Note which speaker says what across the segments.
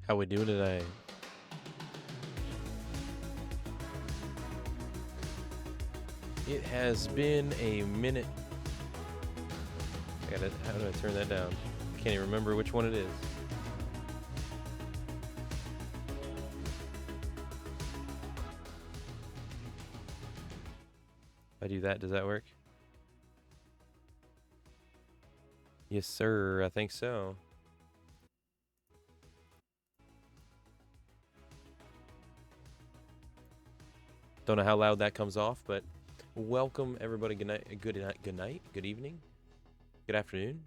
Speaker 1: How we doing today? It has been a minute. How do I turn that down? Can't even remember which one it is. If I do that, does that work? Yes, sir. I think so. Don't know how loud that comes off, but welcome everybody. Good night. Good night. Good night. Good evening. Good afternoon.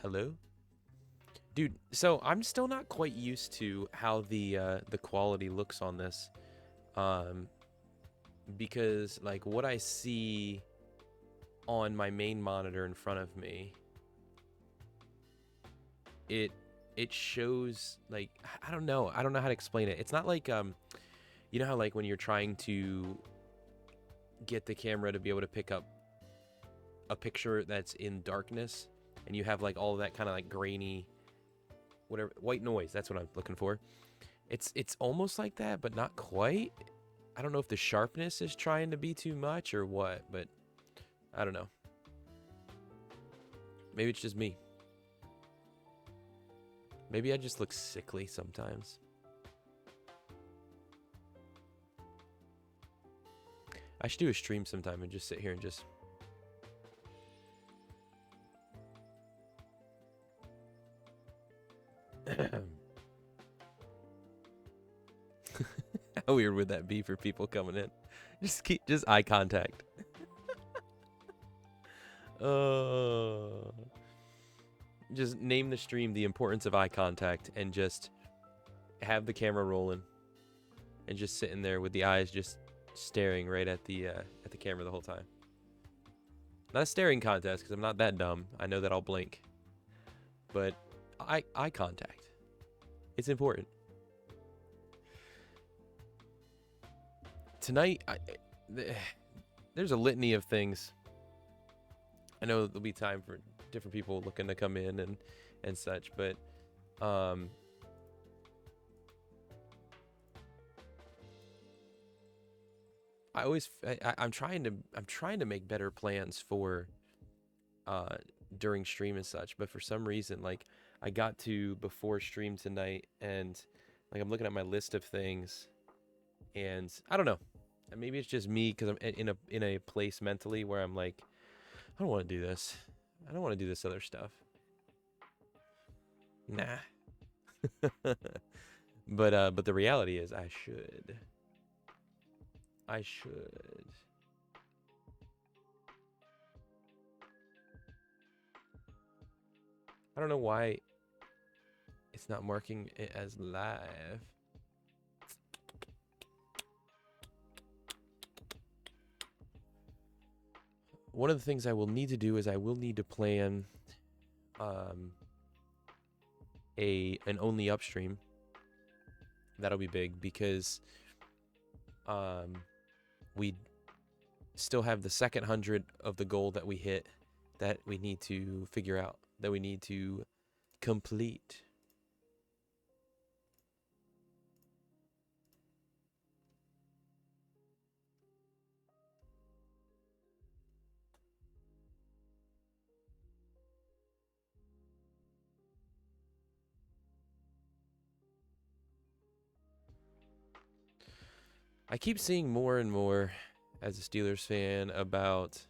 Speaker 1: Hello, dude. So I'm still not quite used to how the quality looks on this, um, because like what I see on my main monitor in front of me, it shows like I don't know. I don't know how to explain it. It's not like you know how like when you're trying to get the camera to be able to pick up a picture that's in darkness and you have like all of that kind of like grainy whatever white noise, that's what I'm looking for. It's almost like that, but not quite. I don't know if the sharpness is trying to be too much or what, but I don't know. Maybe it's just me. Maybe I just look sickly sometimes. I should do a stream sometime and just sit here and just how weird would that be for people coming in? Just eye contact. Just name the stream The Importance of Eye Contact and just have the camera rolling and just sitting there with the eyes just staring right at the camera the whole time. Not a staring contest because I'm not that dumb. I know that I'll blink. But eye contact. It's important. Tonight, there's a litany of things. I know there'll be time for different people looking to come in and such, but I'm trying to make better plans for during stream and such, but for some reason, like I got to before stream tonight and like I'm looking at my list of things and I don't know, maybe it's just me because I'm in a place mentally where I'm like, I don't want to do this. I don't want to do this other stuff. Nah. But the reality is I should. I don't know why it's not marking it as live. One of the things I will need to do is I will need to plan an only upstream. That'll be big because we still have the second 100 of the goal that we hit that we need to figure out, that we need to complete. I keep seeing more and more as a Steelers fan about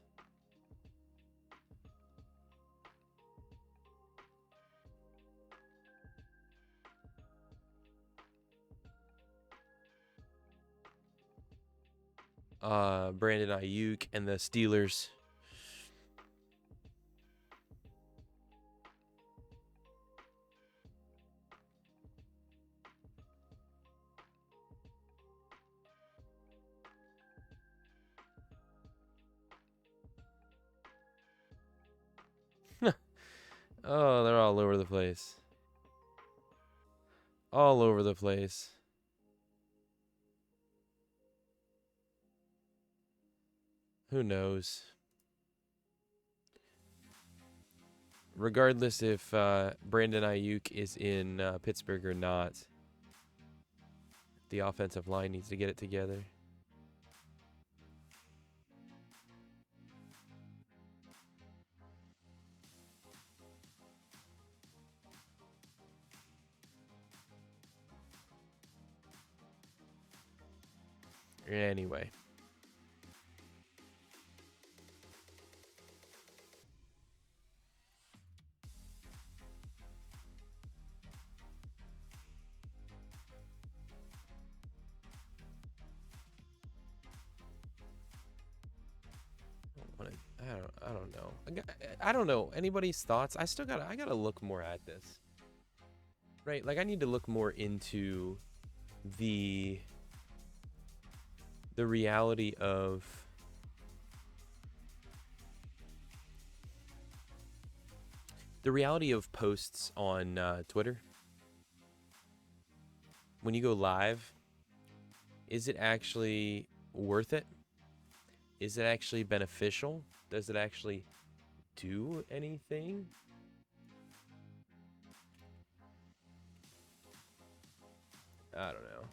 Speaker 1: Brandon Ayuk and the Steelers. Oh, they're all over the place. All over the place. Who knows? Regardless if Brandon Ayuk is in Pittsburgh or not, the offensive line needs to get it together. Anyway. I don't know. I don't know. Anybody's thoughts? I gotta look more at this. Right? Like I need to look more into the reality of posts on Twitter. When you go live, is it actually worth it? Is it actually beneficial? Does it actually do anything? I don't know.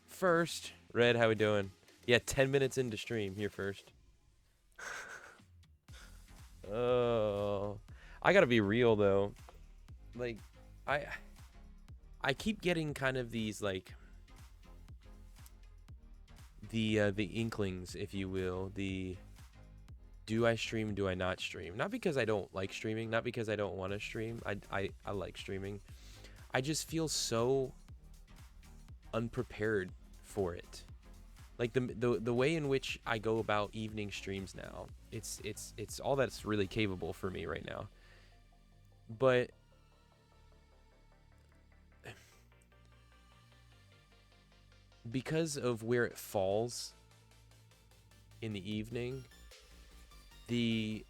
Speaker 1: First, Red, how we doing? Yeah, 10 minutes into stream. Here first. Oh, I gotta be real though. Like, I keep getting kind of these like the inklings, if you will. The do I stream? Do I not stream? Not because I don't like streaming. Not because I don't want to stream. I like streaming. I just feel so unprepared for it. Like the way in which I go about evening streams now, it's all that's really capable for me right now. But because of where it falls in the evening, the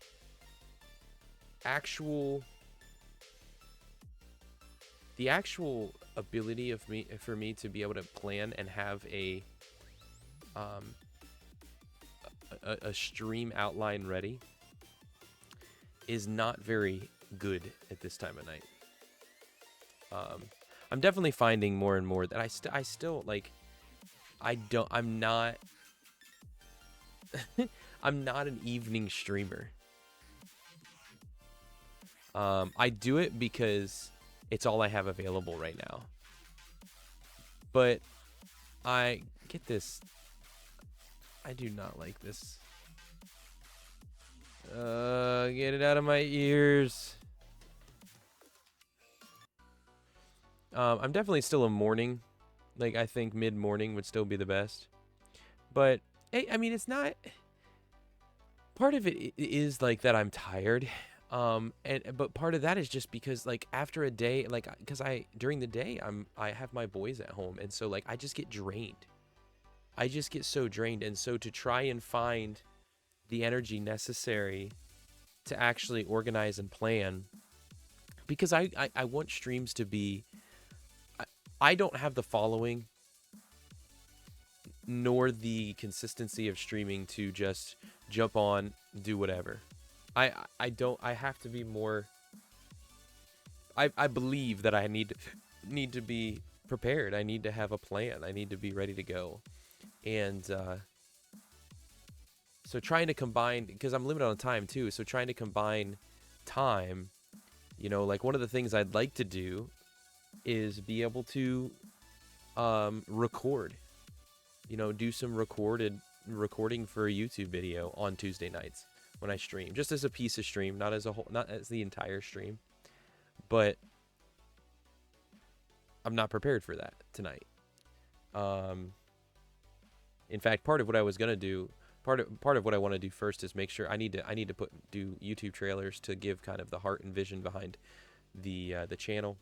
Speaker 1: actual ability of me for me to be able to plan and have a stream outline ready is not very good at this time of night. I'm definitely finding more and more that I still like. I'm not I'm not an evening streamer. I do it because it's all I have available right now. But I get this. I do not like this. Get it out of my ears. I'm definitely still a morning. Like, I think mid-morning would still be the best. But, hey, I mean, it's not... Part of it is, like, that I'm tired. But part of that is just because, like, after a day... Like, because during the day, I have my boys at home. And so, like, I just get drained. I just get so drained. And so to try and find the energy necessary to actually organize and plan... Because I want streams to be... I don't have the following nor the consistency of streaming to just jump on, do whatever. I have to be more... I believe that I need to be prepared. I need to have a plan. I need to be ready to go. And so trying to combine, because I'm limited on time too, so trying to combine time, you know, like one of the things I'd like to do is be able to record, you know, do some recording for a YouTube video on Tuesday nights when I stream, just as a piece of stream, not as a whole, not as the entire stream. But I'm not prepared for that tonight. In fact, part of what I was gonna do, part of what I want to do first is make sure I need to do YouTube trailers to give kind of the heart and vision behind the channel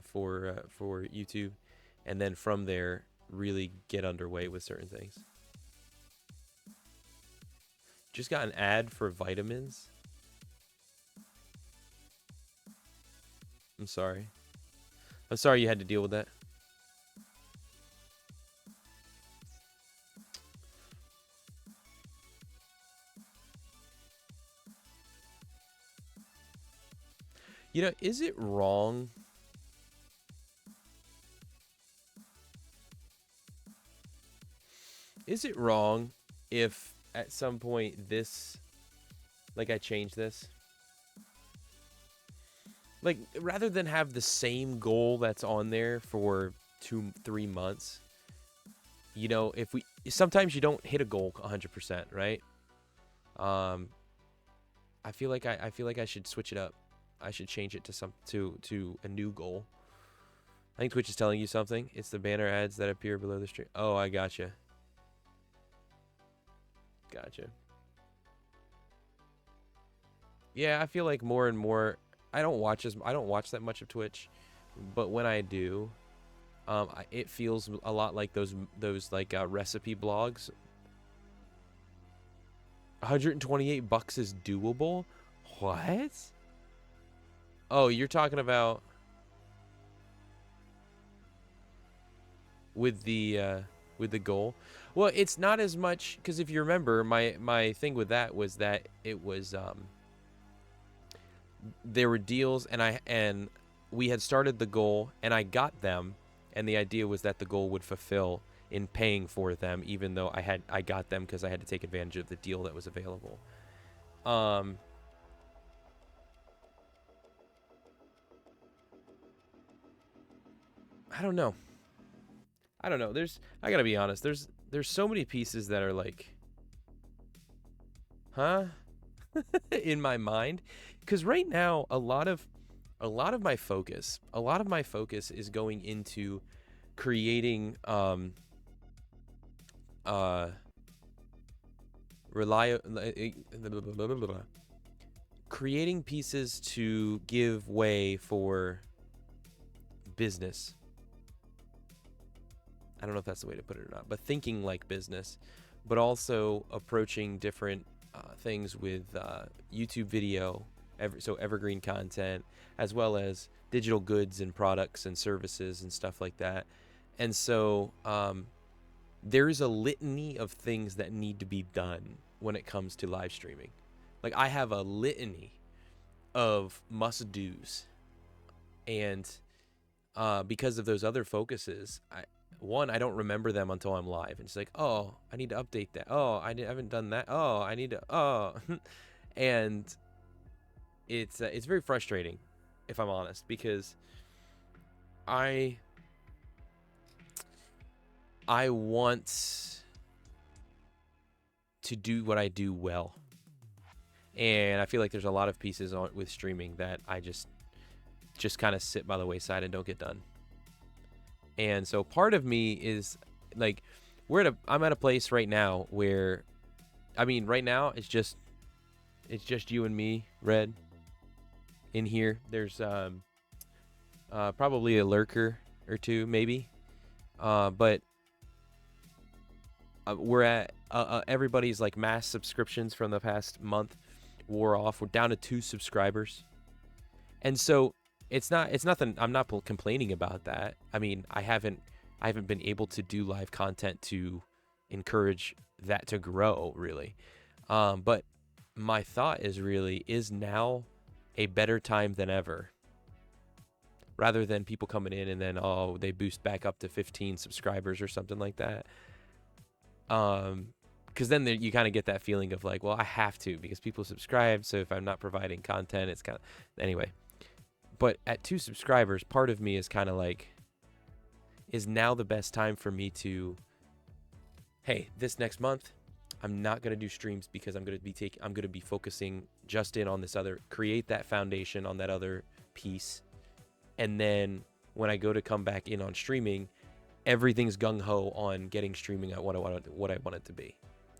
Speaker 1: for YouTube, and then from there really get underway with certain things. Just got an ad for vitamins. I'm sorry you had to deal with that. You know, is it wrong? Is it wrong if at some point this, like, I change this? Like, rather than have the same goal that's on there for 2-3 months, you know, sometimes you don't hit a goal 100%, right? I feel like I should switch it up. I should change it to a new goal. I think Twitch is telling you something. It's the banner ads that appear below the stream. Oh, I gotcha. Gotcha. Yeah, I feel like more and more. I don't watch that much of Twitch, but when I do, it feels a lot like those like recipe blogs. $128 is doable. What? Oh, you're talking about with the goal. Well, it's not as much because if you remember, my thing with that was that it was there were deals and we had started the goal and I got them, and the idea was that the goal would fulfill in paying for them, even though I got them because I had to take advantage of the deal that was available. I don't know. I don't know. I gotta be honest. There's so many pieces that are like, huh, in my mind, because right now a lot of my focus is going into creating creating pieces to give way for business. I don't know if that's the way to put it or not, but thinking like business, but also approaching different things with YouTube video, so evergreen content, as well as digital goods and products and services and stuff like that. And so there's a litany of things that need to be done when it comes to live streaming. Like I have a litany of must-dos, and because of those other focuses, I don't remember them until I'm live. And it's like, oh, I need to update that. Oh, I haven't done that. Oh, I need to. Oh, and it's very frustrating, if I'm honest, because I want to do what I do well, and I feel like there's a lot of pieces with streaming that I just kind of sit by the wayside and don't get done. And so part of me is like, I'm at a place right now where, I mean, right now it's just you and me, Red, in here. There's probably a lurker or two, maybe, but we're at everybody's like mass subscriptions from the past month wore off. We're down to 2 subscribers, and so it's nothing. I'm not complaining about that. I mean, I haven't been able to do live content to encourage that to grow, really. But my thought is now a better time than ever, rather than people coming in and then, oh, they boost back up to 15 subscribers or something like that. Because then you kind of get that feeling of like, well, I have to because people subscribe. So if I'm not providing content, it's kind of, anyway. But at 2 subscribers, part of me is kind of like, is now the best time for me to, hey, this next month, I'm not going to do streams because I'm going to be focusing just in on this other, create that foundation on that other piece. And then when I go to come back in on streaming, everything's gung-ho on getting streaming at what I want it to be,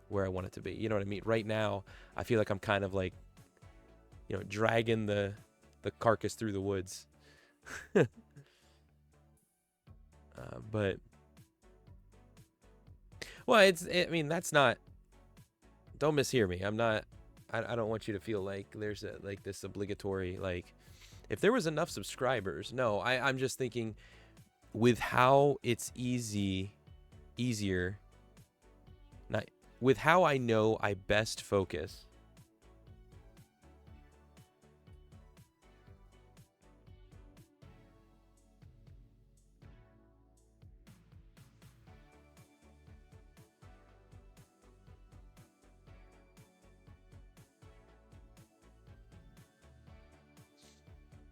Speaker 1: where I want it to be. You know what I mean? Right now, I feel like I'm kind of like, dragging the carcass through the woods. But, well, I mean, that's not, don't mishear me. I don't want you to feel like there's like this obligatory, like, if there was enough subscribers, no, I'm just thinking with how it's easier, not with how I know I best focus.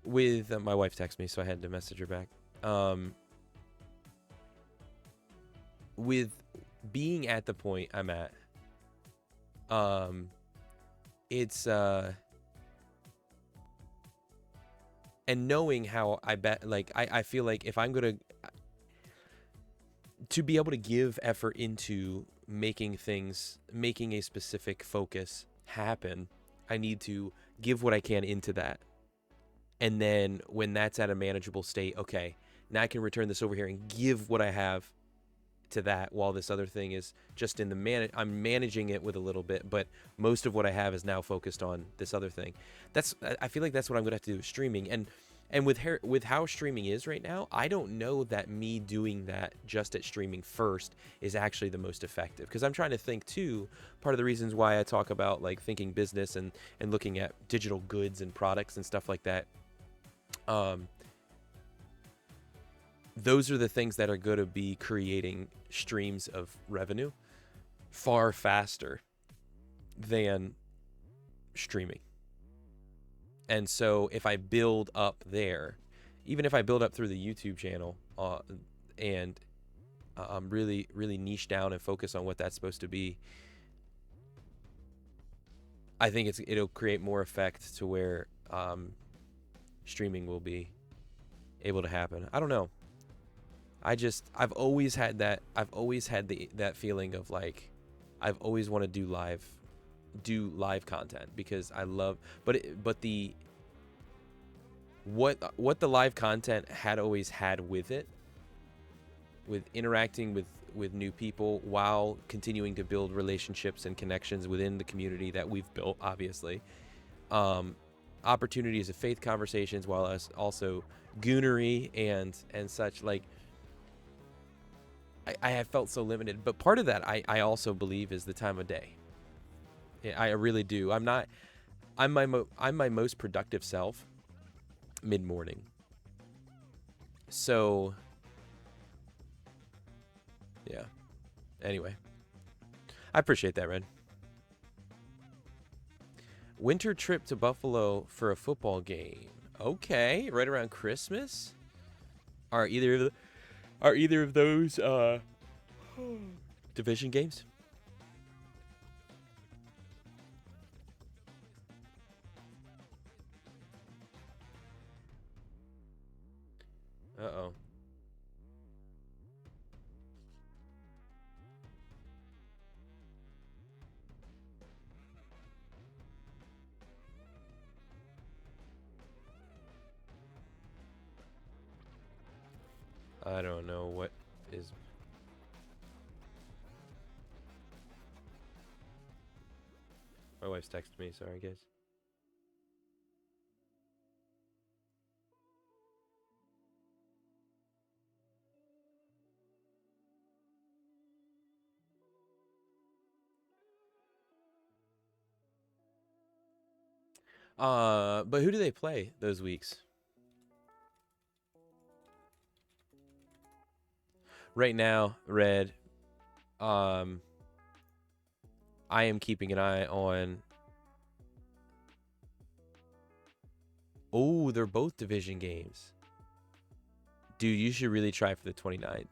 Speaker 1: With my wife texted me, so I had to message her back. With being at the point I'm at, it's and knowing how I bet, like, I feel like if I'm going to be able to give effort into making a specific focus happen, I need to give what I can into that. And then when that's at a manageable state, okay, now I can return this over here and give what I have to that, while this other thing is just in the I'm managing it with a little bit, but most of what I have is now focused on this other thing. I feel like that's what I'm gonna have to do with streaming, and with how streaming is right now, I don't know that me doing that just at streaming first is actually the most effective, because I'm trying to think too. Part of the reasons why I talk about like thinking business and looking at digital goods and products and stuff like that, those are the things that are going to be creating streams of revenue far faster than streaming. And so if I build up there, even if I build up through the YouTube channel, and really, really niche down and focus on what that's supposed to be, I think it'll create more effect to where streaming will be able to happen. I don't know. I've always had that feeling of like, I've always want to do live content, because I love, but what the live content had always had with it, with interacting with new people while continuing to build relationships and connections within the community that we've built, obviously, opportunities of faith conversations, while as also goonery and such, like, I have felt so limited. But part of that, I also believe, is the time of day. I really do. I'm my most productive self mid-morning. So, yeah. Anyway, I appreciate that, Red. Winter trip to Buffalo for a football game. Okay, right around Christmas. Are either of those division games? Uh-oh. I don't know what is... My wife's texted me, sorry guys. But who do they play those weeks? Right now, Red, I am keeping an eye on... Oh, they're both division games. Dude, you should really try for the 29th.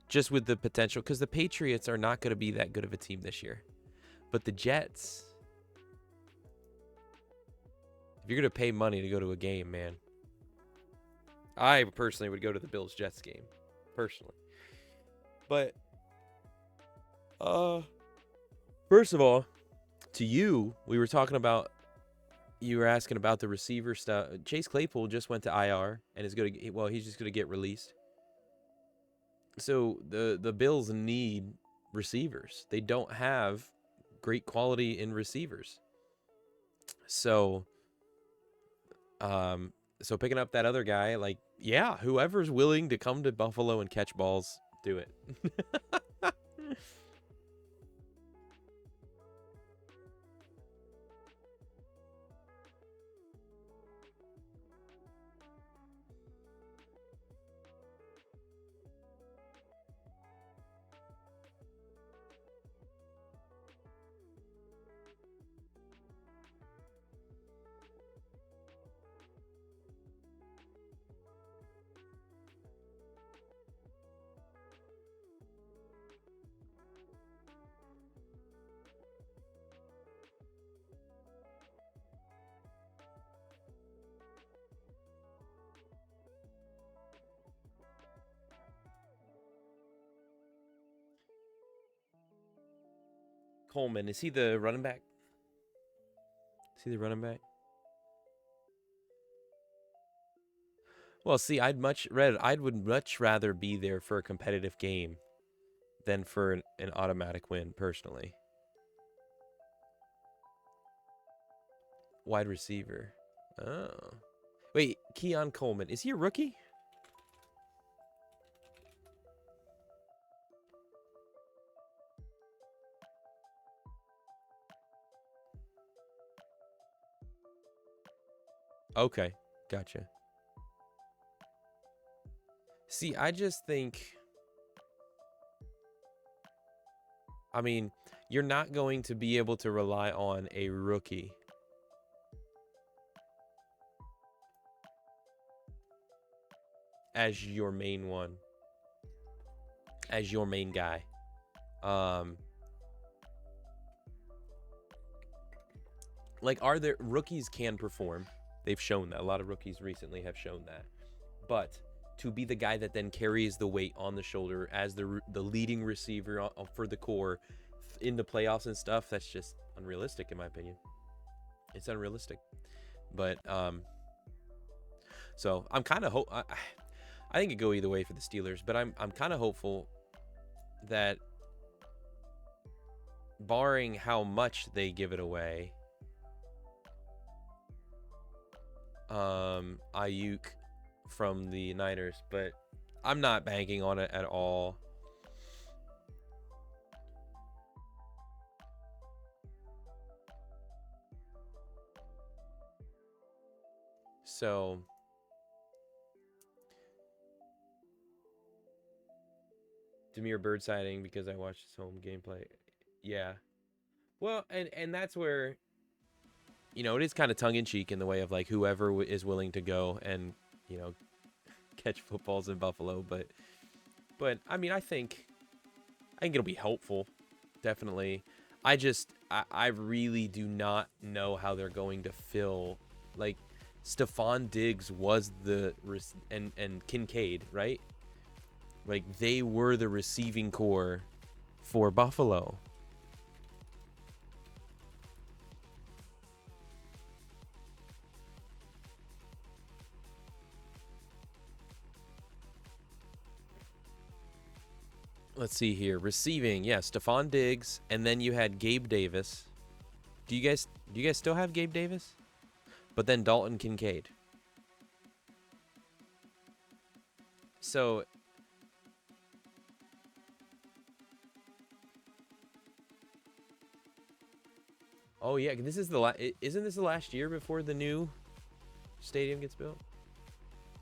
Speaker 1: Just with the potential, because the Patriots are not going to be that good of a team this year. But the Jets... If you're going to pay money to go to a game, man, I personally would go to the Bills-Jets game. Personally. But, first of all, to you, we were talking about... You were asking about the receiver stuff. Chase Claypool just went to IR and is going to... Well, he's just going to get released. So the Bills need receivers. They don't have great quality in receivers. So picking up that other guy, like, yeah, whoever's willing to come to Buffalo and catch balls, do it. Coleman, is he the running back? Is he the running back? Well, see, I would much rather be there for a competitive game than for an automatic win, personally. Wide receiver. Oh. Wait, Keon Coleman. Is he a rookie? Okay, gotcha. See, I just think, I mean, you're not going to be able to rely on a rookie as your main one, as your main guy. Um, like, are there rookies can perform? They've shown that. A lot of rookies recently have shown that. But to be the guy that then carries the weight on the shoulder as the leading receiver for the core in the playoffs and stuff, that's just unrealistic in my opinion. It's unrealistic. But so I'm kind of I think it go either way for the Steelers, but I'm kind of hopeful that, barring how much they give it away, Ayuk from the Niners, but I'm not banking on it at all. So Demir Bird sighting because I watched his home gameplay. Yeah. Well, and that's where, you know, it is kind of tongue in cheek in the way of like whoever is willing to go and, you know, catch footballs in Buffalo, but I mean, I think it'll be helpful, definitely. I really do not know how they're going to fill, like, Stephon Diggs was and Kincaid, right? Like, they were the receiving core for Buffalo. Let's see here. Receiving, yeah, Stephon Diggs, and then you had Gabe Davis. Do you guys still have Gabe Davis? But then Dalton Kincaid. So oh yeah, this is isn't this the last year before the new stadium gets built?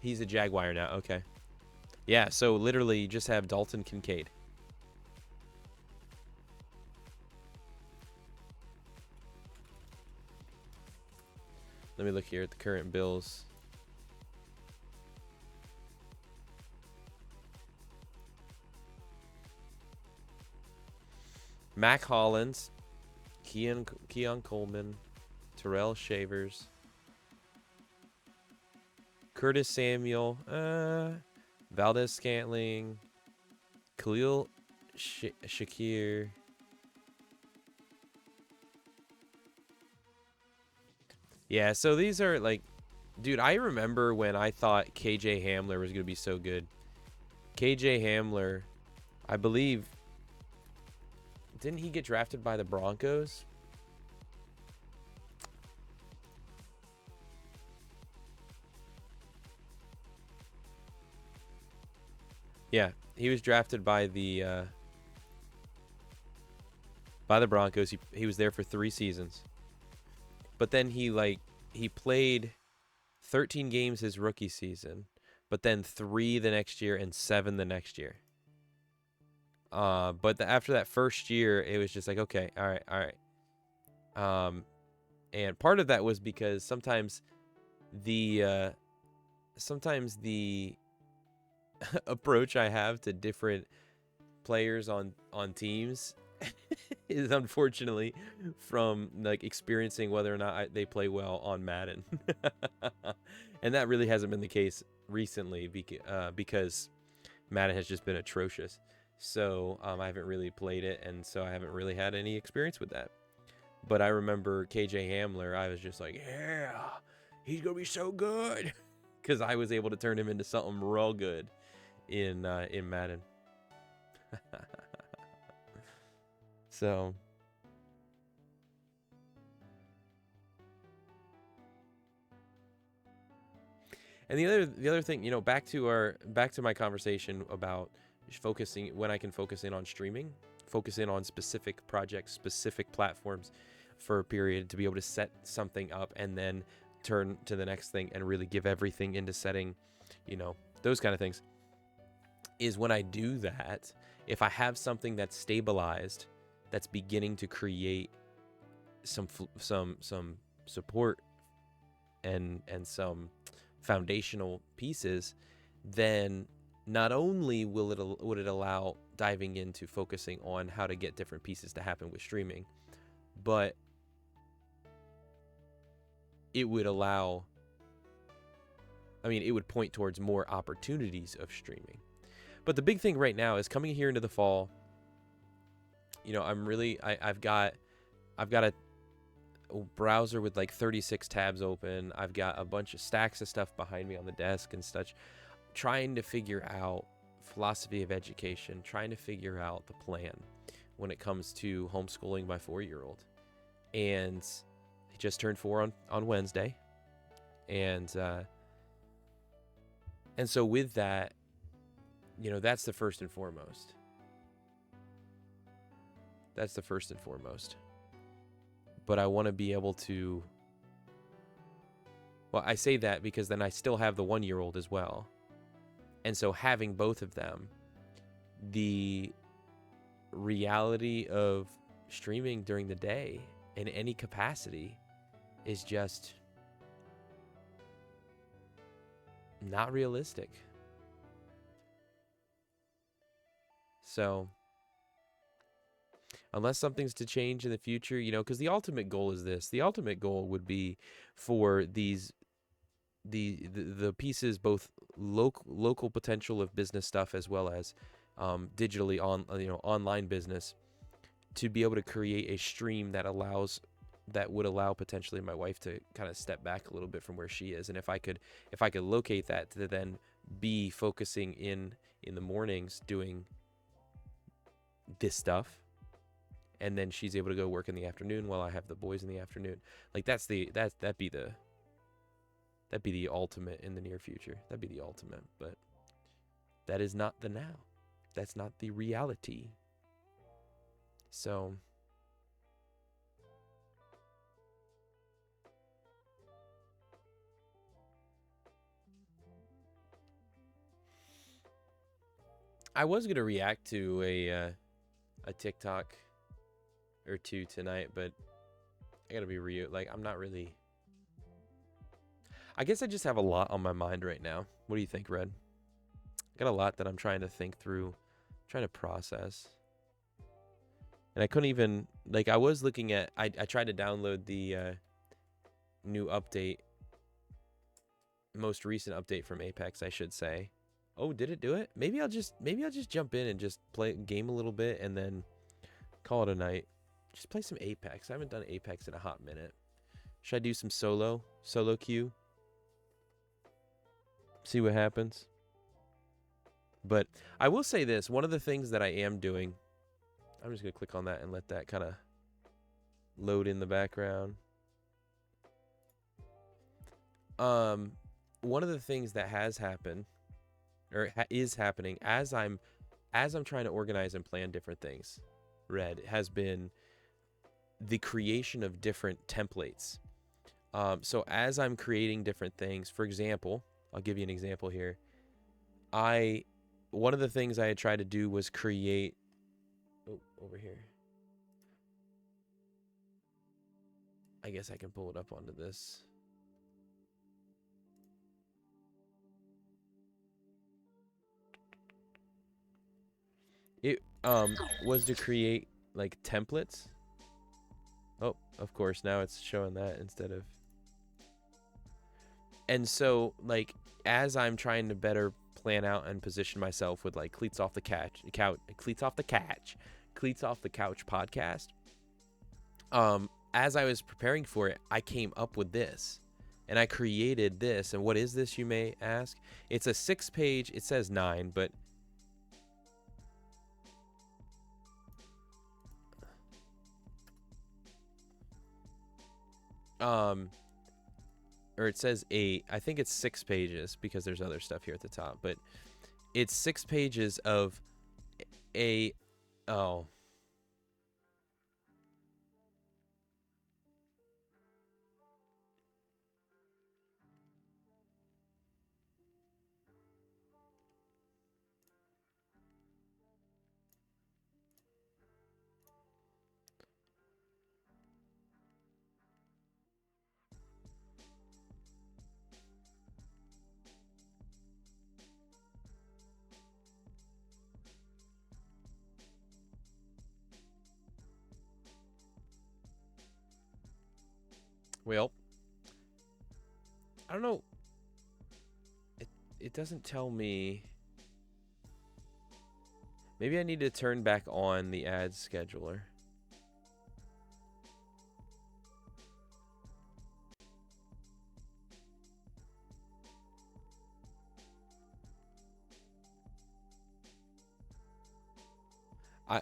Speaker 1: He's a Jaguar now. Okay. Yeah, so literally you just have Dalton Kincaid. Let me look here at the current Bills. Mac Hollins, Keon Coleman, Terrell Shavers, Curtis Samuel, Valdez Scantling, Khalil Shakir. Yeah, so these are like, dude, I remember when I thought KJ Hamler was going to be so good. KJ Hamler, I believe, didn't he get drafted by the Broncos? Yeah, he was drafted by the Broncos. He was there for 3 seasons. But then he played 13 games his rookie season, but then 3 the next year and 7 the next year. But after that first year, it was just like, okay, all right. And part of that was because sometimes the approach I have to different players on teams is unfortunately from like experiencing whether or not they play well on Madden. And that really hasn't been the case recently because Madden has just been atrocious. So I haven't really played it, and so I haven't really had any experience with that. But I remember KJ Hamler, I was just like, yeah, he's going to be so good. Because I was able to turn him into something real good in Madden. So, and the other thing, back to my conversation about focusing when I can focus in on streaming, focus in on specific projects, specific platforms for a period to be able to set something up and then turn to the next thing and really give everything into setting, those kind of things. Is when I do that, if I have something that's stabilized, that's beginning to create some support and some foundational pieces, then not only would it allow diving into focusing on how to get different pieces to happen with streaming, but it would it would point towards more opportunities of streaming. But the big thing right now is coming here into the fall. I've got a browser with like 36 tabs open. I've got a bunch of stacks of stuff behind me on the desk and such, trying to figure out philosophy of education, trying to figure out the plan when it comes to homeschooling my 4-year-old. And he just turned 4 on Wednesday. And so with that, that's the first and foremost. But I want to be able to, well, I say that because then I still have the 1-year-old as well. And so having both of them, the reality of streaming during the day in any capacity is just not realistic. So unless something's to change in the future, because the ultimate goal is this. The ultimate goal would be for the pieces, both local potential of business stuff as well as digitally online business, to be able to create a stream that would allow potentially my wife to kind of step back a little bit from where she is. And if I could locate that to then be focusing in the mornings doing this stuff, and then she's able to go work in the afternoon while I have the boys in the afternoon. Like that'd be the ultimate in the near future. That'd be the ultimate, but that is not the now. That's not the reality. So I was gonna react to a TikTok or two tonight, but I gotta be real. Like, I'm not really. I guess I just have a lot on my mind right now. What do you think, Red? I got a lot that I'm trying to think through, trying to process. And I couldn't even, like, I was looking at, I tried to download the new update, most recent update from Apex, I should say. Oh, did it do it? Maybe I'll just jump in and just play game a little bit and then call it a night. Just play some Apex. I haven't done Apex in a hot minute. Should I do some solo queue? See what happens. But I will say this, one of the things that I am doing, I'm just going to click on that and let that kind of load in the background. One of the things that has happened, or is happening as I'm trying to organize and plan different things, Red, has been the creation of different templates. So as I'm creating different things, for example, I'll give you an example here. One of the things I had tried to do was create, over here. I guess I can pull it up onto this. It was to create like templates. Oh, of course, now it's showing that instead of. And so, like, as I'm trying to better plan out and position myself with like cleats off the couch podcast. As I was preparing for it, I came up with this, and I created this. And what is this, you may ask? It's a 6-page. It says 9, but or it says 8. I think it's 6 pages because there's other stuff here at the top, but it's 6 pages of a oh. Well, I don't know. It doesn't tell me. Maybe I need to turn back on the ad scheduler.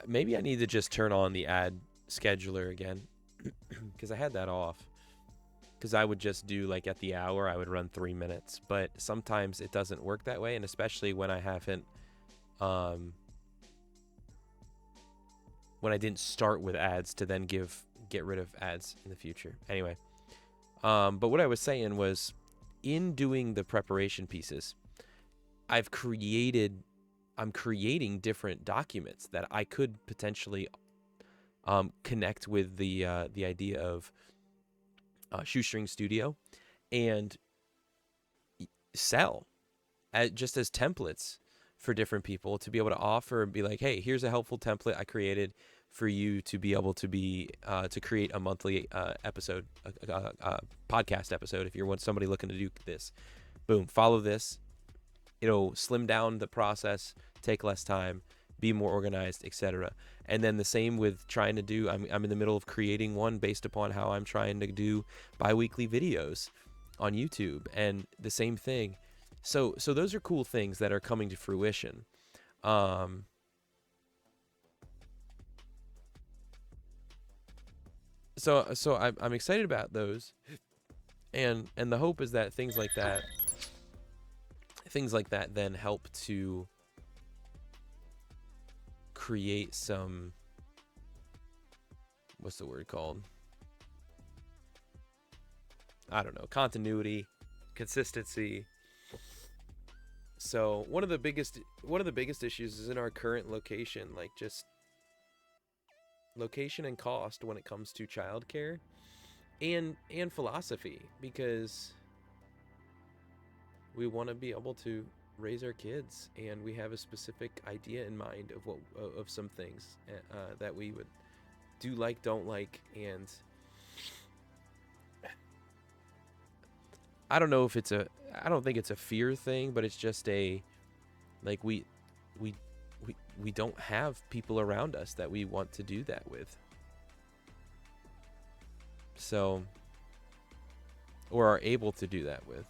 Speaker 1: Maybe I need to just turn on the ad scheduler again, because I had that off. Because I would just do, like, at the hour, I would run 3 minutes. But sometimes it doesn't work that way, and especially when I haven't, when I didn't start with ads to then get rid of ads in the future. Anyway, but what I was saying was, in doing the preparation pieces, I'm creating different documents that I could potentially connect with the idea of Shoestring Studio and sell just as templates for different people to be able to offer and be like, hey, here's a helpful template I created for you to be able to be to create a monthly episode, podcast episode. If you're somebody looking to do this, boom, follow this. It'll slim down the process, take less time, be more organized, etc. And then the same with trying to do, I'm in the middle of creating one based upon how I'm trying to do bi-weekly videos on YouTube, and the same thing. So those are cool things that are coming to fruition. So I'm excited about those, and the hope is that things like that then help to create some, what's the word called? I don't know, continuity, consistency. So one of the biggest issues is in our current location, like just location and cost when it comes to childcare and philosophy, because we want to be able to raise our kids, and we have a specific idea in mind of some things that we would do, like, don't like, and I don't know if I don't think it's a fear thing, but it's just a, like, we don't have people around us that we want to do that with, so, or are able to do that with.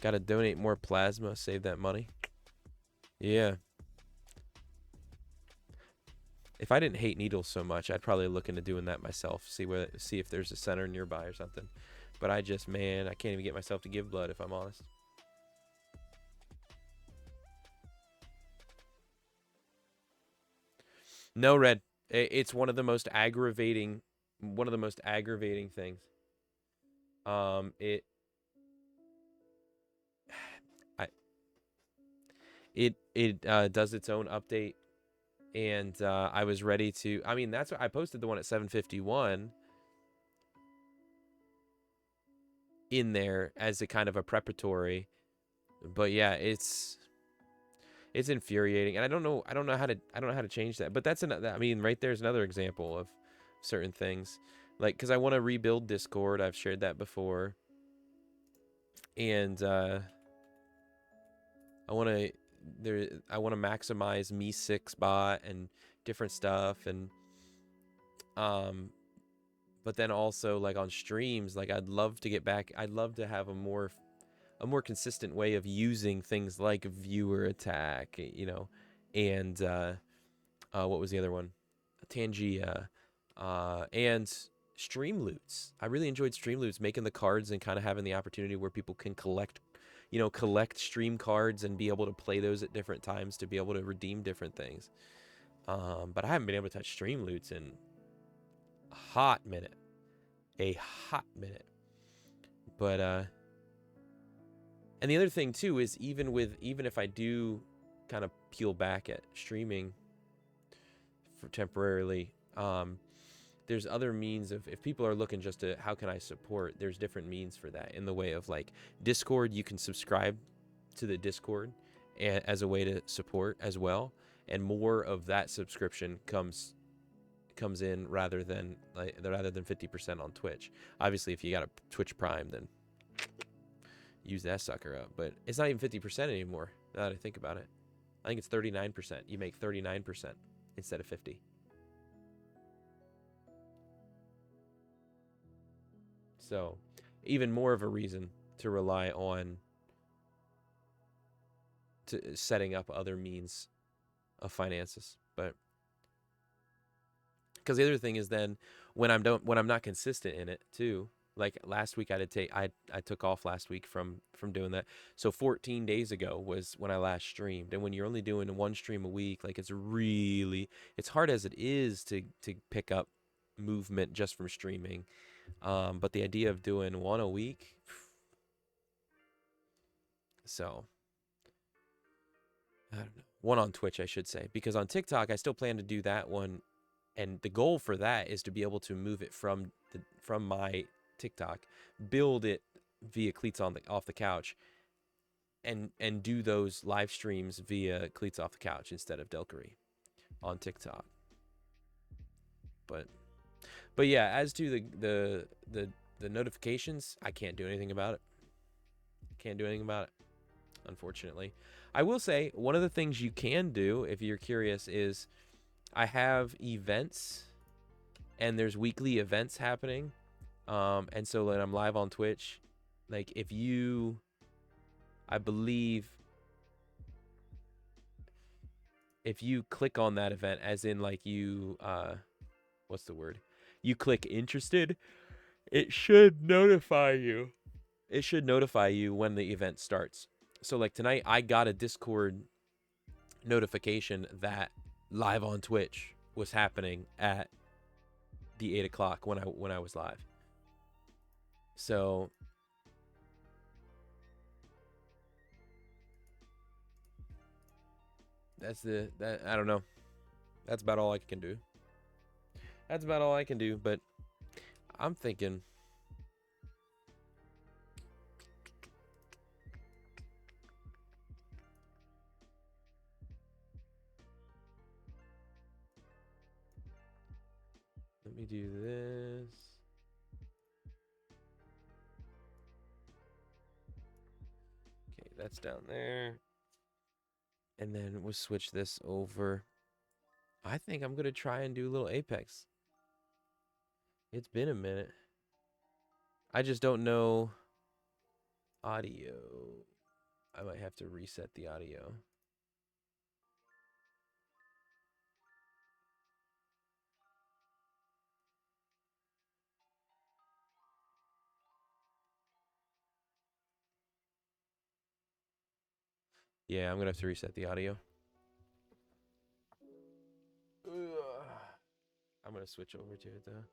Speaker 1: Gotta donate more plasma, save that money. Yeah. If I didn't hate needles so much, I'd probably look into doing that myself. See if there's a center nearby or something. But I can't even get myself to give blood, if I'm honest. No, Red. It's one of the most aggravating things. It does its own update, and I was ready to. I mean, that's what I posted, the one at 7:51 in there as a kind of a preparatory, but yeah, it's infuriating, and I don't know how to change that. But that's another. I mean, right there's another example of certain things. Like, because I want to rebuild Discord. I've shared that before, and I want to maximize Me6 bot and different stuff, and but then also like on streams, like I'd love to get back. I'd love to have a more consistent way of using things like viewer attack, and what was the other one? Tangia, and stream loots. I really enjoyed stream loots, making the cards and kind of having the opportunity where people can collect stream cards and be able to play those at different times to be able to redeem different things. But I haven't been able to touch stream loots in a hot minute. But and the other thing too is even if I do kind of peel back at streaming for temporarily, there's other means of, if people are looking just to how can I support, there's different means for that, in the way of like Discord. You can subscribe to the Discord as a way to support as well, and more of that subscription comes in rather than 50% on Twitch. Obviously, if you got a Twitch Prime, then use that sucker up. But it's not even 50% anymore, now that I think about it. I think it's 39%. You make 39% instead of 50. So, even more of a reason to rely on setting up other means of finances. But because the other thing is, then when I'm not consistent in it too. Like last week, I took off last week from doing that. So 14 days ago was when I last streamed. And when you're only doing one stream a week, like it's hard as it is to pick up movement just from streaming. But the idea of doing one a week, so I don't know. One on Twitch, I should say, because on TikTok I still plan to do that one, and the goal for that is to be able to move it from my TikTok, build it via Cleats off the couch, and do those live streams via Cleats off the couch instead of Delkery on TikTok. But yeah, as to the notifications, I can't do anything about it. Unfortunately. I will say one of the things you can do, if you're curious, is I have events, and there's weekly events happening. And so when I'm live on Twitch, like I believe if you click on that event, as in like what's the word? You click interested, it should notify you. It should notify you when the event starts. So like tonight, I got a Discord notification that live on Twitch was happening at the 8 o'clock when I was live. So I don't know. That's about all I can do. But I'm thinking, let me do this. Okay, that's down there. And then we'll switch this over. I think I'm going to try and do a little Apex. It's been a minute. I just don't know audio. I might have to reset the audio. Yeah, I'm going to have to reset the audio. I'm going to switch over to it, though.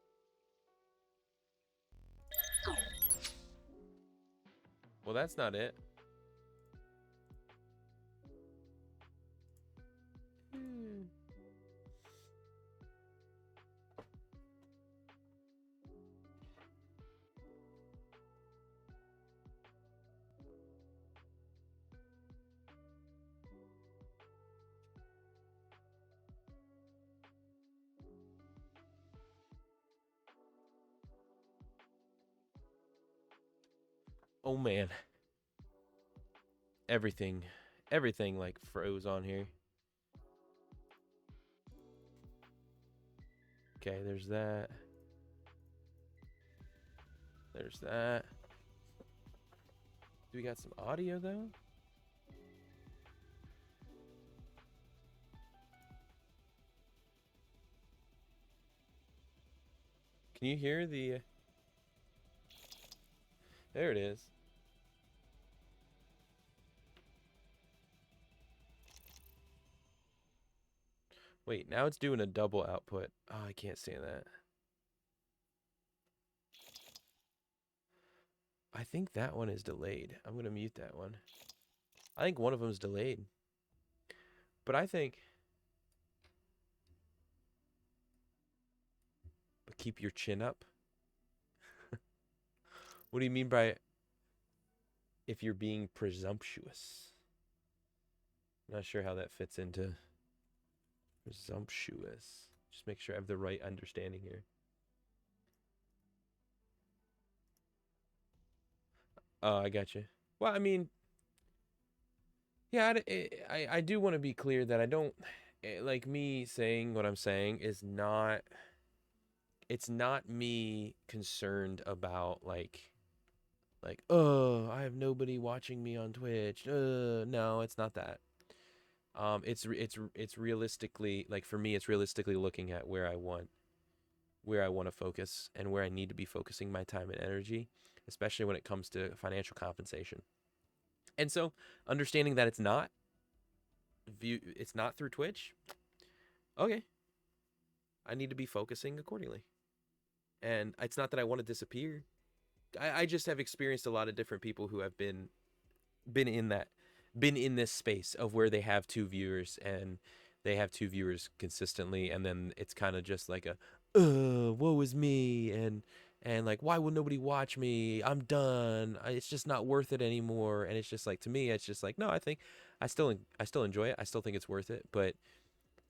Speaker 1: Well, that's not it. Oh man, everything, everything like froze on here. Okay, there's that. There's that. Do we got some audio though? Can you hear the? There it is. Wait, now it's doing a double output. Oh, I can't stand that. I think that one is delayed. I'm gonna mute that one. I think one of them is delayed. But I think. But keep your chin up. What do you mean by if you're being presumptuous? I'm not sure how that fits into presumptuous. Just make sure I have the right understanding here. Oh, I got you. Well, I mean, yeah, I do want to be clear that I don't like me saying what I'm saying is not. It's not me concerned about like oh I have nobody watching me on Twitch. No, it's not that. It's realistically like for me, it's realistically looking at where I want to focus and where I need to be focusing my time and energy, especially when it comes to financial compensation. And so understanding that it's not through Twitch. Okay, I need to be focusing accordingly. And it's not that I want to disappear. I just have experienced a lot of different people who have been in that been in this space of where they have two viewers and they have two viewers consistently, and then it's kind of just like a woe is me, and like why will nobody watch me, I'm done, it's just not worth it anymore. And it's just like, to me it's just like, no, I think I still enjoy it, I still think it's worth it, but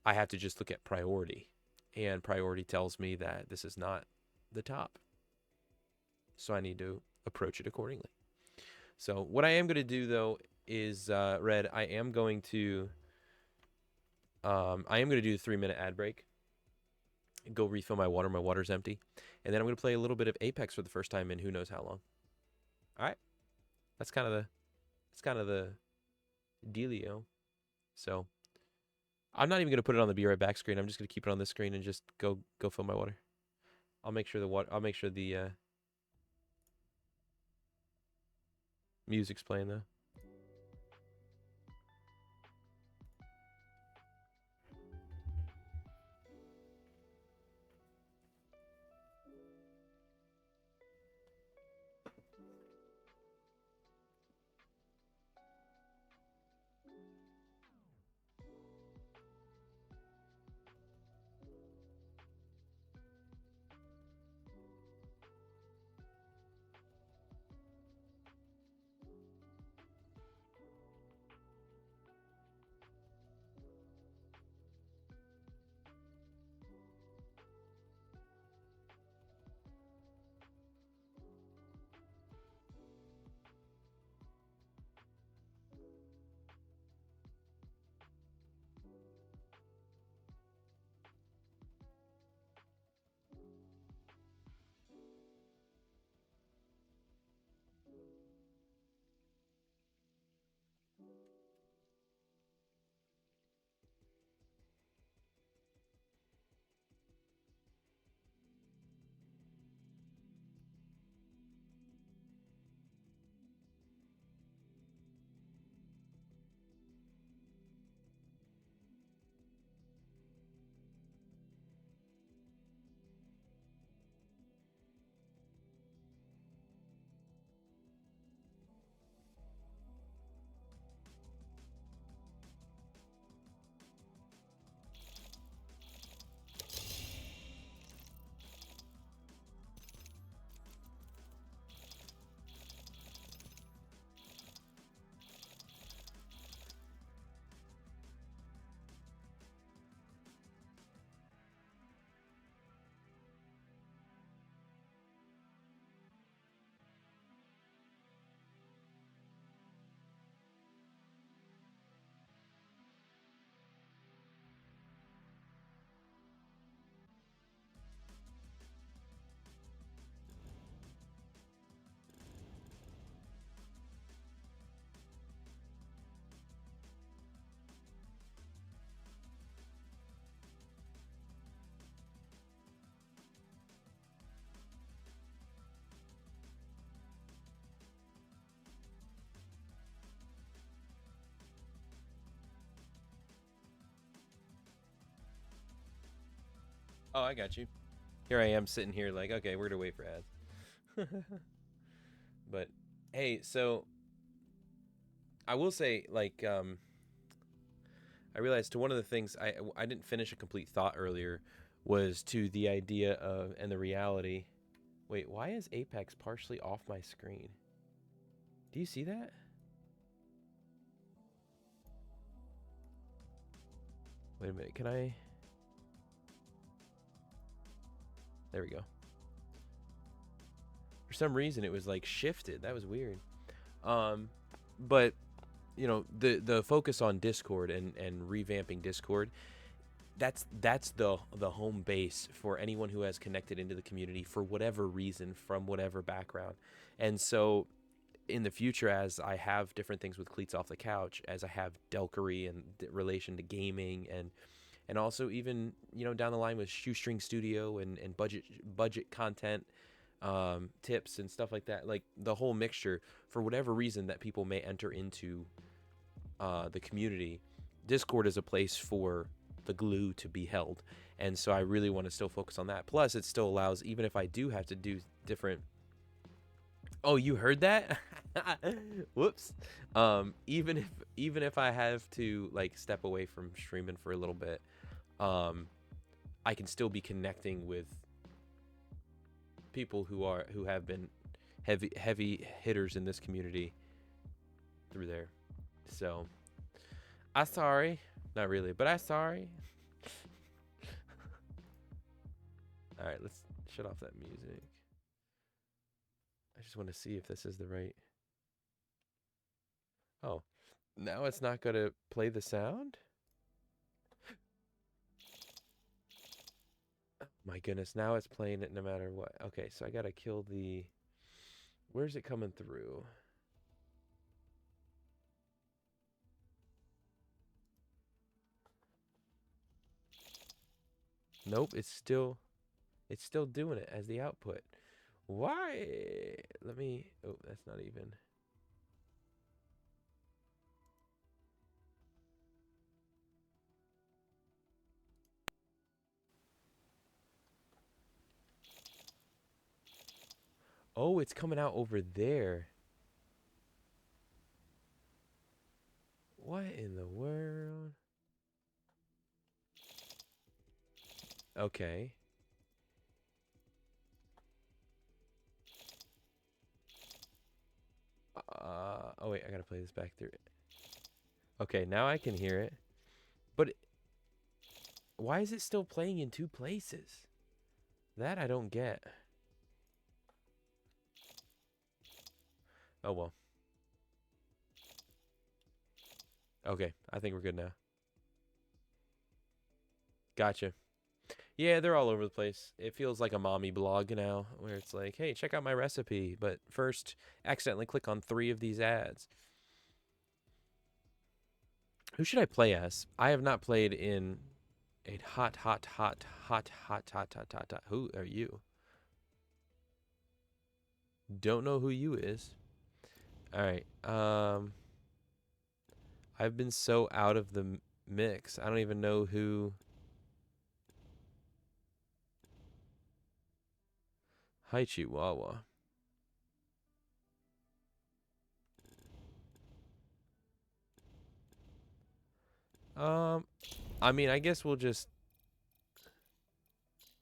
Speaker 1: I have to just look at priority, and priority tells me that this is not the top, so I need to approach it accordingly. So what I am going to do though is Red, I am going to do the 3-minute ad break, go refill my water. My water's empty, and then I'm going to play a little bit of Apex for the first time in who knows how long. All right, that's kind of the dealio. So I'm not even going to put it on the be right back screen. I'm just going to keep it on this screen and just go fill my water. I'll make sure the music's playing though. Oh, I got you. Here I am sitting here like, okay, we're gonna wait for ads. But hey, so I will say, like, I realized to one of the things I didn't finish a complete thought earlier was to the idea of and the reality. Wait, why is Apex partially off my screen? Do you see that? Wait a minute, can I? There we go. For some reason, it was like shifted. That was weird. But you know, the focus on Discord and revamping Discord, that's the home base for anyone who has connected into the community for whatever reason from whatever background. And so in the future, as I have different things with Cleats Off the Couch, as I have Delkery and relation to gaming, and also even, you know, down the line with Shoestring Studio and budget content, tips and stuff like that, like the whole mixture, for whatever reason that people may enter into the community, Discord is a place for the glue to be held. And so I really want to still focus on that. Plus, it still allows, even if I do have to do different. Oh, you heard that? Whoops. Even if I have to like step away from streaming for a little bit, um, I can still be connecting with people who have been heavy hitters in this community through there. So I sorry. Not really, but I sorry. All right, let's shut off that music. I just want to see if this is the right. Oh, now it's not going to play the sound? My goodness, now it's playing it no matter what. Okay, so I got to kill the. Where's it coming through? Nope, it's still doing it as the output. Why? Let me. Oh, that's not even. Oh, it's coming out over there. What in the world? Okay. Oh wait, I gotta play this back through. Okay, now I can hear it. But why is it still playing in two places? That I don't get. Oh well. Okay, I think we're good now. Gotcha. Yeah, they're all over the place. It feels like a mommy blog now, where it's like, hey, check out my recipe, but first, accidentally click on 3 of these ads. Who should I play as? I have not played in a hot. Who are you? Don't know who you is. All right. I've been so out of the mix. I don't even know who. Hi, Chihuahua. I mean, I guess we'll just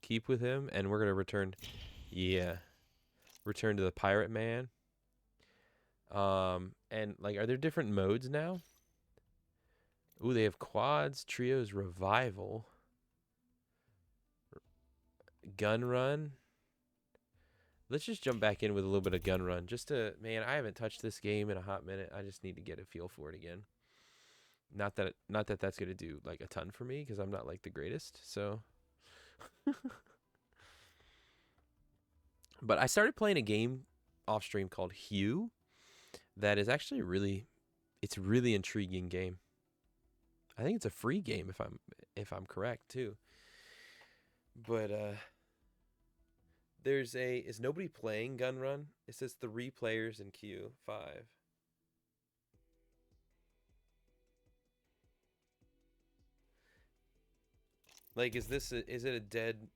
Speaker 1: keep with him, and we're gonna return. Yeah, return to the Pirate Man. And like, are there different modes now? Ooh, they have quads, trios, revival, gun run. Let's just jump back in with a little bit of gun run, just to, man, I haven't touched this game in a hot minute. I just need to get a feel for it again. Not that that's gonna do like a ton for me because I'm not like the greatest. So, but I started playing a game off stream called Hue that is actually it's a really intriguing game. I think it's a free game if I'm correct too. But is nobody playing Gun Run? It says 3 players in queue, 5. Like, is it a dead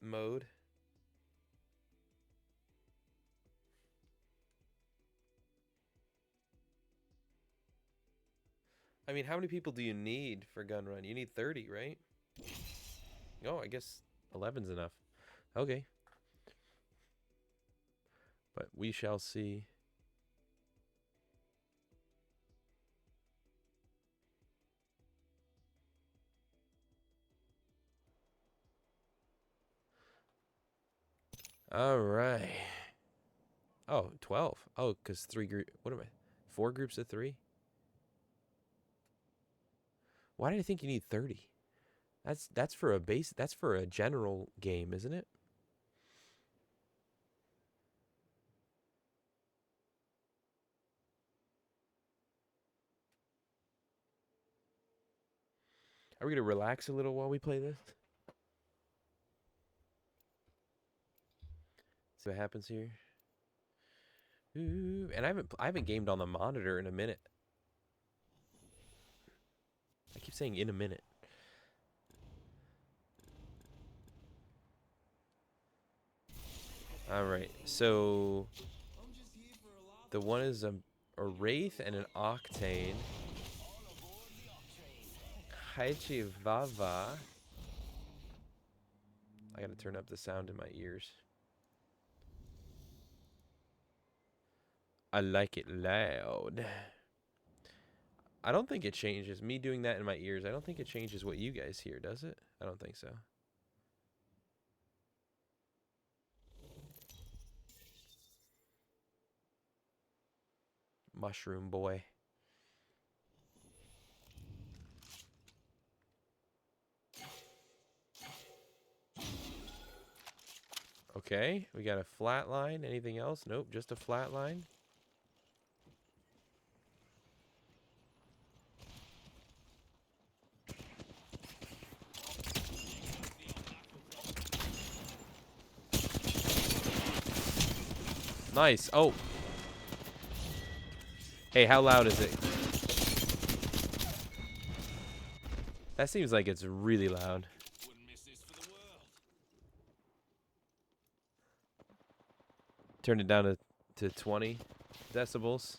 Speaker 1: mode? I mean, how many people do you need for gun run? You need 30, right? Oh, I guess 11's enough. Okay. But we shall see. All right. Oh, 12. Oh, because 3 group. What am I? 4 groups of 3? Why did I think you need 30? That's for a base. That's for a general game, isn't it? Are we gonna relax a little while we play this? See what happens here. Ooh, and I haven't gamed on the monitor in a minute. I keep saying in a minute. All right, so the one is a wraith and an octane. Haichi Vava. I gotta turn up the sound in my ears. I like it loud. I don't think it changes. Me doing that in my ears, I don't think it changes what you guys hear, does it? I don't think so. Mushroom boy. Okay, we got a flat line. Anything else? Nope, just a flat line. Nice. Oh. Hey, how loud is it? That seems like it's really loud. Turn it down to 20 decibels.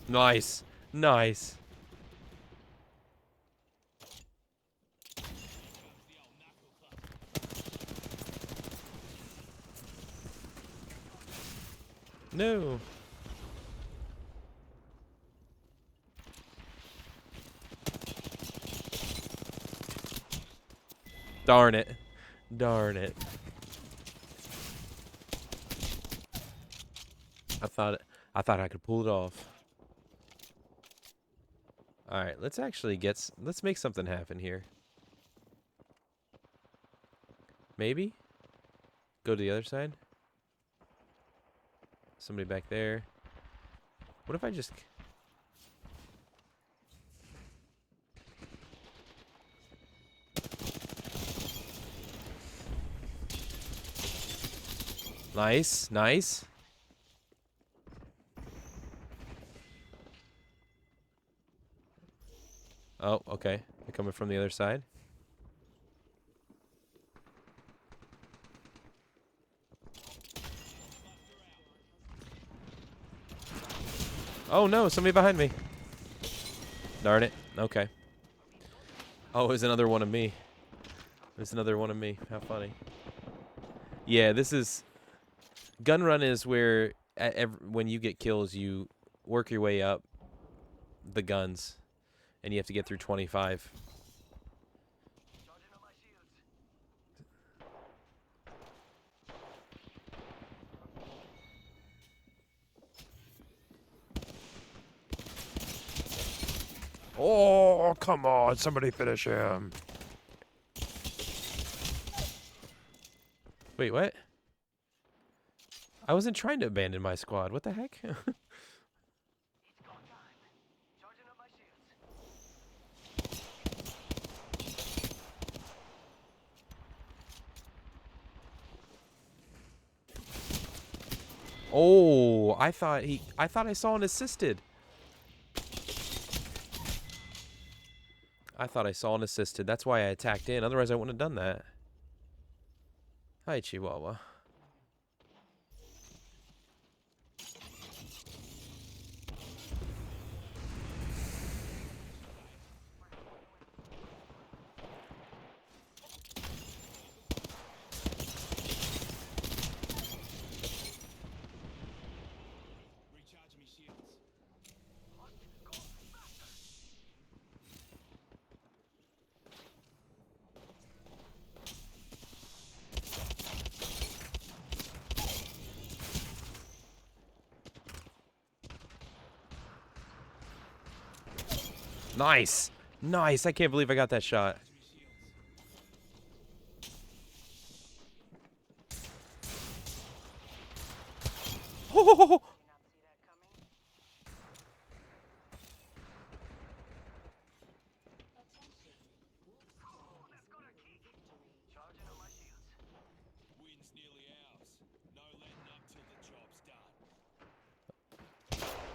Speaker 1: Nice. Nice. No. Darn it. Darn it. I thought I could pull it off. All right, let's actually let's make something happen here. Maybe go to the other side. Somebody back there. What if I just... Nice, nice. Oh, okay. They're coming from the other side. Oh no, somebody behind me. Darn it. Okay. Oh, it was another one of me. It was another one of me. How funny. Yeah, this is... Gun run is where when you get kills, you work your way up the guns. And you have to get through 25. Oh, come on. Somebody finish him. Wait, what? I wasn't trying to abandon my squad. What the heck? Oh, I thought I saw an assisted. I thought I saw an assisted. That's why I attacked in. Otherwise, I wouldn't have done that. Hi, Chihuahua. Nice. Nice. I can't believe I got that shot. Oh,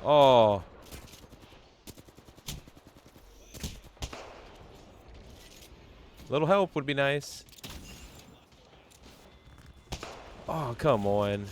Speaker 1: oh. Little help would be nice. Oh, come on.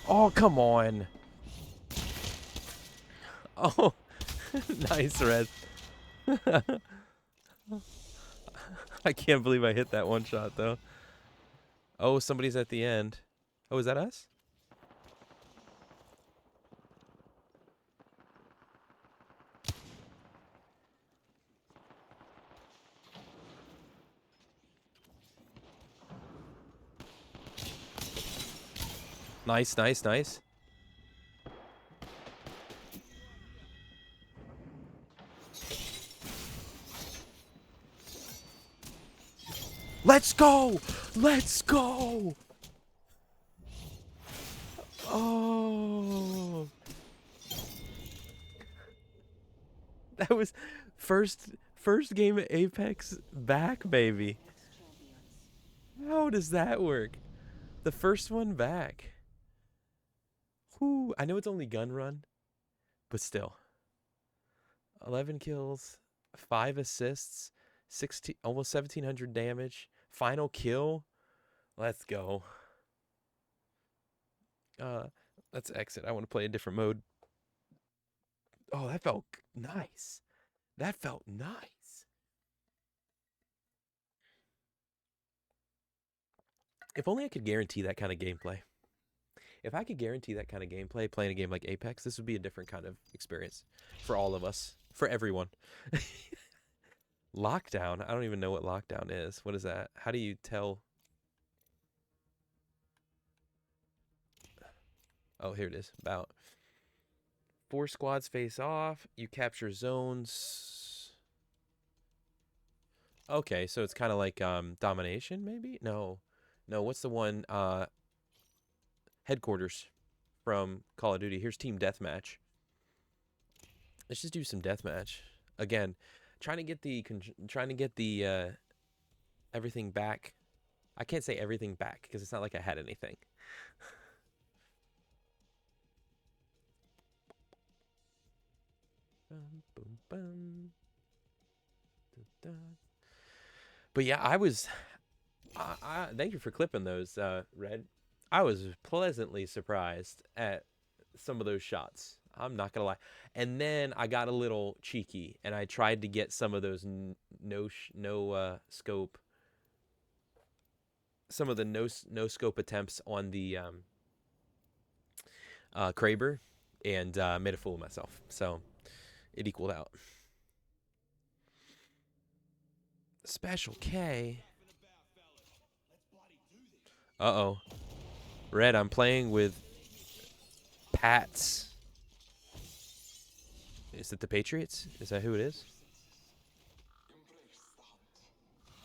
Speaker 1: Oh, come on. Oh, nice, Red. I can't believe I hit that one shot, though. Oh, somebody's at the end. Oh, is that us? Nice, nice, nice. Let's go! Let's go! Oh. That was first game of Apex back, baby. How does that work? The first one back. Whew. I know it's only gun run, but still. 11 kills, 5 assists, 16 almost 1700 damage. Final kill. Let's go. Uh let's exit. I want to play a different mode. Oh, that felt nice. That felt nice. If only I could guarantee that kind of gameplay. If I could guarantee that kind of gameplay playing a game like Apex, this would be a different kind of experience for all of us, for everyone. Lockdown? I don't even know what lockdown is. What is that? How do you tell? Oh, here it is. About 4 squads face off. You capture zones. Okay, so it's kind of like domination, maybe? No. No, what's the one? Headquarters from Call of Duty. Here's Team Deathmatch. Let's just do some deathmatch. Again, trying to get the everything back. I can't say everything back because it's not like I had anything. Boom, boom. But yeah, thank you for clipping those, Red. I was pleasantly surprised at some of those shots. I'm not gonna lie. And then I got a little cheeky and I tried to get some of those no scope, some of the no scope attempts on the Kraber, and made a fool of myself. So it equaled out. Special K. Uh-oh. Red, I'm playing with Pats. Is it the Patriots? Is that who it is?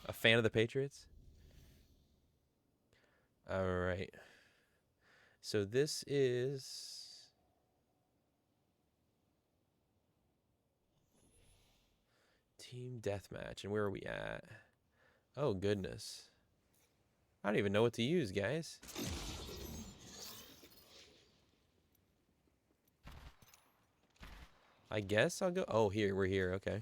Speaker 1: A fan of the Patriots? All right. So this is team deathmatch, and where are we at? Oh goodness, I don't even know what to use, guys. I guess I'll go. Oh, here we're here. Okay.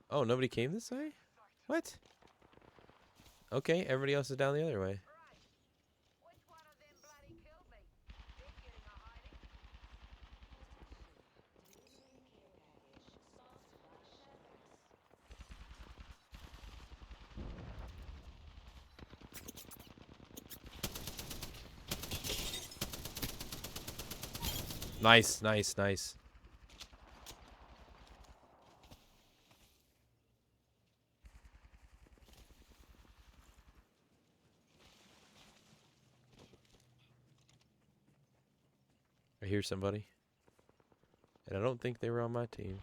Speaker 1: Oh, nobody came this way? What? Okay, everybody else is down the other way. Nice, nice, nice. I hear somebody. And I don't think they were on my team.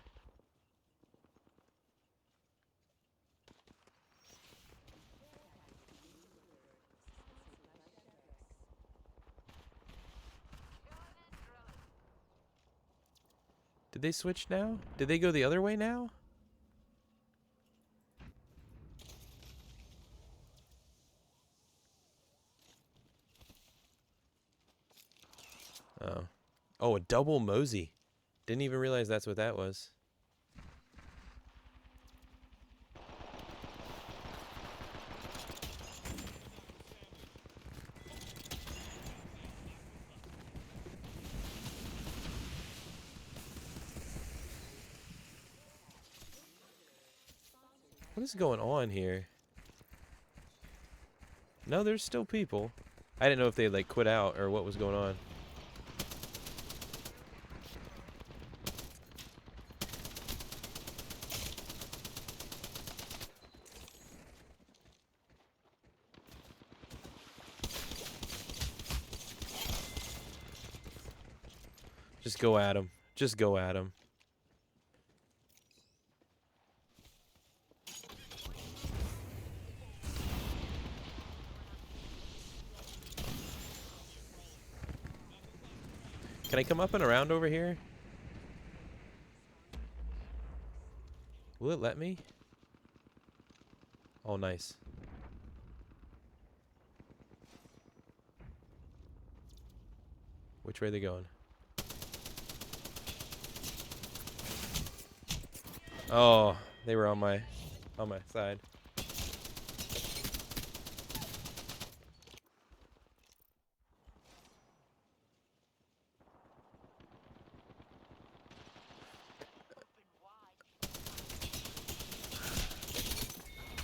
Speaker 1: Did they switch now? Did they go the other way now? Oh. Oh, a double Mosey. Didn't even realize that's what that was. What is going on here? No, there's still people. I didn't know if they like quit out or what was going on. Just go at him. Just go at him. Can I come up and around over here? Will it let me? Oh, nice. Which way are they going? Oh, they were on my side.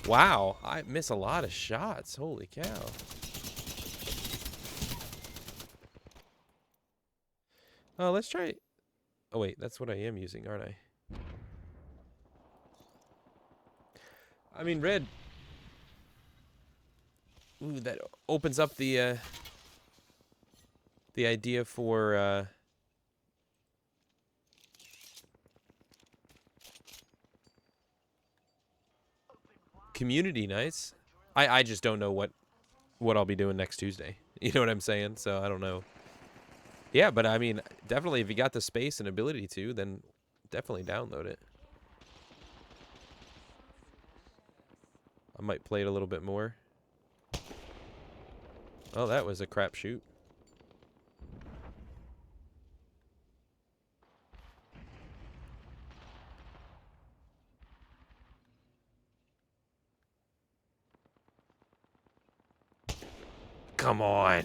Speaker 1: Wow, I miss a lot of shots. Holy cow. Oh, let's try. Oh, wait, that's what I am using, aren't I? I mean, red. Ooh, that opens up the idea for community nights. I just don't know what I'll be doing next Tuesday. You know what I'm saying? So I don't know. Yeah, but I mean, definitely if you got the space and ability to, then definitely download it. I might play it a little bit more. Oh, that was a crapshoot. Come on.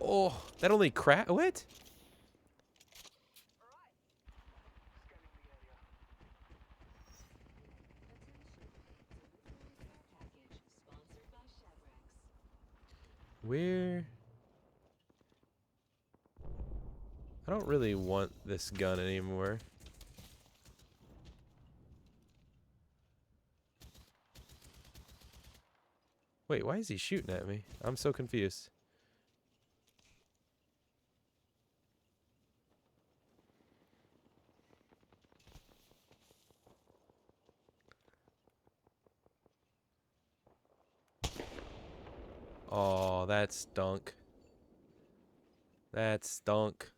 Speaker 1: Oh, that only what? Where? I don't really want this gun anymore. Wait, why is he shooting at me? I'm so confused. Oh, that stunk. That stunk.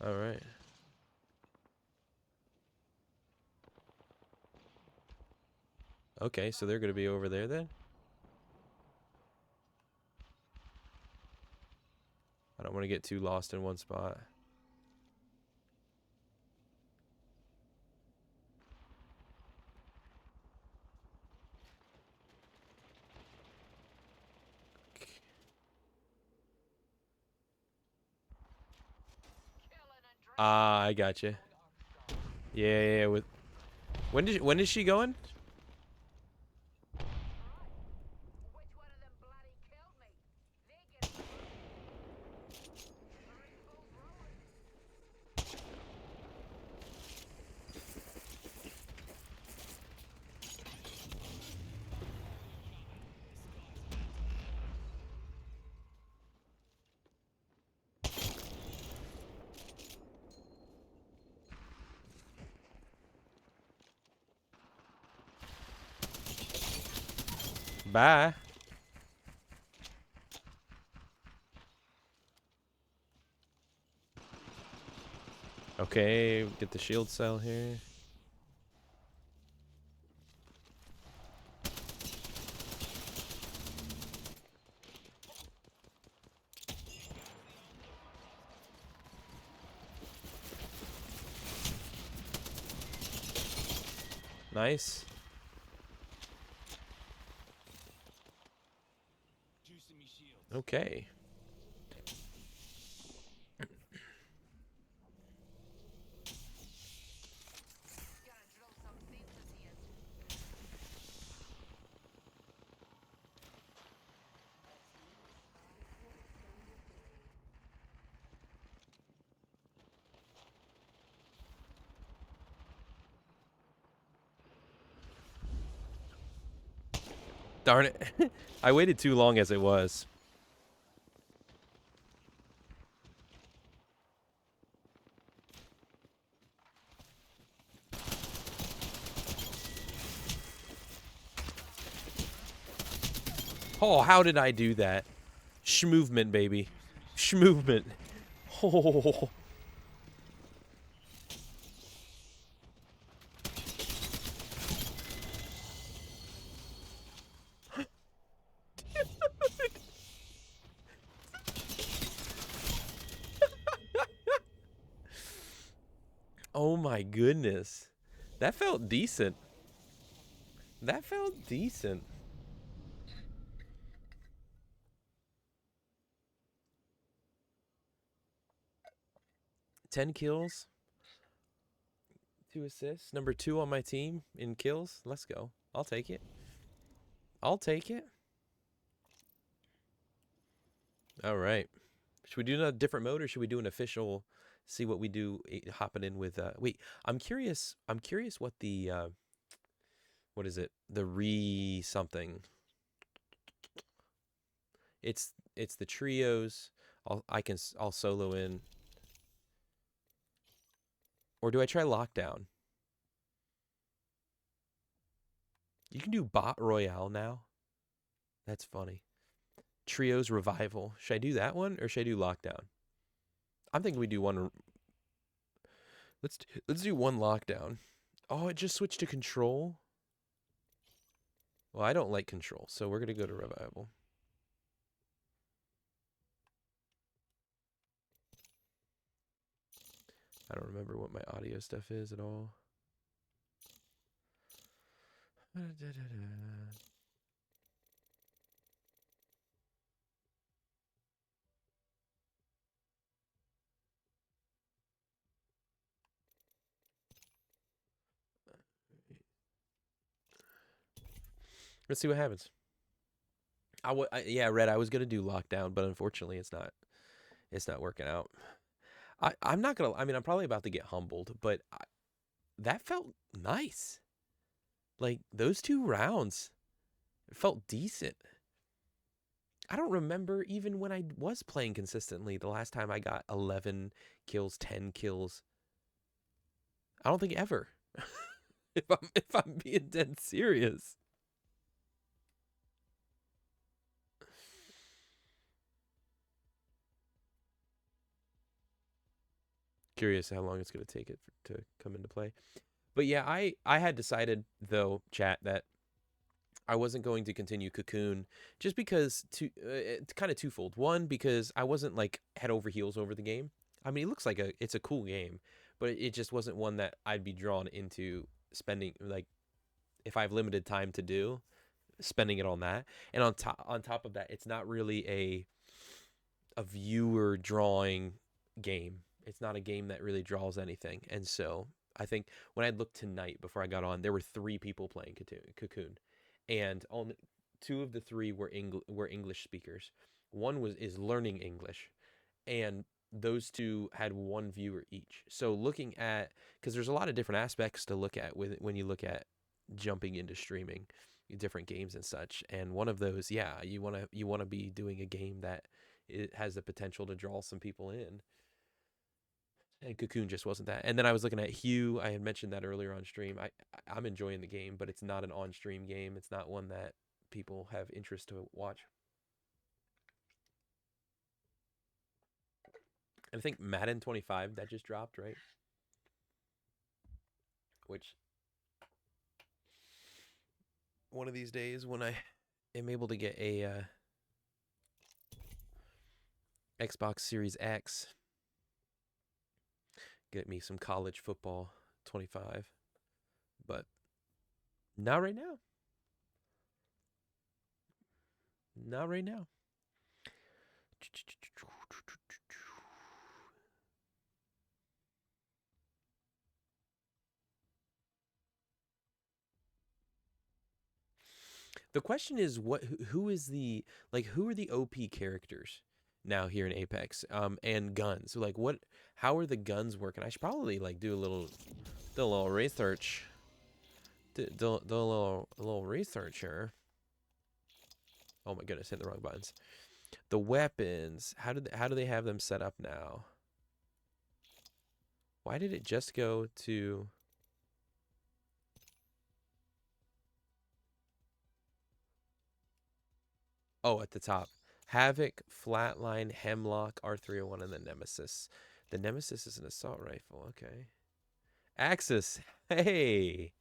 Speaker 1: All right. Okay, so they're gonna be over there then? I don't want to get too lost in one spot. Ah, I gotcha. Yeah. With when is she going? Bye. Okay, get the shield cell here. Nice. Okay. Darn it. I waited too long as it was. Oh, how did I do that? Schmovement, baby. Schmovement. Oh. Oh my goodness. That felt decent. That felt decent. 10 kills, 2 assists. Number 2 on my team in kills. Let's go. I'll take it. I'll take it. All right. Should we do a different mode or should we do an official, see what we do hopping in with wait, I'm curious what the what is it? The re something. It's the trios. I'll solo in. Or do I try lockdown? You can do bot royale now. That's funny. Trios revival. Should I do that one or should I do lockdown? I'm thinking we do one. Let's do one lockdown. Oh, it just switched to control. Well, I don't like control, so we're gonna go to revival. I don't remember what my audio stuff is at all. Let's see what happens. Yeah, Red. I was gonna do lockdown, but unfortunately, it's not. It's not working out. I'm not gonna. I mean, I'm probably about to get humbled, but that felt nice. Like those 2 rounds felt decent. I don't remember even when I was playing consistently the last time I got 11 kills, 10 kills. I don't think ever. if I'm being dead serious. Curious how long it's going to take it to come into play. But yeah, I had decided though, chat, that I wasn't going to continue Cocoon just because it's kind of twofold. One, because I wasn't like head over heels over the game. I mean, it looks like it's a cool game, but it just wasn't one that I'd be drawn into spending, like, if I have limited time to do, spending it on that. And on top of that, it's not really a viewer drawing game. It's not a game that really draws anything. And so I think when I looked tonight before I got on, there were 3 people playing Cocoon, and on 2 of the 3 were English speakers. One is learning English, and those 2 had 1 viewer each. So looking at, because there's a lot of different aspects to look at when you look at jumping into streaming different games and such, and one of those, yeah, you want to be doing a game that it has the potential to draw some people in, and Cocoon just wasn't that. And then I was looking at Hue. I had mentioned that earlier on stream. I'm enjoying the game, but it's not an on stream game. It's not one that people have interest to watch. And I think Madden 25 that just dropped, right? Which one of these days when I am able to get a Xbox Series X, get me some college football 25, but not right now. Not right now. The question is, who is the, like, who are the OP characters now here in Apex, and guns? Like, how are the guns working? I should probably like do a little research. Do a little research here. Oh my goodness, hit the wrong buttons. The weapons, how do they have them set up now? Why did it just go to? Oh, at the top. Havoc, Flatline, Hemlock, R301, and the Nemesis. The Nemesis is an assault rifle. Okay. Axis. Hey.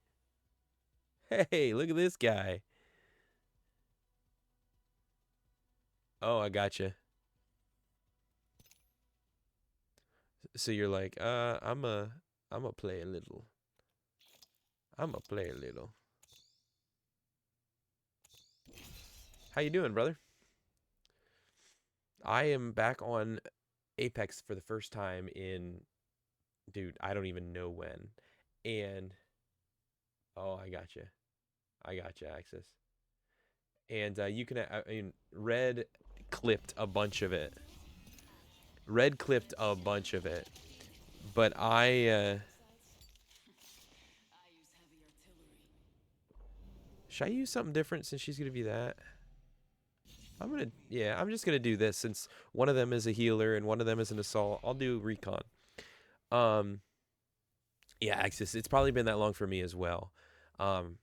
Speaker 1: Hey, look at this guy. Oh, I gotcha. So you're like, I'm a play a little. I'm a play a little. How you doing, brother? I am back on Apex for the first time in, dude, I don't even know when. And oh, I gotcha, Axis. And you can, I mean, Red clipped a bunch of it. Red clipped a bunch of it. But should I use something different since she's gonna be that? I'm just gonna do this since one of them is a healer and one of them is an assault. I'll do recon. Um, yeah, Axis. It's probably been that long for me as well. Um,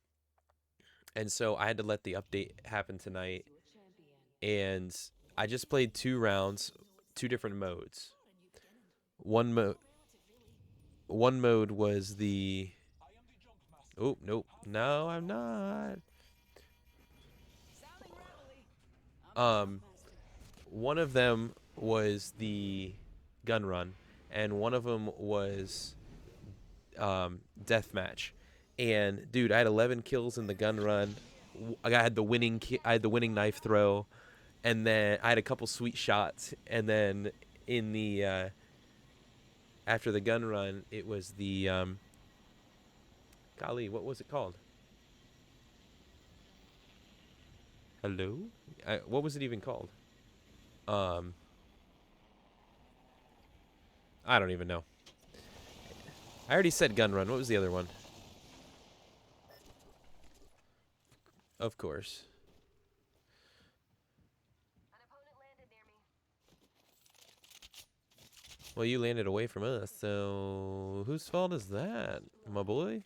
Speaker 1: and so I had to let the update happen tonight, and I just played 2 rounds, 2 different modes. One mode, one mode was the. Oh nope, no, I'm not. Um, one of them was the gun run, and one of them was deathmatch. And dude, I had 11 kills in the gun run. I had the winning knife throw, and then I had a couple sweet shots. And then in the after the gun run, it was the golly, what was it called? Hello? What was it even called? Um, I don't even know. I already said gun run. What was the other one? Of course. Well, you landed away from us, so whose fault is that, my boy?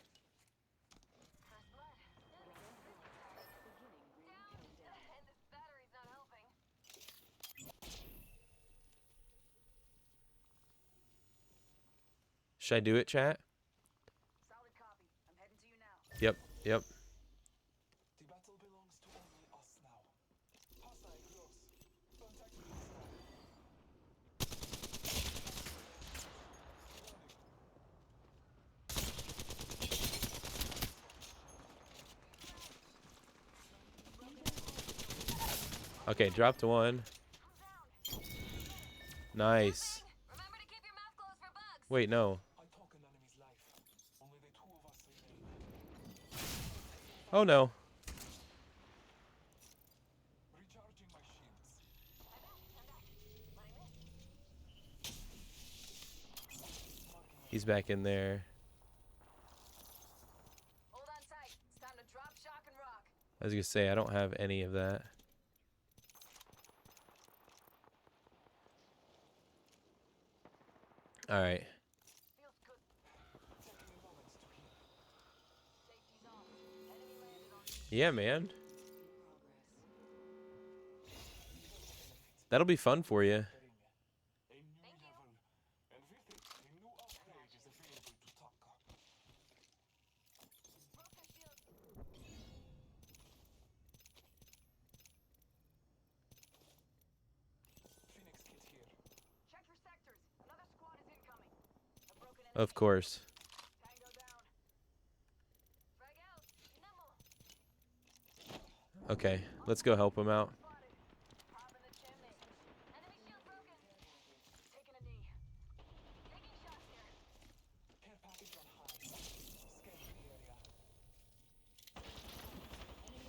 Speaker 1: Should I do it, chat? Yep, yep.
Speaker 2: The battle belongs to only us now. Hostile close. Contact with hostile.
Speaker 1: Okay, dropped one. Nice. Wait, no.
Speaker 2: I took an enemy's life. Only the two of us remain.
Speaker 1: Oh, no.
Speaker 2: Recharging my shields.
Speaker 1: He's back in there.
Speaker 3: Hold on tight. It's time to drop, shock, and rock.
Speaker 1: I was gonna say, I don't have any of that. Alright.
Speaker 3: Feels good.
Speaker 2: Taking moments to heal.
Speaker 3: Safety's off. Enemy landed on
Speaker 1: Yeah, man.
Speaker 3: progress.
Speaker 1: That'll be fun for you.
Speaker 2: A new level. And with it, a new upgrade is available to Taka.
Speaker 3: Broke the shield.
Speaker 2: Phoenix kit here.
Speaker 3: Check your sectors. Another squad is incoming. A broken enemy.
Speaker 1: Of course.
Speaker 3: Tango down. Frag out. Nemo.
Speaker 1: Okay, let's go help him out.
Speaker 3: Spotted. Pop in the chimney. Enemy shield broken. Taking a knee. Taking shots here.
Speaker 2: Care package on high. Scanning the area.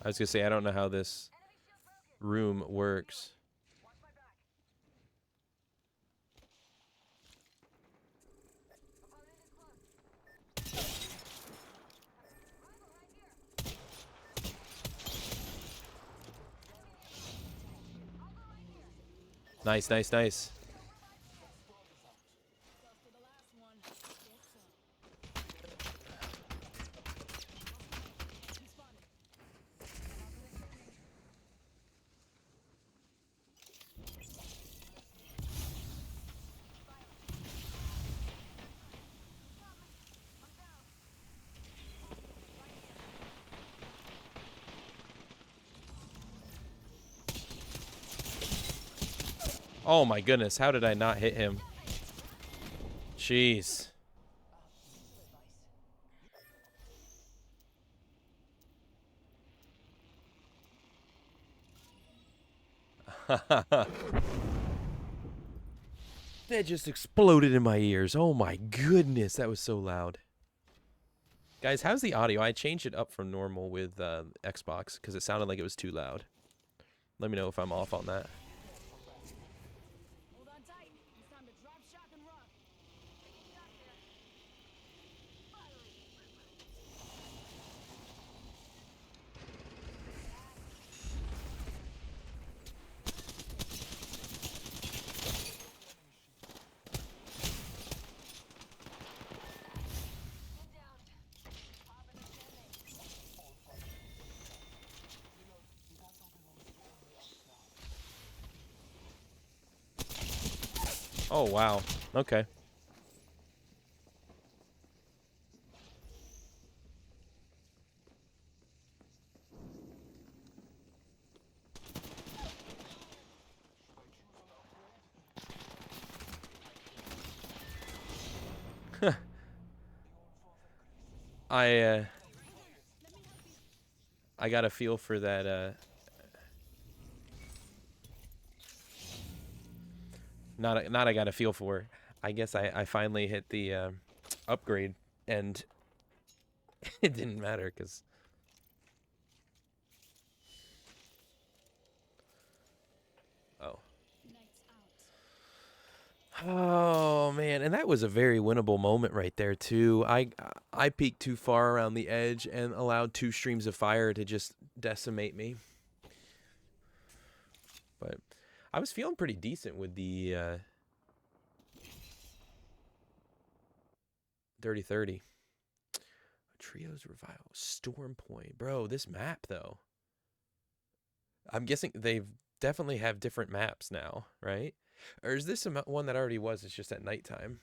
Speaker 1: I was gonna say, I don't know how this
Speaker 3: Enemy shield broken.
Speaker 1: room works.
Speaker 3: Watch my back. Opponent is close. Rifle right here. I'll go right here.
Speaker 1: Nice, nice, nice. Oh my goodness, how did I not hit him? Jeez. That just exploded in my ears. Oh my goodness, that was so loud. Guys, how's the audio? I changed it up from normal with Xbox because it sounded like it was too loud. Let me know if I'm off on that.
Speaker 3: Hold on tight. It's time to drop, shock, and rock. Taking shots here. Firing. Get down. Pop in the chimney.
Speaker 2: All fire. Reload. The battle belongs to only us now.
Speaker 1: Oh wow. Okay. I I got a feel for that not I got a feel for. I guess I finally hit the upgrade and it didn't matter cuz Oh man, and that was a very winnable moment right there too. I peeked too far around the edge and allowed two streams of fire to just decimate me. But I was feeling pretty decent with the 30-30. Trio's Revival. Storm Point. Bro, this map though. I'm guessing they've definitely have different maps now, right? Or is this one that already was? It's just at nighttime.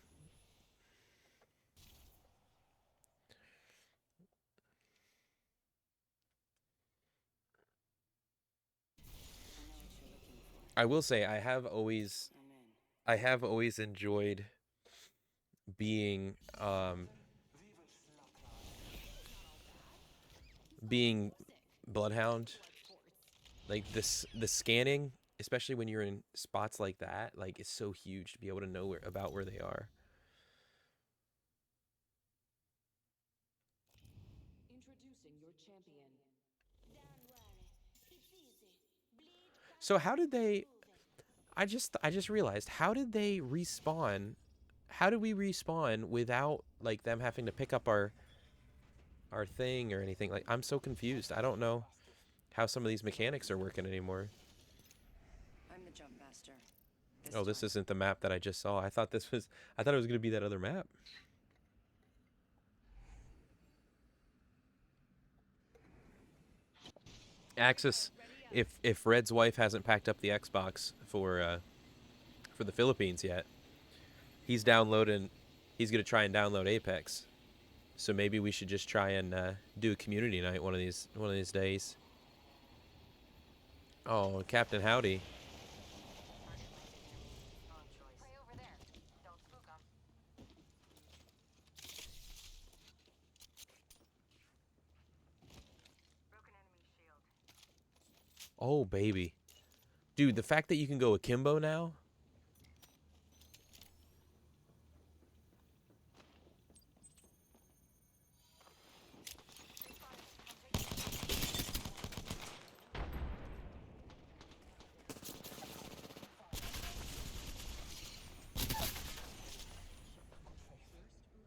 Speaker 1: I will say I have always enjoyed being being Bloodhound. Like the scanning, especially when you're in spots like that, like is so huge to be able to know about where they are.
Speaker 4: Introducing your champion.
Speaker 5: Don't worry, it's easy. Bleed,
Speaker 1: So how did they? I just realized, how did they respawn? How did we respawn without like them having to pick up our thing or anything? Like I'm so confused. I don't know how some of these mechanics are working anymore.
Speaker 4: I'm the jump master.
Speaker 1: Oh, this isn't the map that I just saw. I thought it was gonna be that other map. Axis, if Red's wife hasn't packed up the Xbox for the Philippines yet, he's downloading. He's gonna try and download Apex. So maybe we should just try and do a community night one of these days. Oh, Captain Howdy.
Speaker 3: Prey over there. Don't spook 'em. Broken enemy shield.
Speaker 1: Oh baby, dude, the fact that you can go akimbo now.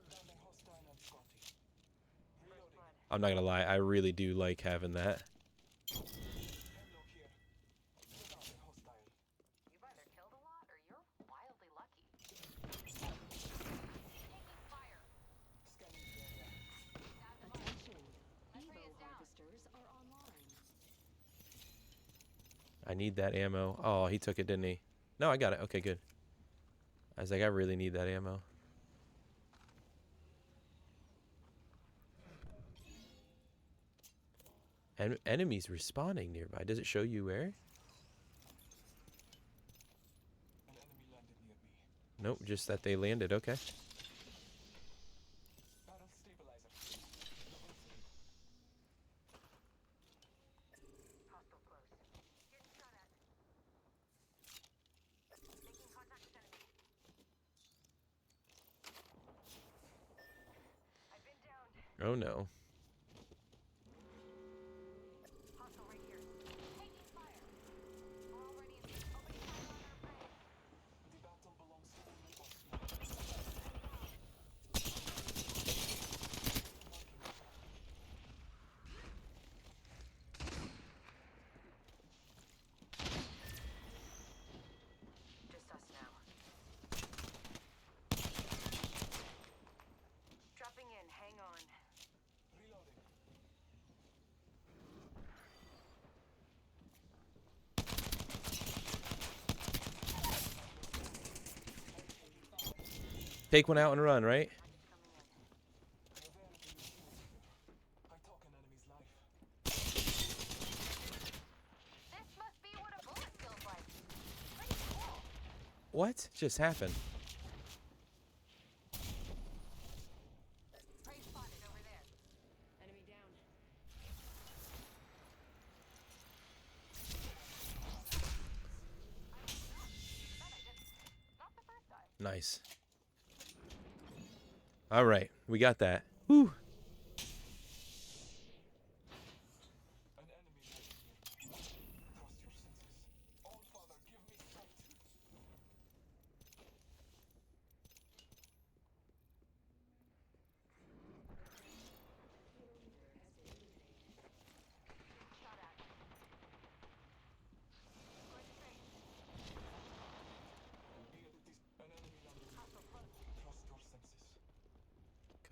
Speaker 2: Landing hostile and Scotty. Reloading.
Speaker 1: I'm not gonna lie, I really do like having that.
Speaker 2: Hemlock here. Landing hostile.
Speaker 3: You've either killed a lot or you're wildly lucky. Taking fire.
Speaker 2: Scanning the area.
Speaker 4: Attention.
Speaker 3: My prey
Speaker 4: Evo
Speaker 3: is down.
Speaker 4: harvesters are online.
Speaker 1: I need that ammo. Oh, he took it, didn't he? No, I got it. Okay, good. I was like, I really need that ammo. And enemies respawning nearby. Does it show you where?
Speaker 2: An enemy landed near me.
Speaker 1: Nope, just that they landed. Okay.
Speaker 2: Barrel stabilizer.
Speaker 3: Hostile close. Getting shot at. Making contact with enemy. I've been downed.
Speaker 1: Oh no.
Speaker 3: Hostile right here. Taking fire. We're already in opening fire on our prey.
Speaker 2: The battle belongs to only us now.
Speaker 3: Just us now. Dropping in. Hang on.
Speaker 2: Reloading.
Speaker 1: Take one out and run, right?
Speaker 3: Coming in.
Speaker 2: There are very few shields here. I talk an enemy's life.
Speaker 3: This must be what a bullet feels like. Pretty cool.
Speaker 1: What just happened?
Speaker 3: Prey spotted over there.
Speaker 4: Enemy down.
Speaker 3: Not the first time.
Speaker 1: Nice. All right, we got that. Whew.
Speaker 2: An enemy landed near me. Trust your senses. All Father, give me strength.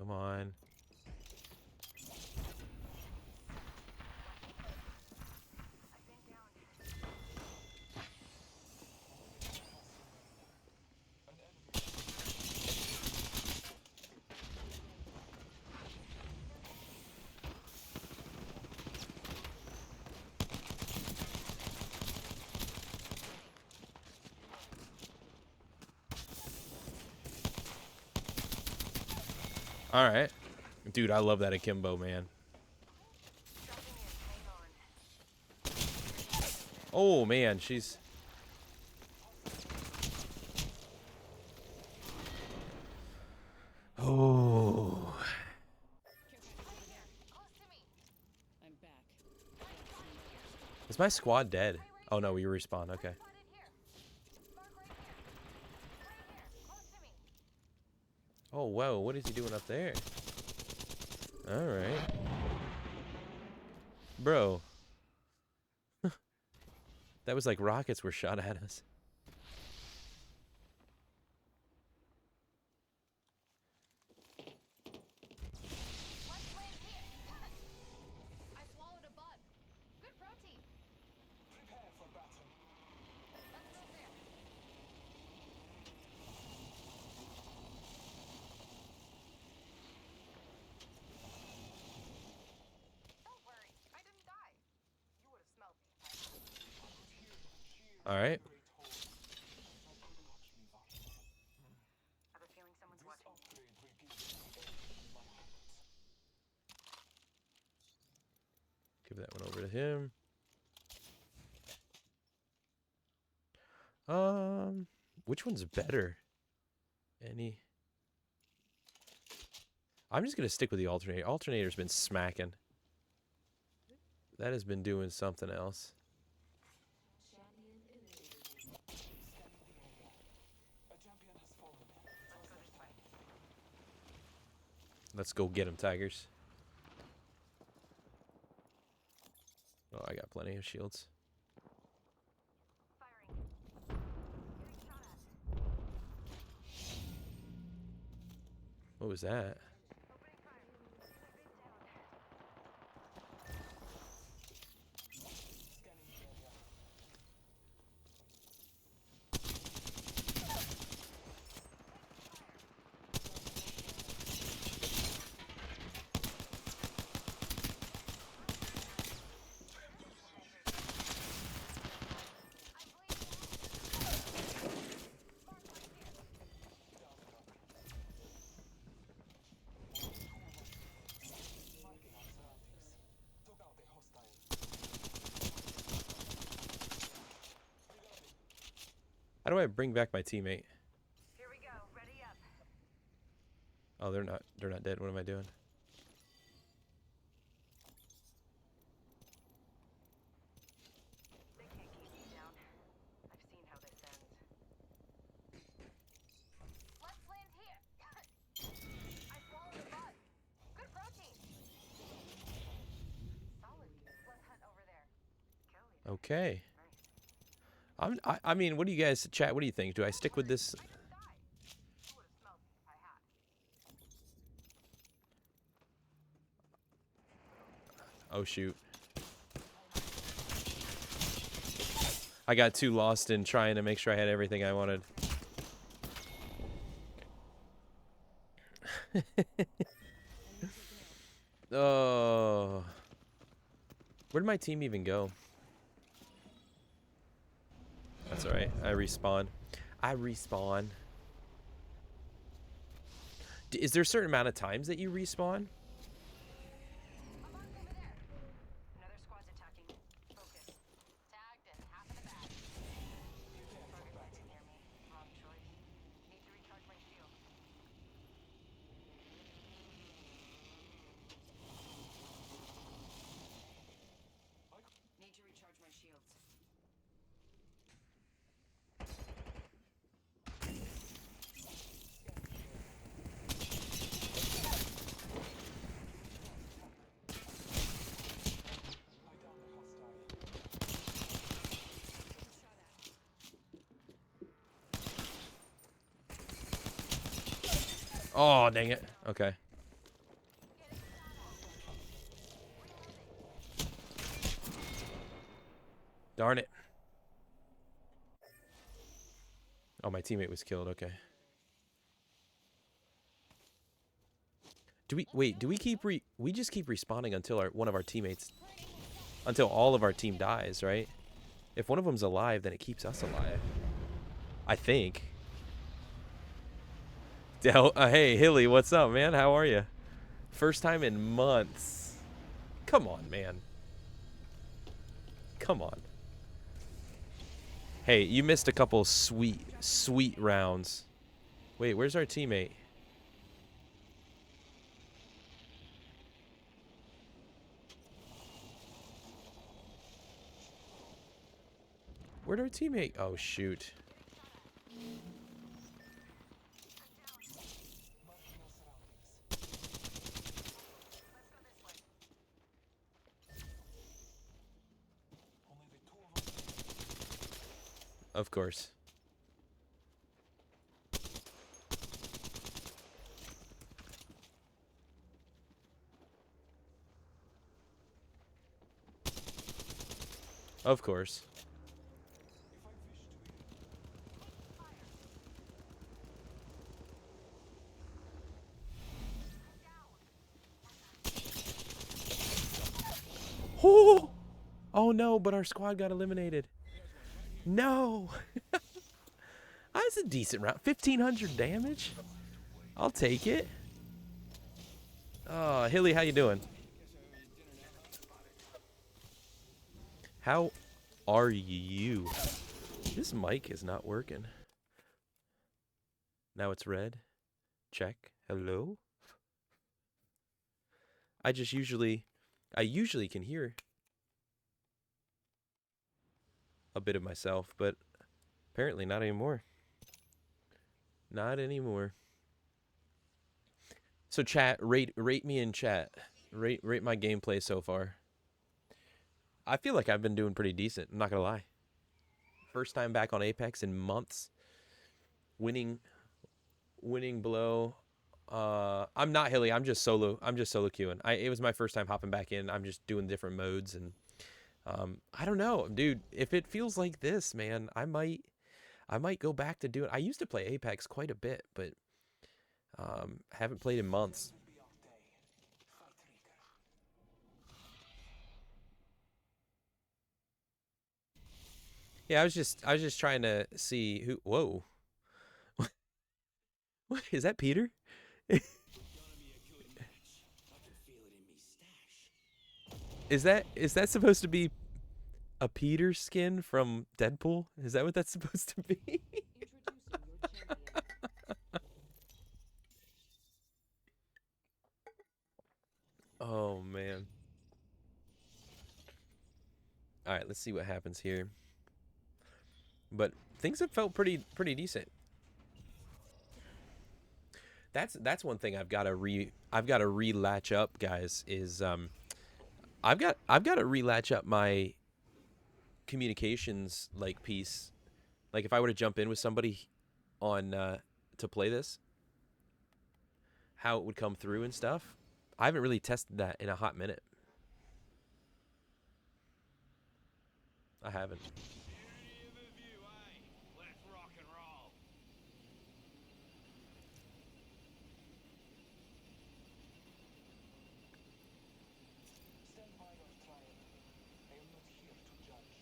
Speaker 1: Come on. All right. Dude, I love that akimbo, man. Oh, man, she's... Oh.
Speaker 4: I'm back.
Speaker 1: Is my squad dead? Oh, no, we respawn. Okay. Oh, whoa. What is he doing up there? All right. Bro. That was like rockets were shot at us.
Speaker 3: I swallowed a bug. Good protein.
Speaker 2: Prepare for battle.
Speaker 3: Let's go there. Don't worry, I didn't die. You would have smelled me.
Speaker 1: All right.
Speaker 2: Great hole. I could watch me watch.
Speaker 3: I have a feeling someone's
Speaker 2: This
Speaker 3: watching.
Speaker 2: upgrade will give me the edge in my heart.
Speaker 1: Give that one over to him. Which one's better? Any? I'm just gonna stick with the alternator. Alternator's been smacking. That has been doing something else.
Speaker 2: A champion has fallen.
Speaker 1: Let's go get him, Tigers. Oh, I got plenty of shields.
Speaker 3: Firing. Getting shot at.
Speaker 1: What was that?
Speaker 3: Opening fire. Base down.
Speaker 2: Scanning the area. Marking our surroundings. Took out a hostile.
Speaker 1: How do I bring back my teammate?
Speaker 3: Here we go. Ready up.
Speaker 1: Oh, they're not dead. What am I doing?
Speaker 3: They can't keep me down. I've seen how this ends. Let's land here. I swallowed a bug. Good protein. Solid. Let's hunt over there. Kill leader.
Speaker 1: Okay.
Speaker 3: Nice.
Speaker 1: I mean, what do you guys chat? What do you think? Do I stick with this?
Speaker 3: I didn't die. You would have smelled me if I had.
Speaker 1: Oh shoot. I got too lost in trying to make sure I had everything I wanted. Oh. Where'd my team even go? That's alright. I respawn. Is there a certain amount of times that you respawn?
Speaker 3: A bug's over there. Another squad's attacking. Focus. Tagged and half in the back. Target landed near me. Wrong choice. Need to recharge my shield.
Speaker 4: Need to recharge my shields.
Speaker 2: I downed a hostile.
Speaker 1: Oh, dang it. Okay. Darn it. Oh, my teammate was killed. Okay. Do we wait? Do we keep we just keep respawning until one of our teammates, until all of our team dies, right? If one of them's alive, then it keeps us alive. I think. Hey, Hilly, what's up, man? How are you? First time in months. Come on, man. Come on. Hey, you missed a couple sweet rounds. Wait, where's our teammate? Where'd our teammate? Oh, shoot. Of course. Of course. Oh! Oh no, but our squad got eliminated. No! That's a decent round. 1,500 damage? I'll take it. Oh, Hilly, how you doing? How are you? This mic is not working. Now it's red. Check. Hello? I usually can hear a bit of myself, but apparently not anymore. Not anymore. So chat, rate me in chat. Rate my gameplay so far. I feel like I've been doing pretty decent, I'm not gonna lie. First time back on Apex in months. Winning below. I'm not Hilly, I'm just solo queuing. It was my first time hopping back in. I'm just doing different modes, and I don't know, dude. If it feels like this, man, I might go back to doing. I used to play Apex quite a bit, but haven't played in months. Yeah, I was just trying to see who. Whoa, what is that, Peter? Is that supposed to be a Peter skin from Deadpool? Is that what that's supposed to be? Oh man. All right, let's see what happens here. But things have felt pretty decent. That's one thing I've got to relatch up, guys, is I've got to relatch up my communications like piece. Like if I were to jump in with somebody on to play this, how it would come through and stuff. I haven't really tested that in a hot minute. I haven't.
Speaker 2: Stand by your trial. I am not here to judge.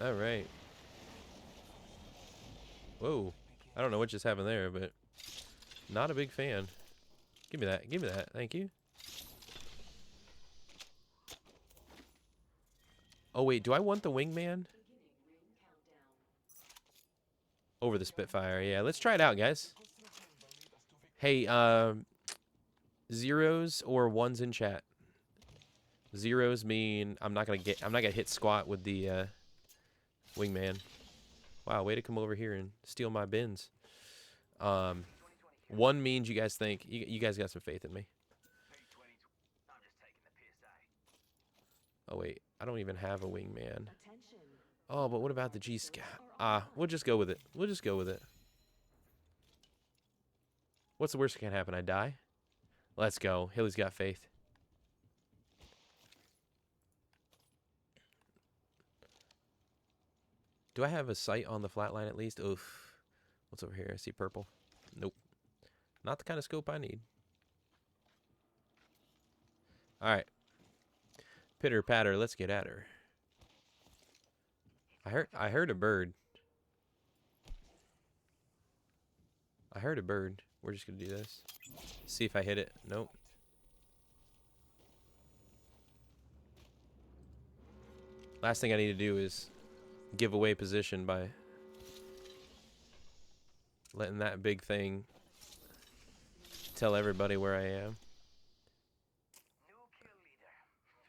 Speaker 1: All right. Whoa. I don't know what just happened there, but not a big fan. Give me that. Give me that. Thank you. Oh, wait. Do I want the wingman? Over the Spitfire. Yeah, let's try it out, guys. Hey, zeros or ones in chat. Zeros mean I'm not gonna hit squat with the wingman. Wow, way to come over here and steal my bins. One means you guys think you guys got some faith in me. Oh wait, I don't even have a wingman. Oh, but what about the G Scout? We'll just go with it. We'll just go with it. What's the worst that can happen? I die? Let's go. Hilly's got faith. Do I have a sight on the flat line at least? Oof. What's over here? I see purple. Nope. Not the kind of scope I need. Alright. Pitter patter, let's get at her. I heard a bird. I heard a bird. We're just gonna do this. See if I hit it. Nope. Last thing I need to do is give away position by letting that big thing tell everybody where I am.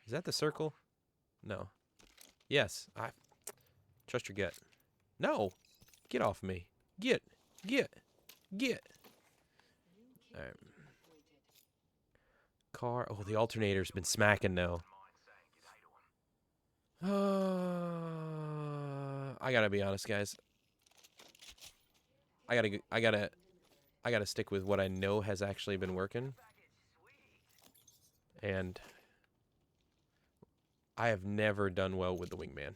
Speaker 1: Is that the circle? No. Yes. I trust your gut. No. Get off me. Get. Alright. Car. Oh, the alternator's been smacking now. I gotta be honest, guys. I gotta stick with what I know has actually been working. And I have never done well with the wingman.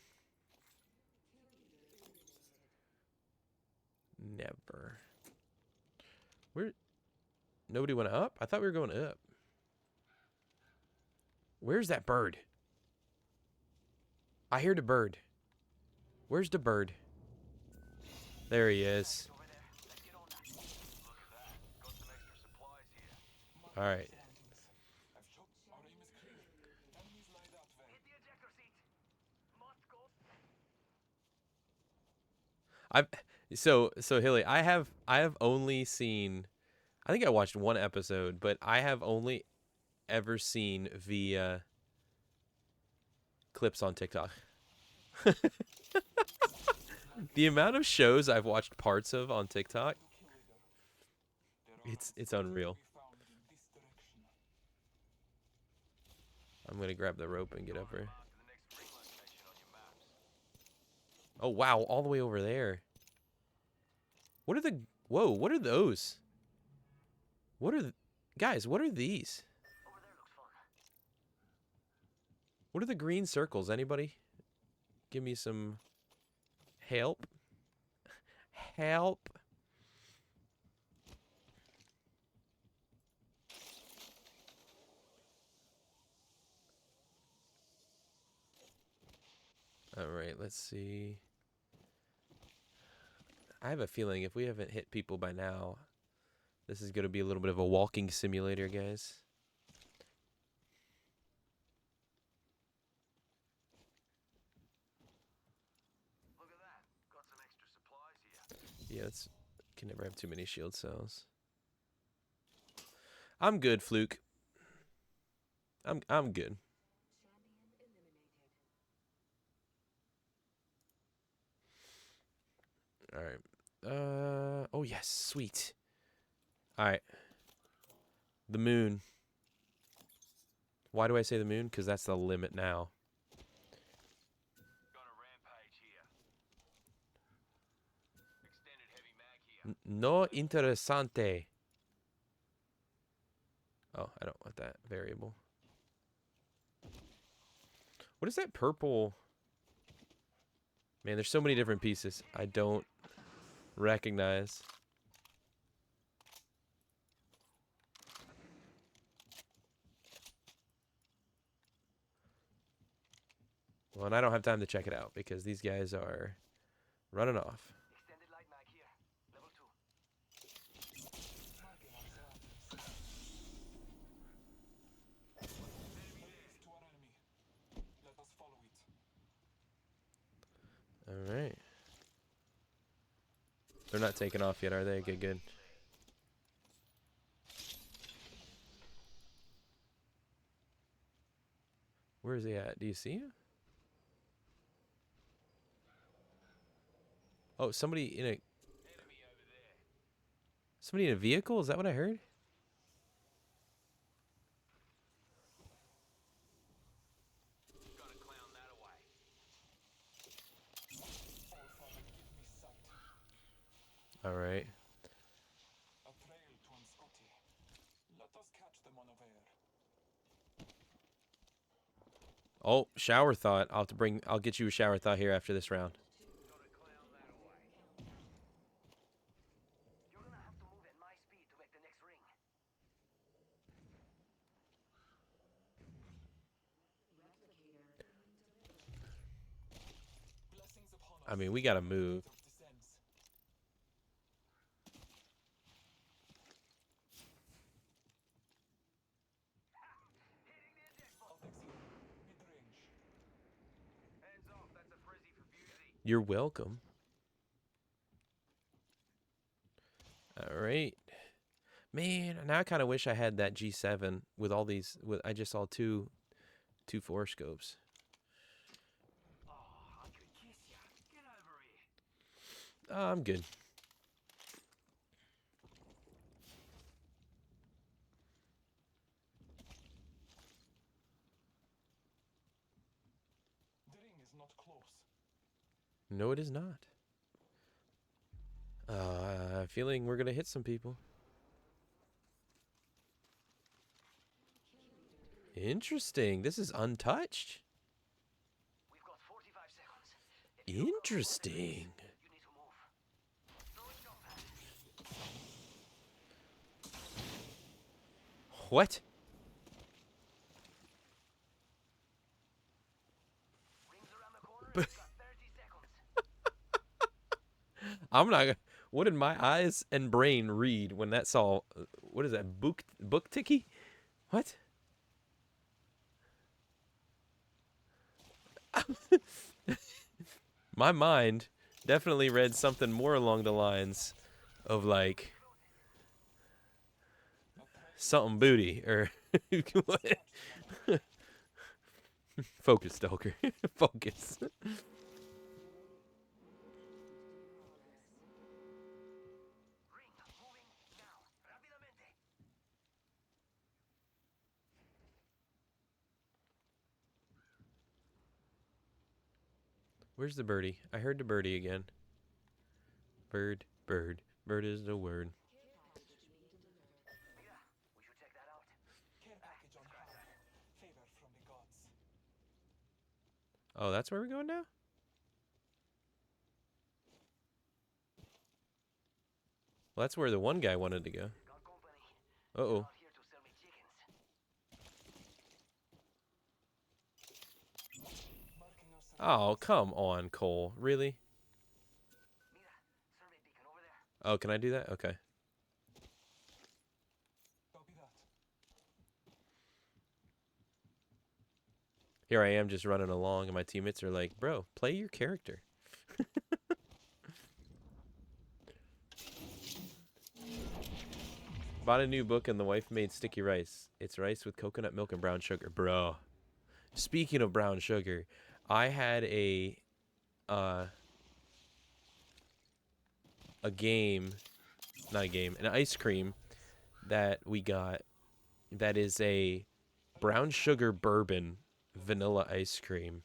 Speaker 1: Never. Where? Nobody went up? I thought we were going up. Where's that bird? I hear the bird. Where's the bird? There he is. Alright. So Hilly, I have only seen, I think I watched one episode, but I have only ever seen via clips on TikTok. The amount of shows I've watched parts of on TikTok, it's unreal. I'm gonna grab the rope and get up here. Oh wow, all the way over there. What are the... Whoa, what are those? What are... Guys, what are these? What are the green circles? Anybody? Give me some... help. Help. Alright, let's see. I have a feeling if we haven't hit people by now, this is going to be a little bit of a walking simulator, guys.
Speaker 2: Look at that. Got some extra supplies here.
Speaker 1: Yeah, it's can never have too many shield cells. I'm good, Fluke. I'm good. All right. Oh yes, sweet. All right. The moon. Why do I say the moon? Because that's the limit now.
Speaker 2: Got a rampage here. Extended heavy mag here.
Speaker 1: No interessante. Oh, I don't want that variable. What is that purple? Man, there's so many different pieces I don't recognize. Well, and I don't have time to check it out because these guys are running off.
Speaker 2: Extended light mag here. Level 2. Enemy there. To our enemy. Let us follow it.
Speaker 1: All right. They're not taking off yet, are they? Good, good. Where is he at? Do you see him? Oh, somebody in a vehicle? Is that what I heard?
Speaker 2: Gotta clown that away.
Speaker 1: All right.
Speaker 2: A trail to Scotty. Let us catch them unaware.
Speaker 1: Oh, shower thought. I'll get you a shower thought here after this round. I mean, we gotta move.
Speaker 2: Descends. Optics here. Mid-range.
Speaker 1: You're welcome. All right. Man, now I kind of wish I had that G7 with all these. With I just saw two four scopes. I'm good.
Speaker 2: The ring is not close.
Speaker 1: No, it is not. Feeling we're gonna hit some people. Interesting. This is untouched. Interesting. What? I'm not. What did my eyes and brain read when that saw? What is that? Book ticky? What? My mind definitely read something more along the lines of like something booty or what? Focus, Delker. Focus. Where's the birdie? I heard the birdie again. Bird, bird, bird is the word.
Speaker 2: Care package on high. Favor from the gods.
Speaker 1: Oh, that's where we're going now? Well, that's where the one guy wanted to go. Uh-oh.
Speaker 2: Marking us.
Speaker 1: Oh, come on, Cole. Really? Oh, can I do that? Okay.
Speaker 2: Copy that.
Speaker 1: Here I am just running along, and my teammates are like, bro, play your character. Bought a new book, and the wife made sticky rice. It's rice with coconut milk and brown sugar. Bro. Speaking of brown sugar, I had a game, not a game, an ice cream that we got that is a brown sugar bourbon vanilla ice cream.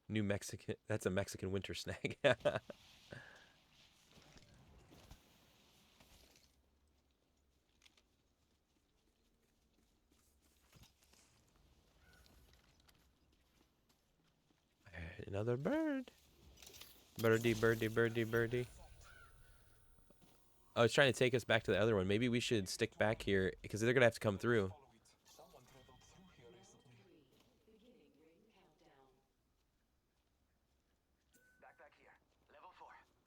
Speaker 1: New Mexican, that's a Mexican winter snack. Another bird. Birdie, birdie, birdie, birdie. Oh, it's trying to take us back to the other one. Maybe we should stick back here because they're going to have to come through.
Speaker 2: Follow it. Someone traveled through here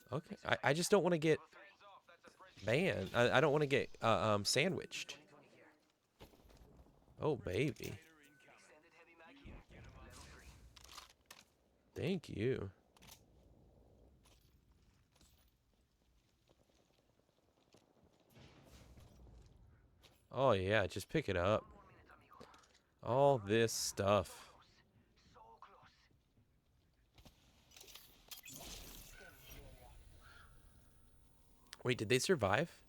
Speaker 2: recently.
Speaker 1: Okay. I just don't want to get banned. I don't want to get sandwiched. Oh, baby. Thank you. Oh, yeah. Just pick it up. All this stuff. Wait, did they survive?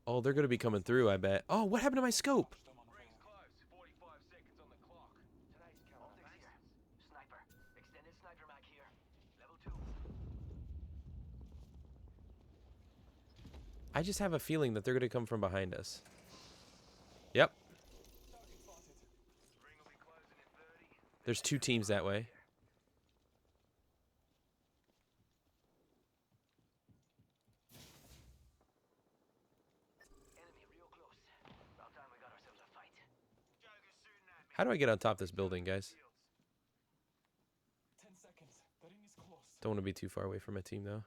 Speaker 1: Oh, they're going to be coming through, I bet. Oh, what happened to my scope?
Speaker 2: Them on fire.
Speaker 1: I just have a feeling that they're going to come from behind us. Yep.
Speaker 2: Target spotted.
Speaker 1: There's two teams that way. How do I get on top of this building, guys?
Speaker 2: 10 seconds. The ring is close.
Speaker 1: Don't want to be too far away from my team, though.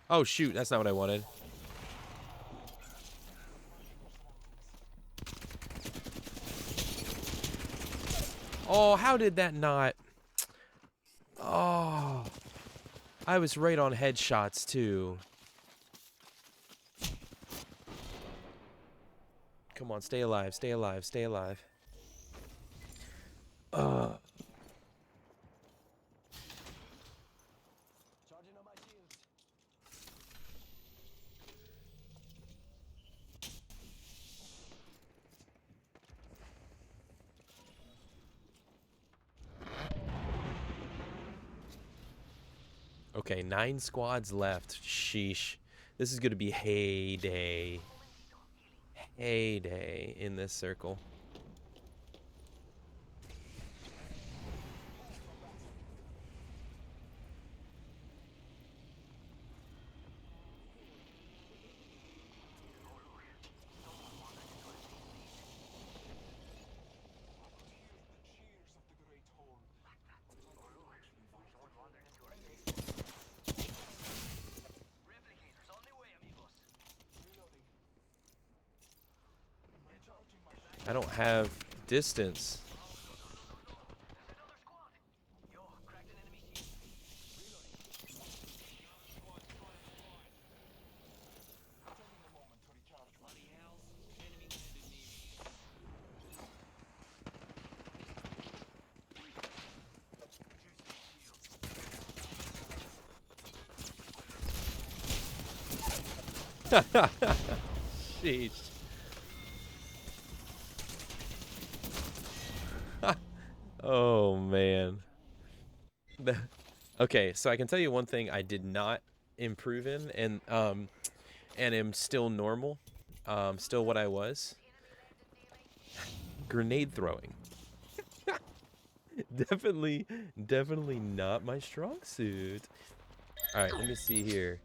Speaker 1: Oh, shoot. That's not what I wanted. Oh, how did that not? Oh, I was right on headshots, too. Come on, stay alive, stay alive, stay alive.
Speaker 2: Charging on my shields.
Speaker 1: Okay, 9 squads left. Sheesh. This is going to be heyday. Heyday in this circle.
Speaker 2: The cheers of the Great Hall.
Speaker 6: Replicators on their way, amigos.
Speaker 2: Reloading. Recharging my
Speaker 1: I don't have distance.
Speaker 6: There's another squad. Yo, cracked an enemy shield.
Speaker 2: taking a moment to recharge my
Speaker 6: Hells, enemy landed near me.
Speaker 1: Sheesh. Oh, man. Okay, so I can tell you one thing I did not improve in, and am still normal, still what I was. Grenade throwing. Definitely not my strong suit. All right, let me see here.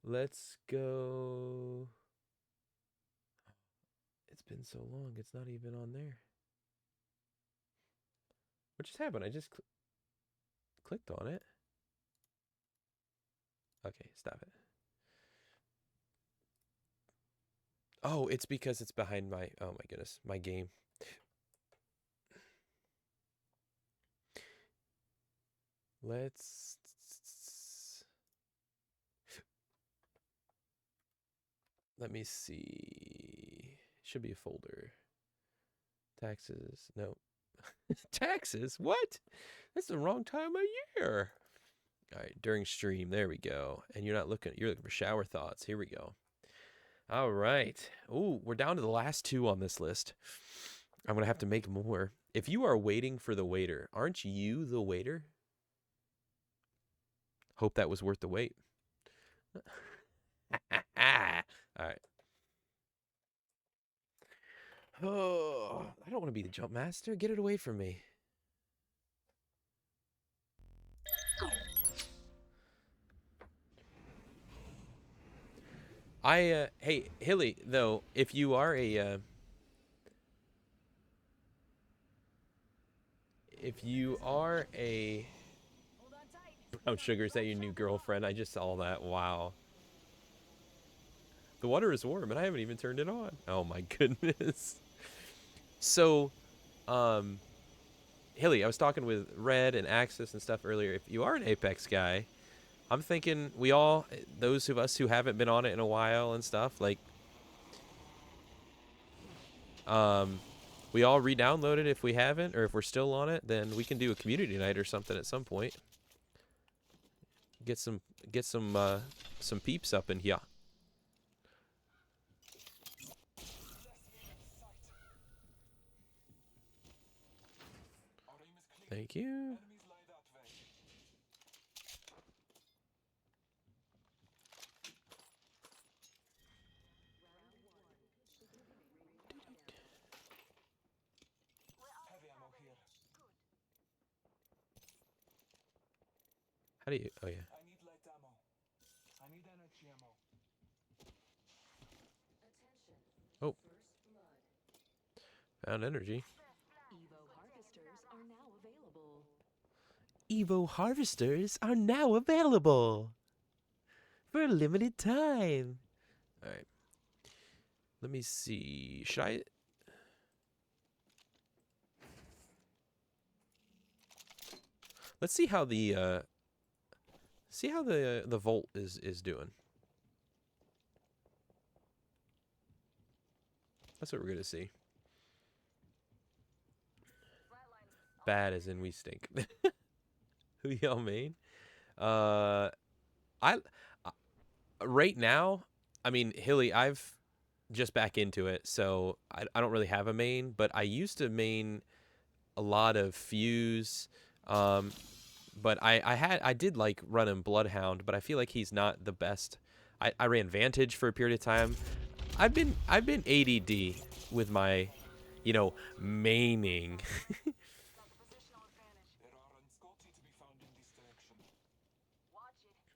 Speaker 1: Let's go. It's been so long, it's not even on there. What just happened? I just clicked on it. Okay, stop it. Oh, it's because it's behind my, oh my goodness, my game. Let's, let me see. Should be a folder. Taxes, no. Taxes? What? That's the wrong time of year. All right, during stream, there we go. And you're looking for shower thoughts. Here we go. All right. Ooh, we're down to the last 2 on this list. I'm going to have to make more. If you are waiting for the waiter, aren't you the waiter? Hope that was worth the wait. All right. Oh, I don't want to be the jump master. Get it away from me. Hey, Hilly, though, if you are a, Brown Sugar, is that your new girlfriend? I just saw that. Wow. The water is warm, and I haven't even turned it on. Oh, my goodness. So, Hilly, I was talking with Red and Axis and stuff earlier. If you are an Apex guy, I'm thinking those of us who haven't been on it in a while and stuff, like, we all re-download it if we haven't, or if we're still on it, then we can do a community night or something at some point. Get some peeps up in here. Thank you.
Speaker 2: enemies lie that way.
Speaker 1: How do you? Oh yeah.
Speaker 2: I need light ammo. I need energy ammo.
Speaker 1: Oh. Found energy.
Speaker 7: Evo harvesters are now available.
Speaker 1: Evo harvesters are now available for a limited time. All right. Let me see. Should I? Let's see how the the Volt is doing. That's what we're gonna see. Bad as in we stink. Who y'all main? I right now, I mean, Hilly, I've just back into it, so I don't really have a main, but I used to main a lot of Fuse. But I did like running Bloodhound, but I feel like he's not the best. I ran Vantage for a period of time. I've been ADD with my, you know, maining.
Speaker 2: There are unscotty to be found in this direction.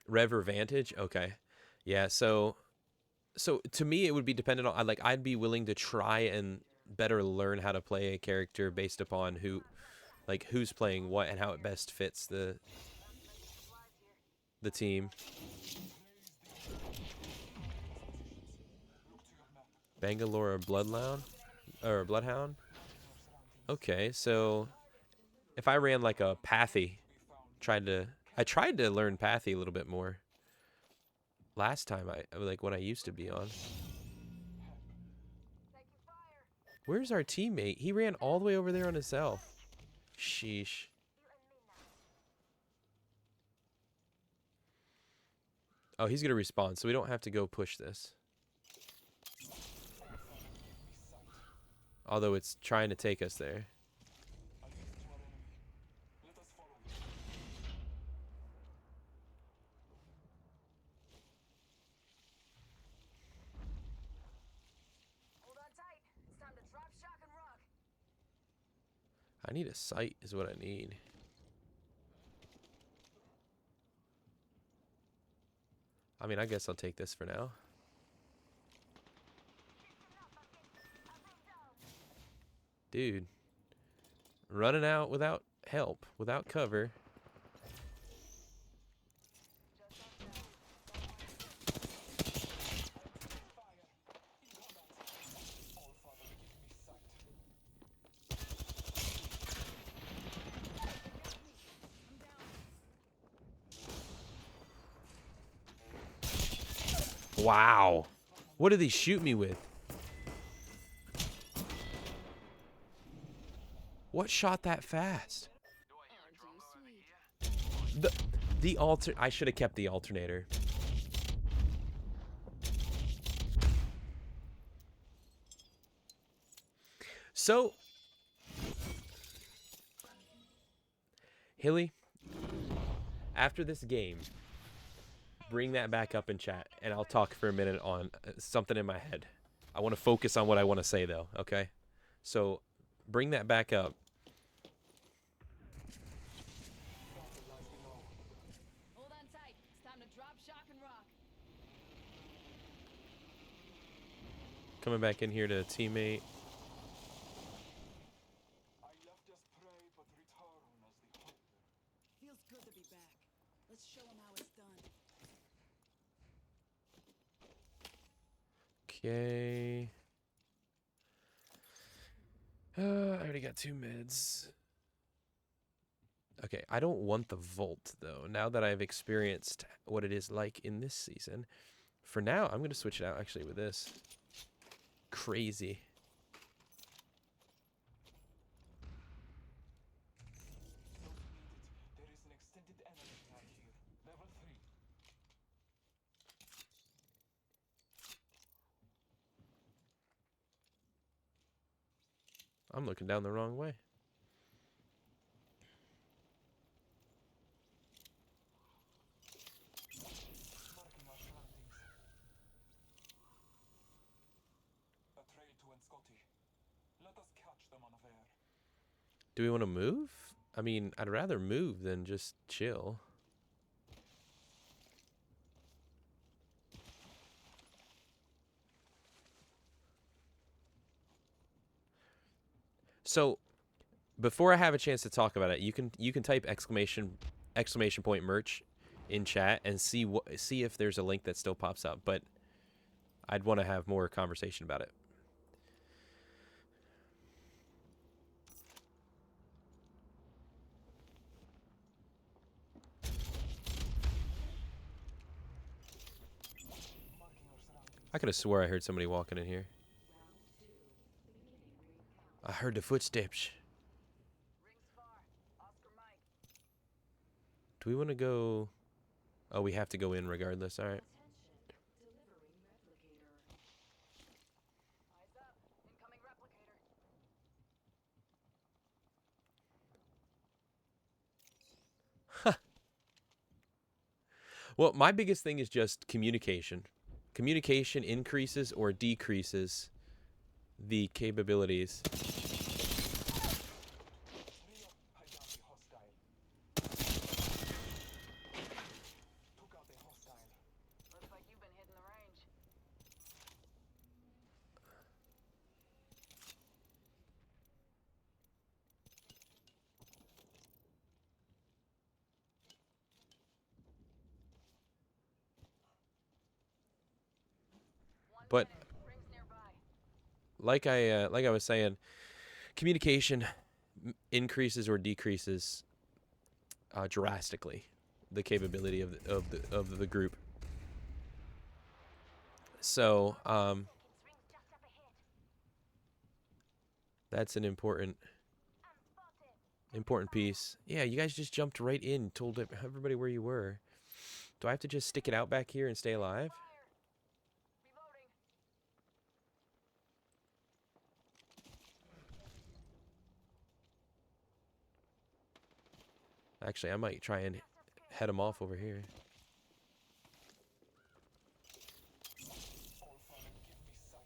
Speaker 1: Rev or Vantage? Okay. Yeah, so to me it would be dependent on like I'd be willing to try and better learn how to play a character based upon who's playing what and how it best fits the team. Bangalore Bloodhound or Bloodhound? Okay, so if I ran like a Pathy, I tried to learn Pathy a little bit more. Last time I like when I used to be on. Where's our teammate? He ran all the way over there on himself. Sheesh. Oh, he's gonna respawn, so we don't have to go push this. Although it's trying to take us there.
Speaker 2: I lead to our enemy. Let us follow it.
Speaker 3: Hold on tight. It's time to drop, shock, and rock.
Speaker 1: I need a sight is what I need. I mean, I guess I'll take this for now. Dude. Running out without help, without cover.
Speaker 2: All Father, give me sight.
Speaker 1: Wow. What did he shoot me with? What shot that fast? The I should have kept the alternator. So, Hilly, after this game, bring that back up in chat, and I'll talk for a minute on something in my head. I want to focus on what I want to say, though, okay? So, bring that back up.
Speaker 7: Hold on tight. It's time to drop, shock, and rock.
Speaker 1: Coming back in here to teammate.
Speaker 2: I left as prey, but return as the hunter.
Speaker 4: Feels good to be back. Let's show them how it's done.
Speaker 1: Okay. I already got 2 mids. Okay, I don't want the Volt, though. Now that I've experienced what it is like in this season. For now, I'm going to switch it out, actually, with this. Crazy.
Speaker 2: There is an extended enemy right here. Level 3.
Speaker 1: I'm looking down the wrong way.
Speaker 2: Marking our surroundings. A trail to Enscotti. Let us catch them unaware.
Speaker 1: Do we want to move? I mean, I'd rather move than just chill. So before I have a chance to talk about it, you can type exclamation point merch in chat and see if there's a link that still pops up. But I'd want to have more conversation about it. I could have swore I heard somebody walking in here. I heard the footsteps.
Speaker 7: Rings far. Oscar Mike.
Speaker 1: Do we want to go? Oh, we have to go in regardless. All right.
Speaker 7: Eyes up. Incoming replicator.
Speaker 1: Well, my biggest thing is just communication. Communication increases or decreases the capabilities.
Speaker 2: I downed the hostile. Took out the hostile.
Speaker 7: Looks like you've been hitting the range.
Speaker 1: But
Speaker 7: Rings nearby.
Speaker 1: like I was saying, communication increases or decreases drastically the capability of the group. So that's an important piece. Yeah, you guys just jumped right in, told everybody where you were. Do I have to just stick it out back here and stay alive?
Speaker 7: Reloading.
Speaker 1: Actually, I might try and head them off over here.
Speaker 2: All fallen, give me sight.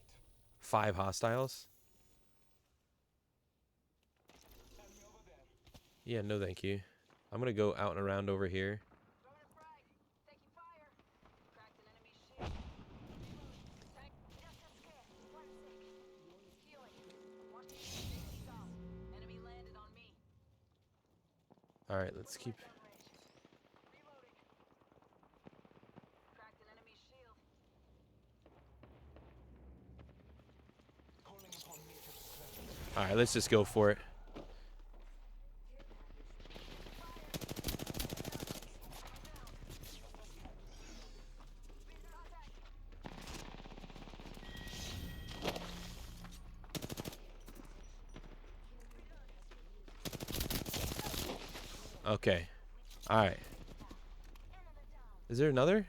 Speaker 1: 5 hostiles?
Speaker 2: Enemy over there.
Speaker 1: Yeah, no thank you. I'm gonna go out and around over here.
Speaker 7: Throwing a frag. Taking fire. Cracked an enemy shield. Tank.
Speaker 3: Just a scare. One sec.
Speaker 7: Healing. Watch the enemy stop. Enemy landed on me.
Speaker 1: Alright, let's keep...
Speaker 7: Reloading. Cracked an enemy shield.
Speaker 2: Calling upon nature's strength.
Speaker 1: Alright, let's just go for it. Okay. Alright. Is there another?
Speaker 2: An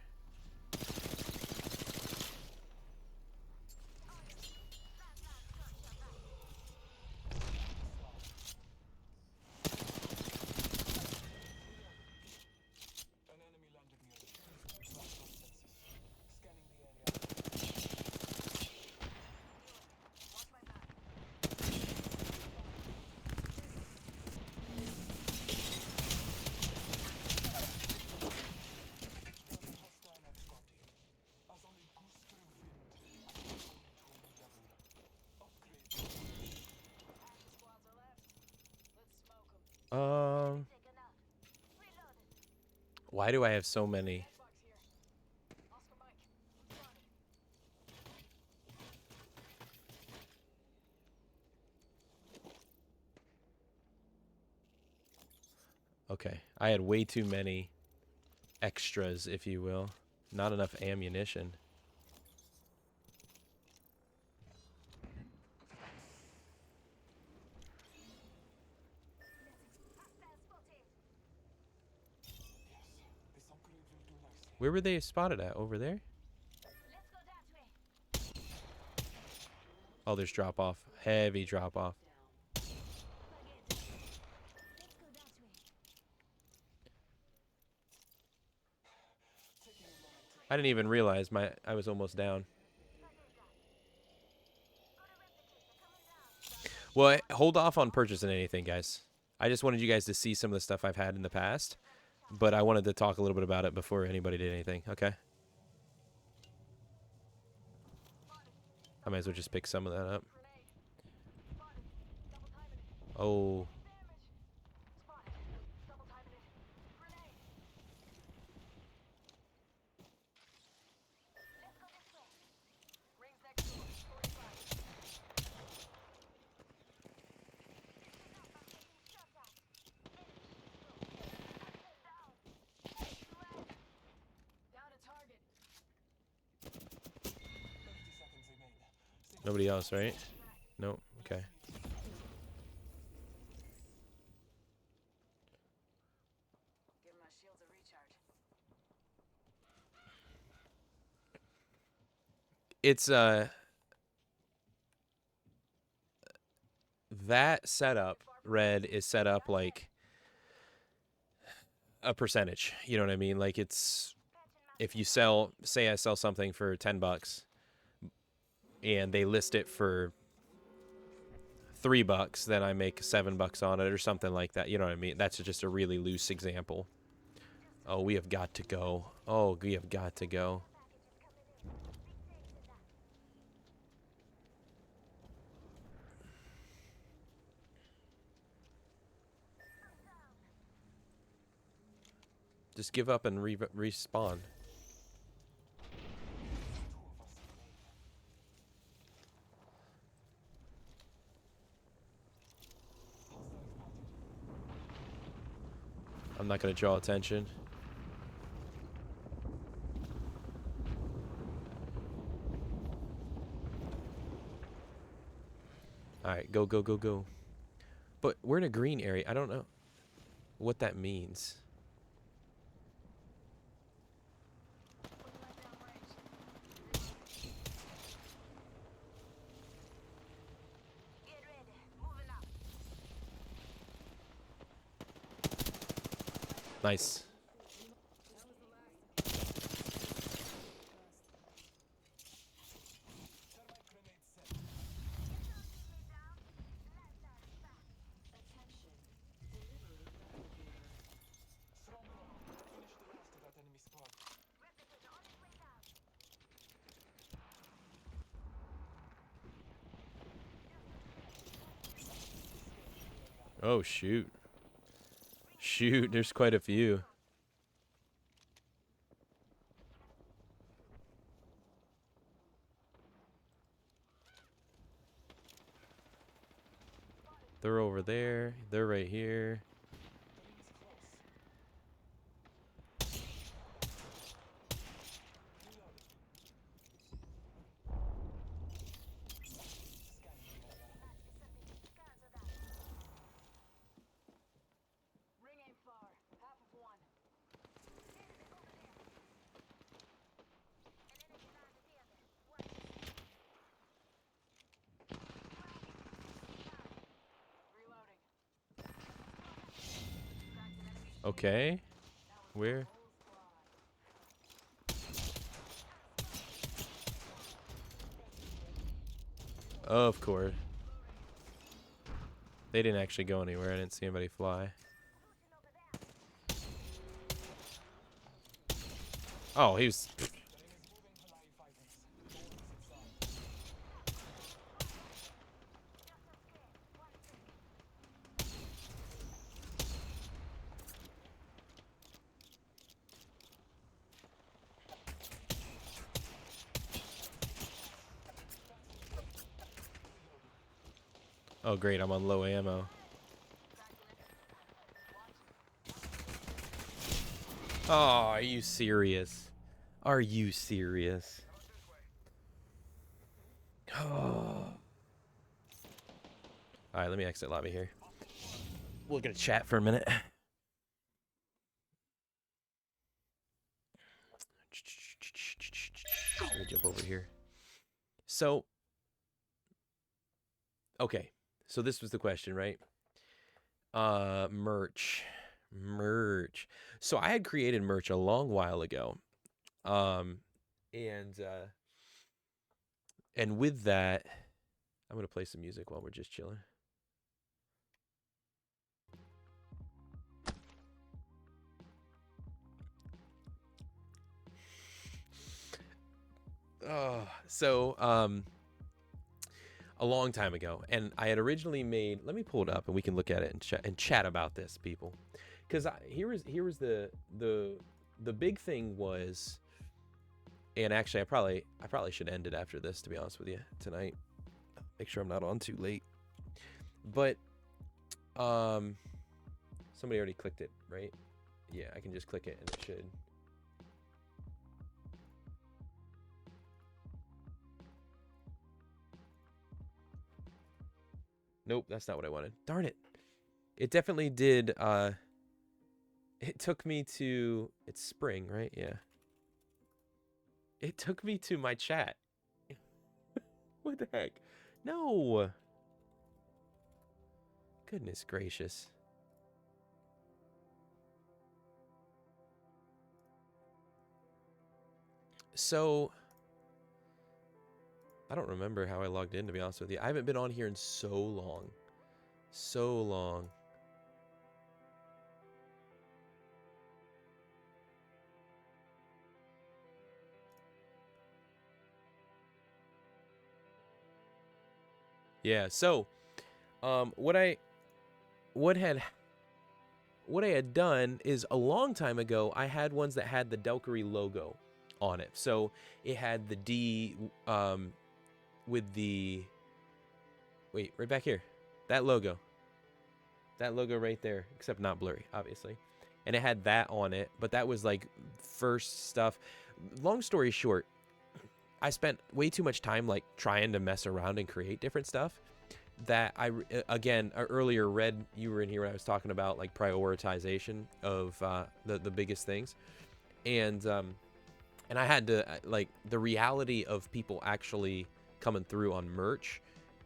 Speaker 2: enemy landed near me. Lost my senses. Scanning the area. Hostile at Scotty. As only goose through wind. To a new level. Upgrade.
Speaker 7: Half the squads are left. Let's smoke them.
Speaker 3: Taken out. Reloaded.
Speaker 1: Why do I have so many?
Speaker 7: Xbox here. Oscar Mike. Spotted.
Speaker 1: Okay. I had way too many extras, if you will. Not enough ammunition.
Speaker 3: Hostile spotted.
Speaker 2: Yes, this upgrade will do nicely.
Speaker 1: Where were they spotted at? Over there?
Speaker 3: Let's go that way.
Speaker 1: Oh, there's drop off. Heavy drop off.
Speaker 3: Spaghetti. Let's go that way.
Speaker 1: I didn't even realize I was almost down. Well, hold off on purchasing anything, guys. I just wanted you guys to see some of the stuff I've had in the past, but I wanted to talk a little bit about it before anybody did anything. Okay. I might as well just pick some of that up.
Speaker 7: Grenade. Spotted. Double timing it.
Speaker 1: Oh.
Speaker 7: Spotted. Double timing it. Grenade.
Speaker 3: Let's go this way.
Speaker 7: Rings next door. 45.
Speaker 3: Listen up, I'm taking shots at.
Speaker 7: Down a target.
Speaker 2: 30 seconds remain.
Speaker 1: Nobody else, right? Nope. Okay.
Speaker 7: Give my shields a recharge.
Speaker 1: It's that setup, Red, is set up like a percentage. You know what I mean? Like it's if you sell, say I sell something for $10 and they list it for $3, then I make $7 on it or something like that. You know what I mean? That's just a really loose example. Oh, we have got to go. Oh, we have got to go. Just give up and respawn. I'm not going to draw attention. Alright, go, go, go, go. But we're in a green area. I don't know what that means.
Speaker 3: Get ready. Moving up.
Speaker 1: Nice.
Speaker 2: Thermite grenade set. Strong roll. Finish the last of that enemy squad.
Speaker 3: Replicator on its way down.
Speaker 1: Oh, shoot. Shoot, there's quite a few. They're over there. They're right here.
Speaker 2: The ring's close. Reloading. Scanning the area.
Speaker 7: Ring ain't far. Half of one. Reloading.
Speaker 1: Okay. Where? Of course. They didn't actually go anywhere. I didn't see anybody fly. Oh, he was...
Speaker 2: The ring is moving alive fighters. Don't lose its sign.
Speaker 1: Oh, great. I'm on low ammo. Oh, are you serious? Are you serious? Oh. Alright, let me exit lobby here. We're gonna chat for a minute. Let me jump over here. So, okay. So this was the question, right? Merch. Merch. So I had created merch a long while ago. And with that, I'm gonna play some music while we're just chilling. So a long time ago, and I had originally made. Let me pull it up, and we can look at it and chat about this, people. Because here was the big thing was, and actually I probably should end it after this, to be honest with you, tonight. Make sure I'm not on too late. But somebody already clicked it, right? Yeah, I can just click it and it should. Nope, that's not what I wanted. Darn it. It definitely did. It took me to. It's spring, right? Yeah. It took me to my chat. What the heck? No. Goodness gracious. So, I don't remember how I logged in, to be honest with you. I haven't been on here in so long. So long. Yeah, so what I had done is a long time ago I had ones that had the Delkery logo on it. So it had the D with the wait, right back here. That logo. That logo right there, except not blurry, obviously. And it had that on it, but that was like first stuff. Long story short, I spent way too much time like trying to mess around and create different stuff that again, earlier read you were in here when I was talking about like prioritization of the biggest things. And I had to like the reality of people actually coming through on merch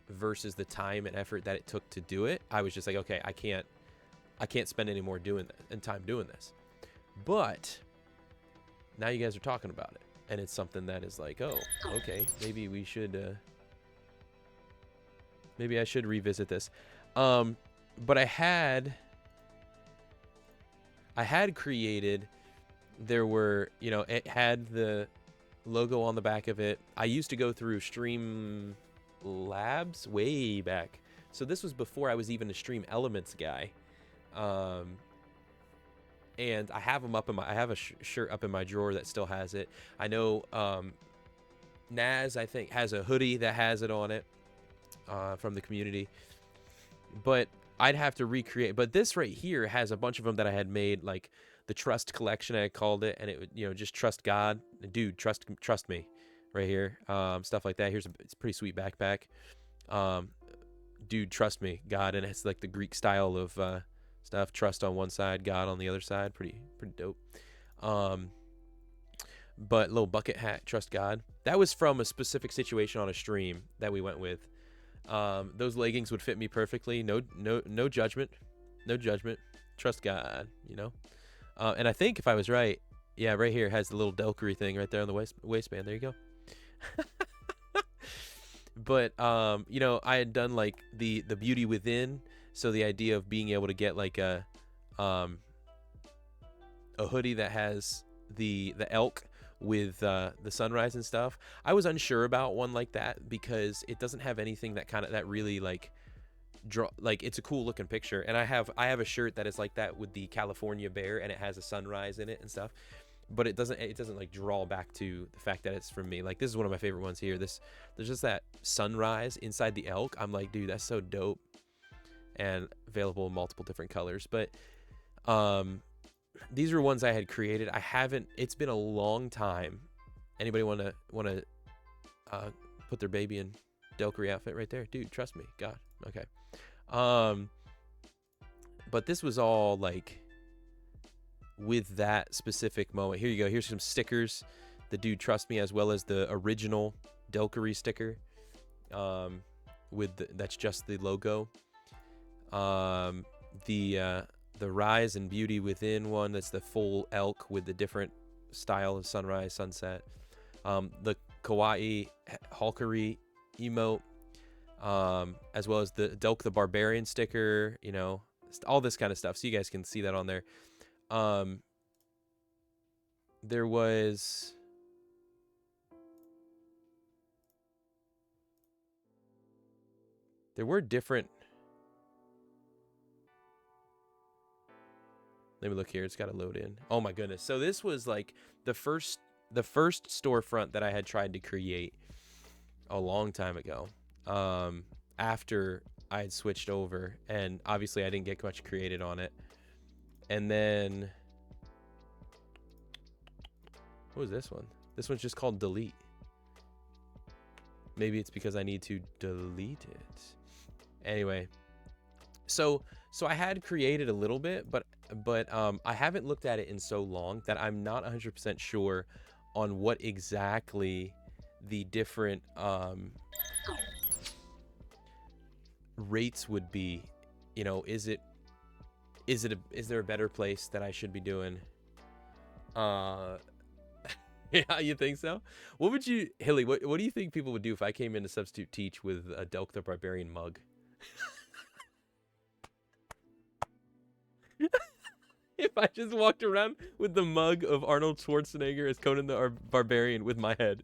Speaker 1: versus the time and effort that it took to do it. I was just like, okay, I can't spend any more time doing this. But now you guys are talking about it, and it's something that is like, oh, okay, maybe we should maybe I should revisit this. But I had created, there were, you know, it had the logo on the back of it. I used to go through Stream Labs way back. So this was before I was even a Stream Elements guy. And I have them up in my, I have a shirt up in my drawer that still has it. I know Naz, I think, has a hoodie that has it on it from the community. But I'd have to recreate. But this right here has a bunch of them that I had made, like the Trust Collection, I called it, and it would, you know, just trust God, dude, trust me, right here, stuff like that. It's a pretty sweet backpack, dude, trust me, God, and it's like the Greek style of stuff. Trust on one side, God on the other side. Pretty dope. But little bucket hat, trust God. That was from a specific situation on a stream that we went with. Those leggings would fit me perfectly. No judgment. No judgment. Trust God, you know? And I think if I was right, yeah, right here has the little Delkery thing right there on the waistband. There you go. But, you know, I had done like the beauty within. So the idea of being able to get like a hoodie that has the elk with the sunrise and stuff. I was unsure about one like that because it doesn't have anything that really like it's a cool looking picture. And I have a shirt that is like that with the California bear, and it has a sunrise in it and stuff, but it doesn't like draw back to the fact that it's from me. Like, this is one of my favorite ones here. There's just that sunrise inside the elk. I'm like, dude, that's so dope. And available in multiple different colors. But these were ones I had created. It's been a long time. Anybody want to put their baby in Delkery outfit right there? Dude, trust me, God. Okay. But this was all like with that specific moment. Here you go. Here's some stickers. The dude, trust me, as well as the original Delkery sticker. That's just the logo. The rise and beauty within one, that's the full elk with the different style of sunrise, sunset. The kawaii Hulkery emote, as well as the Delk the Barbarian sticker, you know, all this kind of stuff. So you guys can see that on there. There was – There were different. Let me look here. It's got to load in. Oh my goodness. So this was like the first storefront that I had tried to create a long time ago. After I had switched over, and obviously I didn't get much created on it. And then what was this one? This one's just called delete. Maybe it's because I need to delete it. Anyway, so I had created a little bit, but I haven't looked at it in so long that I'm not 100% sure on what exactly the different rates would be. You know, is there a better place that I should be doing? Yeah, you think so? What would you, Hilly, what do you think people would do if I came in to substitute teach with a Delk the Barbarian mug? If I just walked around with the mug of Arnold Schwarzenegger as Conan the Barbarian with my head.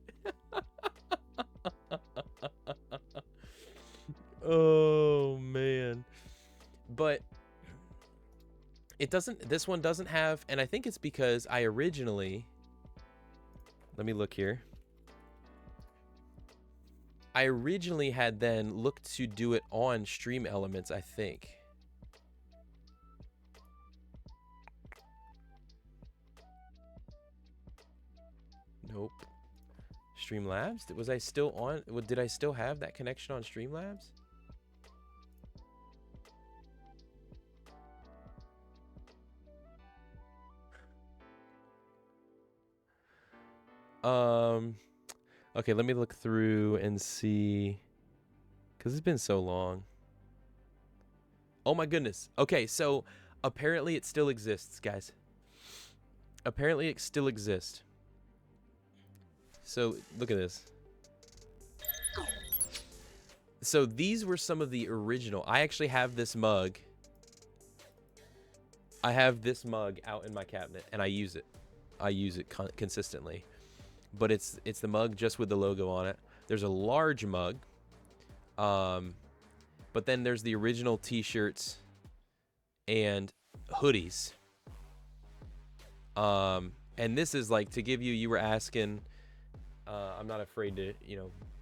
Speaker 1: Oh, man. But this one doesn't have, and I think it's because I originally, let me look here. I originally had then looked to do it on Stream Elements, I think. Nope. Streamlabs? Was I still on? Did I still have that connection on Streamlabs? Okay, let me look through and see, because it's been so long. Oh my goodness. Okay, so apparently it still exists, guys. Apparently it still exists. So look at this. So these were some of the original. I actually have this mug. I have this mug out in my cabinet, and I use it. I use it consistently. But it's the mug just with the logo on it. There's a large mug. But then there's the original t-shirts and hoodies. And this is like, to give you were asking, I'm not afraid to,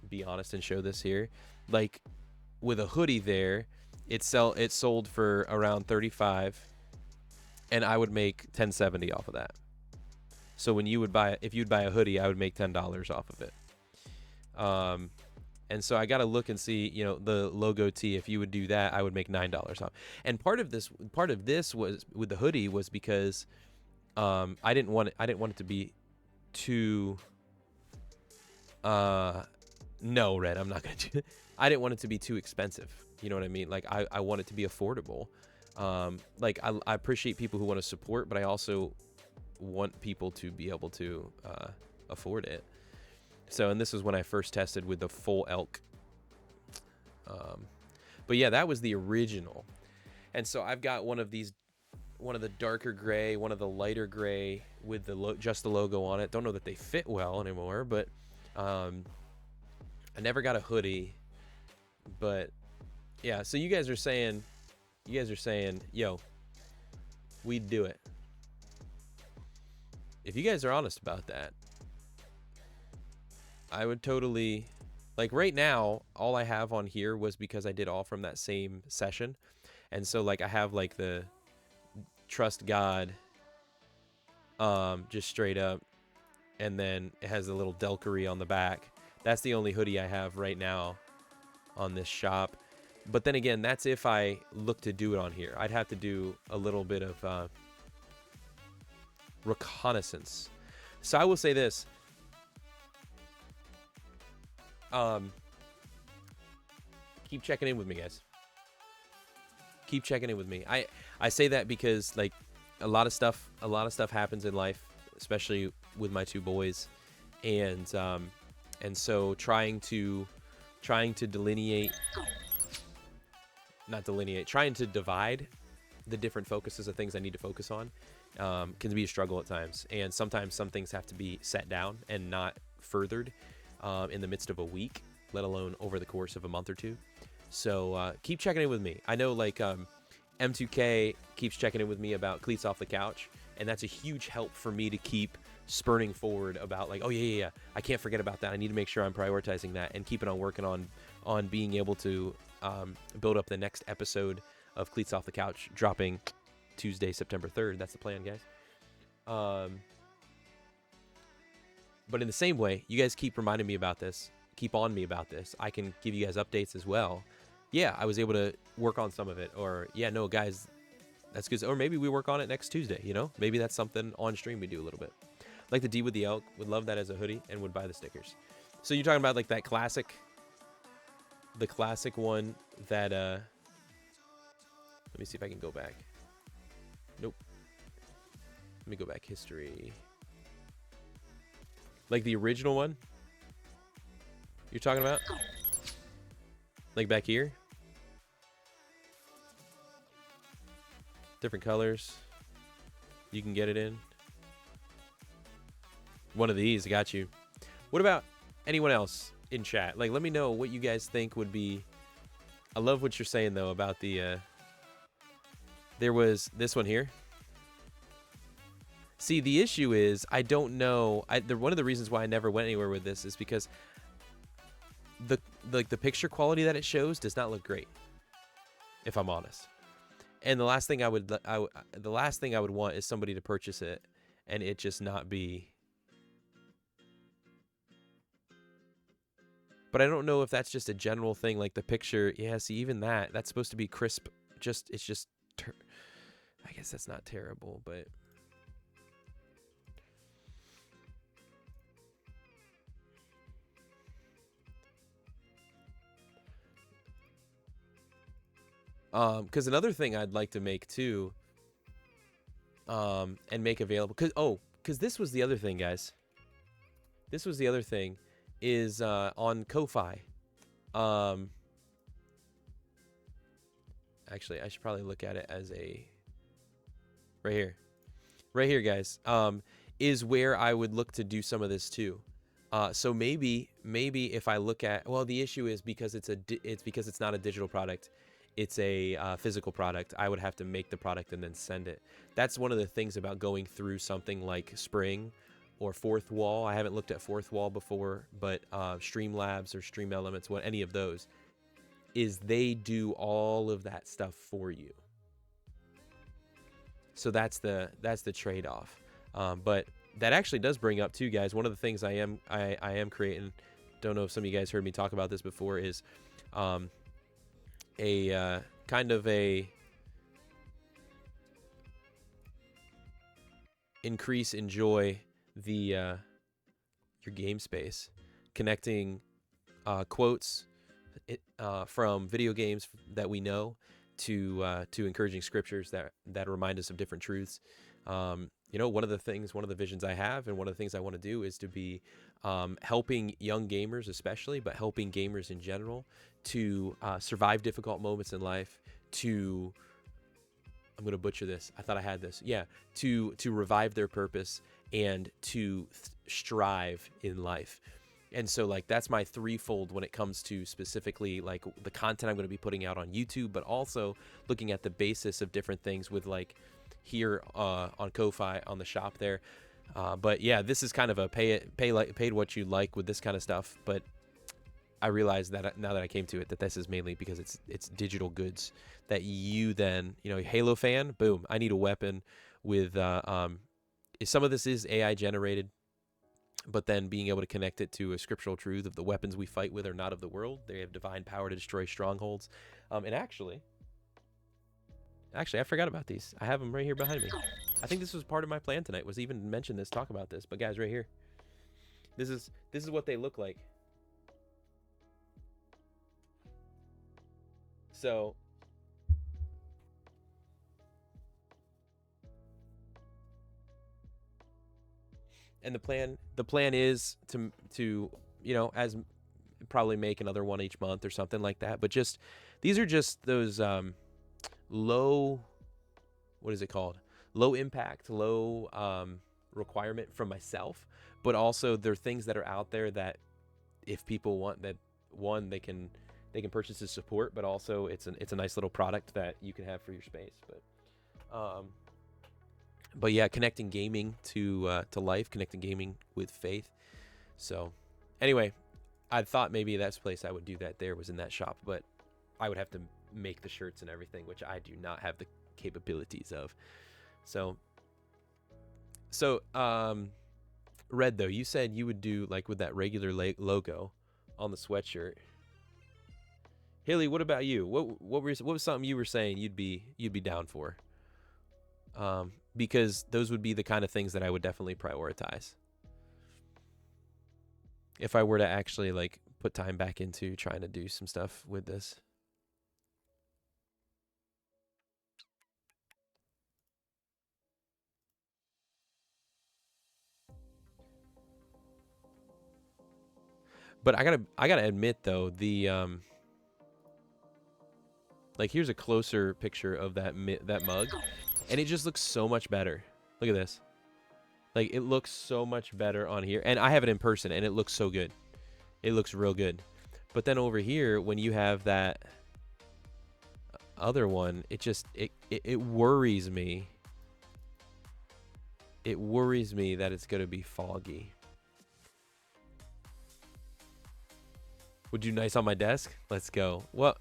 Speaker 1: be honest and show this here. Like with a hoodie there, it sold for around $35, and I would make $10.70 off of that. So when if you'd buy a hoodie, I would make $10 off of it. And so I got to look and see, the logo tee. If you would do that, I would make $9 off. And part of this was with the hoodie was because I didn't want it to be too. No, Red, I'm not gonna do it. I didn't want it to be too expensive. You know what I mean? Like I want it to be affordable. Like I appreciate people who want to support, but I also want people to be able to afford it. So, and this is when I first tested with the full elk. But yeah, that was the original. And so I've got one of the darker gray, one of the lighter gray with just the logo on it. Don't know that they fit well anymore, but I never got a hoodie. But yeah, so you guys are saying, yo, we'd do it. If you guys are honest about that, I would totally, like right now, all I have on here was because I did all from that same session. And so like I have like the trust God, just straight up. And then it has a little Delkery on the back. That's the only hoodie I have right now on this shop. But then again, that's if I look to do it on here. I'd have to do a little bit of reconnaissance. So I will say this. Keep checking in with me, guys. Keep checking in with me. I say that because like a lot of stuff happens in life, especially with my two boys, and so trying to divide the different focuses of things I need to focus on can be a struggle at times. And sometimes some things have to be set down and not furthered in the midst of a week, let alone over the course of a month or two. So keep checking in with me. I know like M2K keeps checking in with me about Cleats Off the Couch, and that's a huge help for me to keep spurning forward about like, oh yeah, I can't forget about that. I need to make sure I'm prioritizing that and keeping on working on being able to build up the next episode of Cleats Off the Couch, dropping Tuesday, September 3rd. That's the plan, guys. But in the same way, you guys keep reminding me about this, keep on me about this. I can give you guys updates as well. Yeah, I was able to work on some of it. Or, yeah, no, guys, that's good. Or maybe we work on it next Tuesday, you know? Maybe that's something on stream we do a little bit. Like the D with the elk, would love that as a hoodie and would buy the stickers. So you're talking about like that classic, the classic one that, let me see if I can go back. Nope. Let me go back history. Like the original one you're talking about? Like back here? Different colors. You can get it in. One of these, I got you. What about anyone else in chat? Like, let me know what you guys think would be... I love what you're saying, though, about the... There was this one here. See, the issue is, I don't know... one of the reasons why I never went anywhere with this is because the picture quality that it shows does not look great, if I'm honest. And the last thing I would want is somebody to purchase it and it just not be... But I don't know if that's just a general thing, like the picture. Yeah, see, even that's supposed to be crisp. It's just... I guess that's not terrible, but... Because another thing I'd like to make too, and make available, because this was the other thing, guys. This was the other thing, is on Ko-Fi. Actually, I should probably look at it as a right here, guys. Is where I would look to do some of this too. So maybe if I look at, well, the issue is because it's because it's not a digital product. It's a physical product. I would have to make the product and then send it. That's one of the things about going through something like Spring or Fourth Wall. I haven't looked at Fourth Wall before, but Streamlabs or Stream Elements, any of those, is they do all of that stuff for you. So that's the trade-off. But that actually does bring up too, guys. One of the things I am creating. Don't know if some of you guys heard me talk about this before. Is a kind of a enjoy the your game space, connecting quotes from video games that we know to encouraging scriptures that remind us of different truths. You know, one of the visions I have, and one of the things I want to do is to be helping young gamers especially, but helping gamers in general to survive difficult moments in life, I'm going to butcher this. I thought I had this. Yeah. To revive their purpose and to strive in life. And so like, that's my threefold when it comes to specifically like the content I'm going to be putting out on YouTube, but also looking at the basis of different things with like here on Ko-Fi on the shop there. But yeah, this is kind of a paid what you like with this kind of stuff. But I realized that now that I came to it, that this is mainly because it's digital goods that you then, you know, Halo fan, boom, I need a weapon with, some of this is AI generated, but then being able to connect it to a scriptural truth of the weapons we fight with are not of the world. They have divine power to destroy strongholds. And actually, I forgot about these. I have them right here behind me. I think this was part of my plan tonight, was even mention this, talk about this. But guys, right here, this is what they look like. So and the plan is to you know, as probably make another one each month or something like that. But just these are just those low, what is it called? Low impact, low requirement from myself, but also there are things that are out there that if people want that, one, they can they can purchase as support, but also it's a nice little product that you can have for your space. But yeah, connecting gaming to life, connecting gaming with faith. So anyway, I thought maybe that's the place I would do that there was in that shop, but I would have to make the shirts and everything, which I do not have the capabilities of. So Red, though, you said you would do like with that regular logo on the sweatshirt. Haley, what about you? What was something you were saying you'd be down for? Because those would be the kind of things that I would definitely prioritize if I were to actually like put time back into trying to do some stuff with this. But I gotta admit though, the like here's a closer picture of that mug, and it just looks so much better. Look at this. Like it looks so much better on here, and I have it in person, and it looks so good. It looks real good. But then over here, when you have that other one, it just it worries me. It worries me that it's gonna be foggy. Would do nice on my desk? Let's go. Well,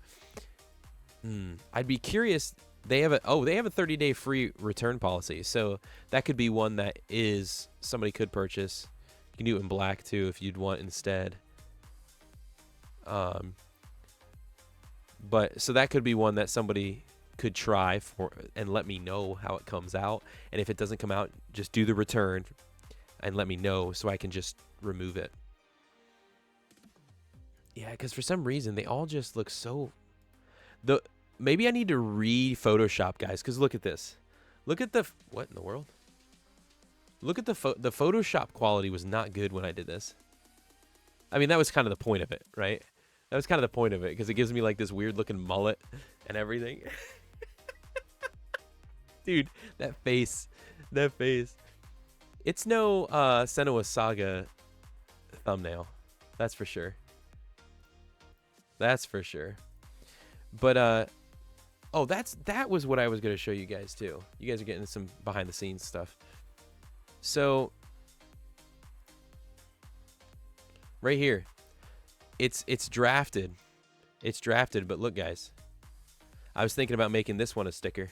Speaker 1: I'd be curious. They have a 30-day free return policy, so that could be one that is somebody could purchase. You can do it in black too if you'd want instead. But so that could be one that somebody could try for and let me know how it comes out. And if it doesn't come out, just do the return and let me know so I can just remove it. Yeah, because for some reason they all just look so. Maybe I need to re-Photoshop, guys. Because look at this. Look at the what in the world? Look at the Photoshop quality was not good when I did this. I mean, that was kind of the point of it, right? That was kind of the point of it because it gives me like this weird looking mullet and everything. Dude, that face. It's no Senua Saga thumbnail. That's for sure. But that was what I was going to show you guys too. You guys are getting some behind the scenes stuff. So right here, it's drafted. It's drafted, but look, guys, I was thinking about making this one a sticker.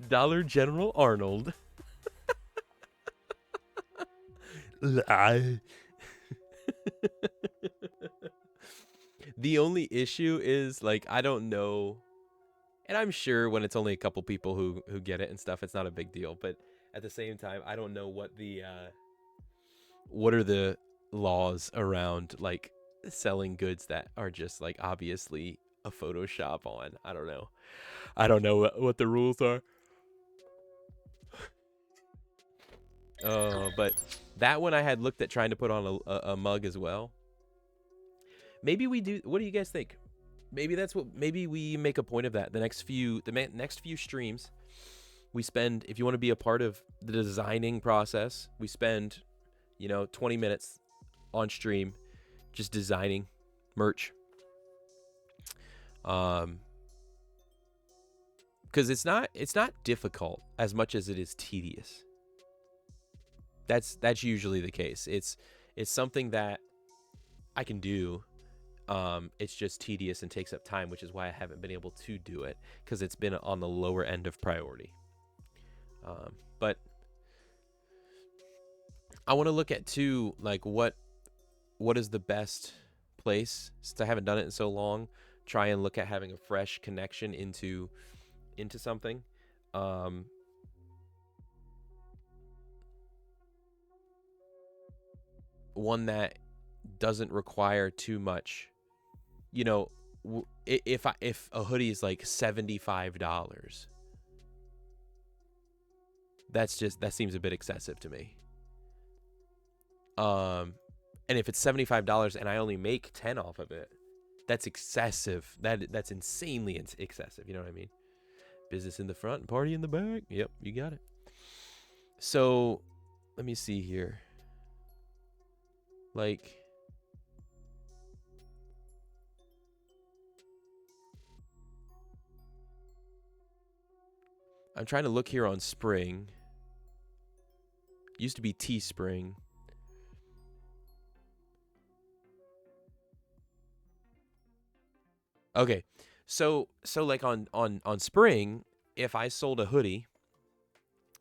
Speaker 1: Dollar General Arnold. Lie. The only issue is like I don't know, and I'm sure when it's only a couple people who get it and stuff, it's not a big deal. But at the same time, I don't know what are the laws around like selling goods that are just like obviously a Photoshop on. I don't know what the rules are. But that one I had looked at trying to put on a mug as well. Maybe we do. What do you guys think? Maybe we make a point of that. The next few streams, we spend. If you want to be a part of the designing process, we spend, 20 minutes on stream, just designing merch. Because it's not difficult as much as it is tedious. That's usually the case. It's something that I can do. It's just tedious and takes up time, which is why I haven't been able to do it because it's been on the lower end of priority. But I want to look at too, like what is the best place since I haven't done it in so long. Try and look at having a fresh connection into something. One that doesn't require too much, if a hoodie is like $75, that seems a bit excessive to me. And if it's $75 and I only make 10 off of it, that's excessive. That's insanely excessive. You know what I mean? Business in the front and party in the back. Yep, you got it. So, let me see here. Like, I'm trying to look here on Spring. Used to be Teespring. Okay. So like on Spring, if I sold a hoodie,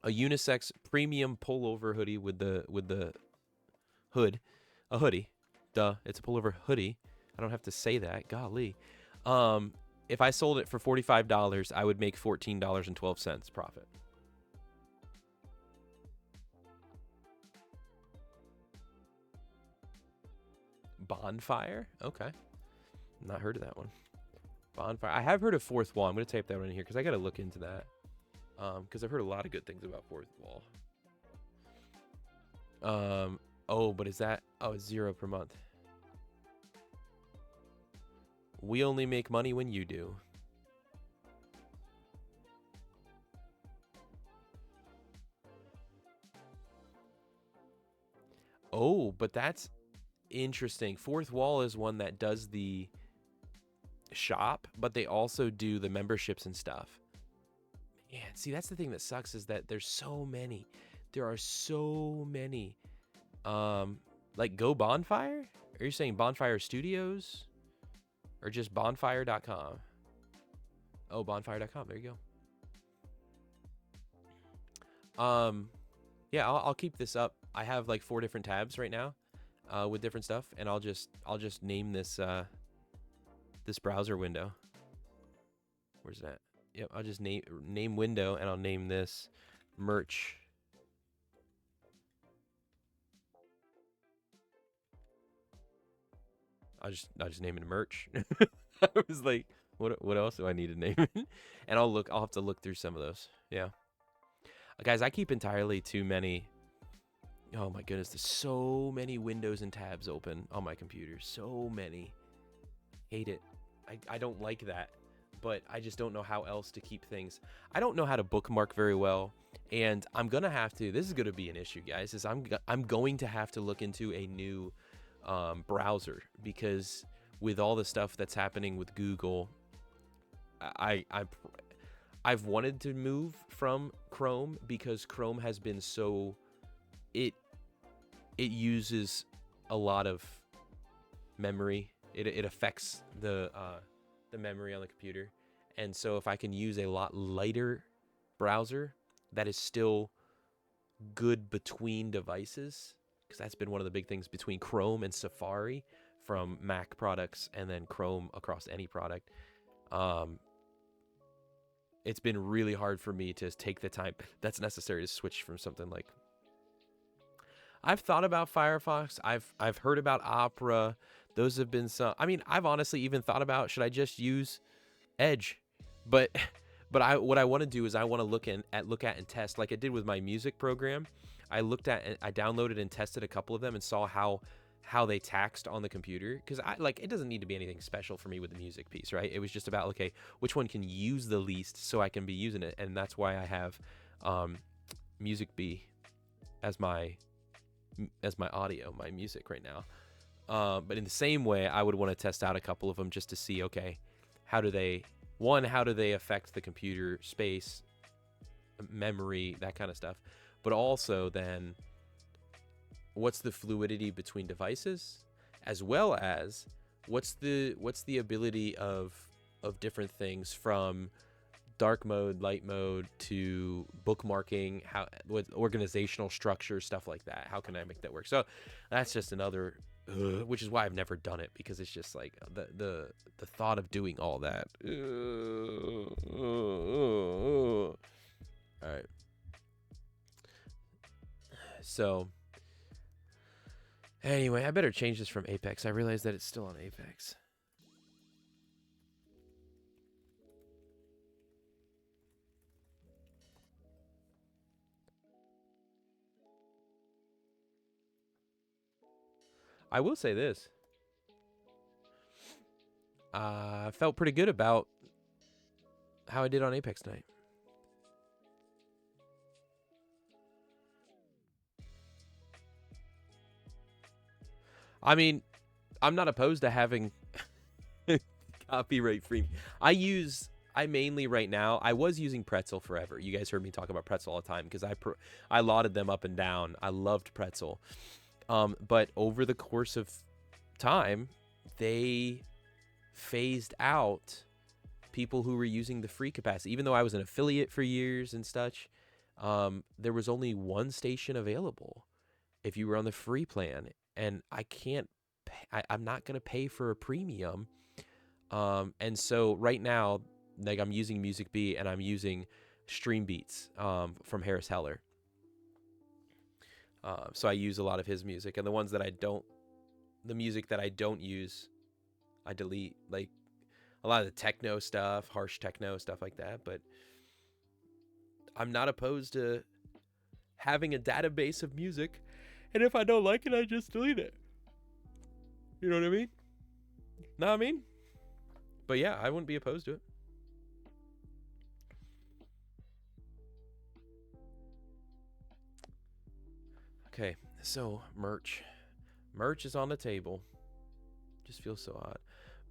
Speaker 1: a unisex premium pullover hoodie with the hood, a hoodie. Duh, it's a pullover hoodie. I don't have to say that. Golly. If I sold it for $45, I would make $14.12 profit. Bonfire? Okay. Not heard of that one. Bonfire. I have heard of Fourth Wall. I'm going to type that one in here because I got to look into that. Because I've heard a lot of good things about Fourth Wall. Oh, but is that... Oh, it's $0 per month. We only make money when you do. Oh, but that's interesting. Fourth Wall is one that does the shop, but they also do the memberships and stuff. Man, see, that's the thing that sucks is that there's so many. There are so many. Like Go Bonfire? Are you saying Bonfire Studios? Or just bonfire.com? Oh, bonfire.com. There you go. Yeah, I'll keep this up. I have like 4 different tabs right now, with different stuff, and I'll just name this this browser window. Where's that? Yep, I'll just name window, and I'll name this merch. I'll just name it merch. I was like, what else do I need to name it? And I'll have to look through some of those. Yeah. Guys, I keep entirely too many. Oh my goodness, there's so many windows and tabs open on my computer. So many. Hate it. I don't like that, but I just don't know how else to keep things. I don't know how to bookmark very well, and I'm gonna have to. This is gonna be an issue, guys. Is I'm going to have to look into a new browser, because with all the stuff that's happening with Google, I've wanted to move from Chrome because Chrome has been so it uses a lot of memory. It affects the memory on the computer, and so if I can use a lot lighter browser that is still good between devices, because that's been one of the big things between Chrome and Safari from Mac products, and then Chrome across any product. It's been really hard for me to take the time that's necessary to switch from something like. I've thought about Firefox. I've heard about Opera. Those have been some. I mean, I've honestly even thought about, should I just use Edge? But what I want to do is I want to look at and test, like I did with my music program. I downloaded and tested a couple of them and saw how they taxed on the computer, because it doesn't need to be anything special for me with the music piece, right? It was just about, okay, which one can use the least so I can be using it, and that's why I have Music B as my audio, my music right now. But in the same way, I would want to test out a couple of them just to see, okay, how do they affect the computer space, memory, that kind of stuff. But also then, what's the fluidity between devices, as well as what's the ability of different things, from dark mode, light mode, to bookmarking, with organizational structure, stuff like that. How can I make that work? So that's just another, which is why I've never done it, because it's just like the thought of doing all that. All right. So anyway, I better change this from Apex. I realize that it's still on Apex. I will say this. I felt pretty good about how I did on Apex tonight. I mean, I'm not opposed to having copyright free. I mainly right now, I was using Pretzel forever. You guys heard me talk about Pretzel all the time because I lauded them up and down. I loved Pretzel. But over the course of time, they phased out people who were using the free capacity. Even though I was an affiliate for years and such, there was only one station available if you were on the free plan, and I can't. I'm not gonna pay for a premium. And so right now, like I'm using Music B and I'm using Stream Beats from Harris Heller. So I use a lot of his music, and the music that I don't use, I delete. Like a lot of the techno stuff, harsh techno stuff like that. But I'm not opposed to having a database of music, and if I don't like it, I just delete it. You know what I mean? Know what I mean? But yeah, I wouldn't be opposed to it. Okay, so merch. Merch is on the table. Just feels so odd.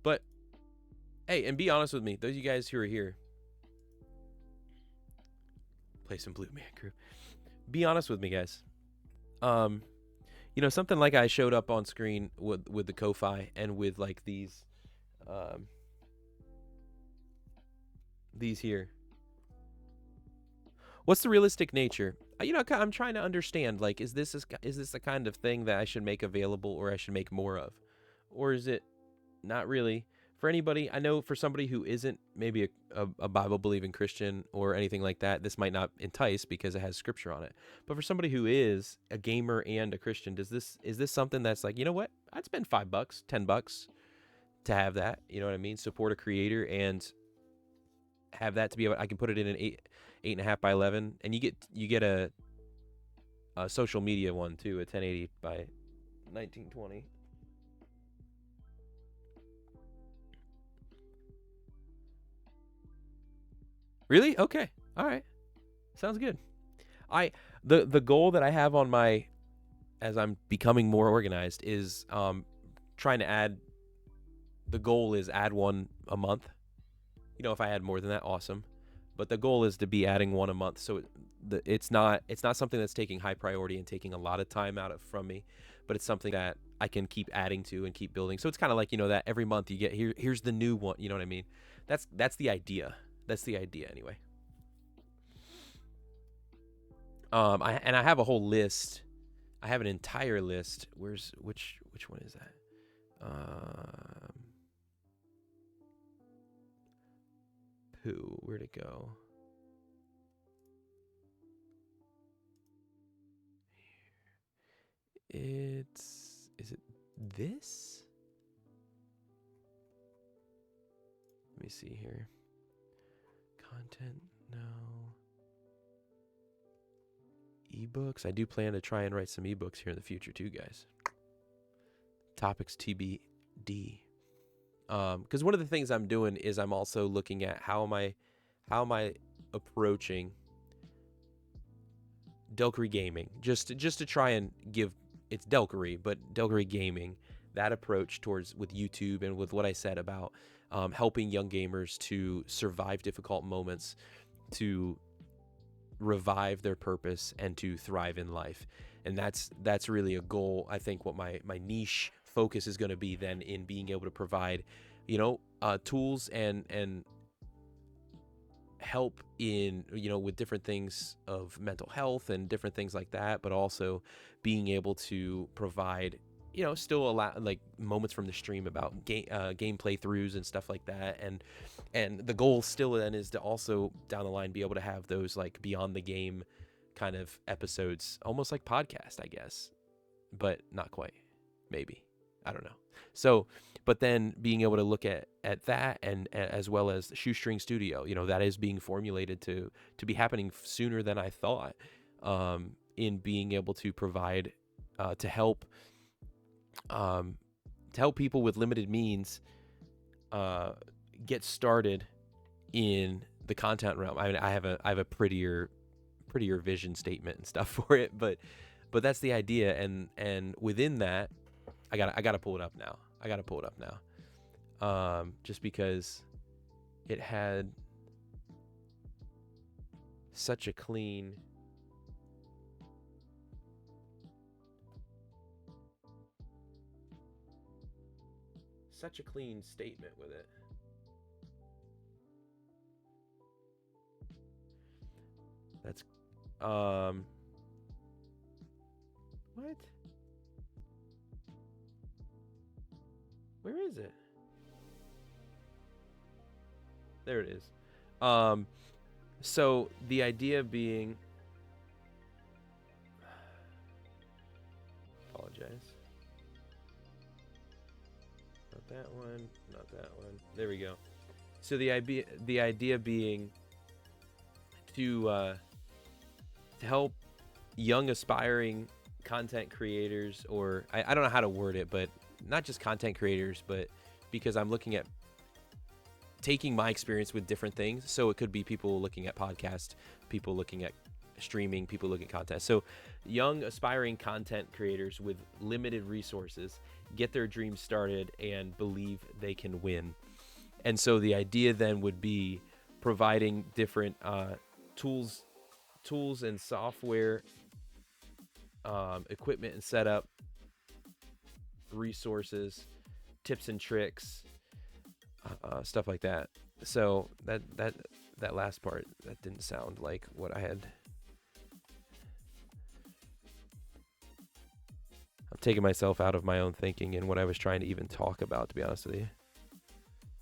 Speaker 1: But hey, and be honest with me, those of you guys who are here, play some Blue Man Group. Be honest with me, guys. You know, something like I showed up on screen with the Ko-Fi and with like these here. What's the realistic nature? You know, I'm trying to understand. Like, is this the kind of thing that I should make available, or I should make more of, or is it not really? For anybody, I know for somebody who isn't maybe a Bible believing Christian or anything like that, this might not entice because it has scripture on it. But for somebody who is a gamer and a Christian, is this something that's like, you know what? I'd spend $5, $10 to have that. You know what I mean? Support a creator and have that to be able. I can put it in an 8.5 by 11, and you get a social media one too, a 1080 by 1920. Really? Okay. All right. Sounds good. The goal that I have on my, as I'm becoming more organized, is trying to add. The goal is add one a month. You know, if I add more than that, awesome. But the goal is to be adding one a month, so it's not something that's taking high priority and taking a lot of time out from me, but it's something that I can keep adding to and keep building. So it's kind of like, you know, that every month you get here's the new one. You know what I mean? That's the idea. That's the idea anyway. I have a whole list. I have an entire list. Which one is that? Where'd it go? Is it this? Let me see here. Content, no. Ebooks. I do plan to try and write some ebooks here in the future too, guys. Topics TBD. Because one of the things I'm doing is I'm also looking at how am I approaching Delkery gaming, just to try and give, it's Delkery, but Delkery gaming, that approach towards with YouTube and with what I said about helping young gamers to survive difficult moments, to revive their purpose, and to thrive in life. And that's really a goal. I think what my niche focus is going to be then in being able to provide, you know, tools and help in, you know, with different things of mental health and different things like that, but also being able to provide, you know, still a lot like moments from the stream about game playthroughs and stuff like that. And the goal still then is to also down the line be able to have those like beyond the game kind of episodes, almost like podcast, I guess, but not quite, maybe. I don't know. So, but then being able to look at that, and as well as the Shoestring Studio, you know, that is being formulated to be happening sooner than I thought, in being able to provide, to help people with limited means get started in the content realm. I mean, I have a prettier vision statement and stuff for it, but that's the idea, and within that, I gotta pull it up now. I gotta pull it up now. Just because it had such a clean statement with it. That's what? Where is it? There it is. So the idea being, apologize. Not that one, not that one. There we go. So the idea being to help young aspiring content creators, or I don't know how to word it, but not just content creators, but because I'm looking at taking my experience with different things. So it could be people looking at podcasts, people looking at streaming, people looking at content. So young aspiring content creators with limited resources get their dreams started and believe they can win. And so the idea then would be providing different tools and software, equipment and setup, resources, tips and tricks, stuff like that. So that last part, that didn't sound like what I had. I'm taking myself out of my own thinking and what I was trying to even talk about, to be honest with you.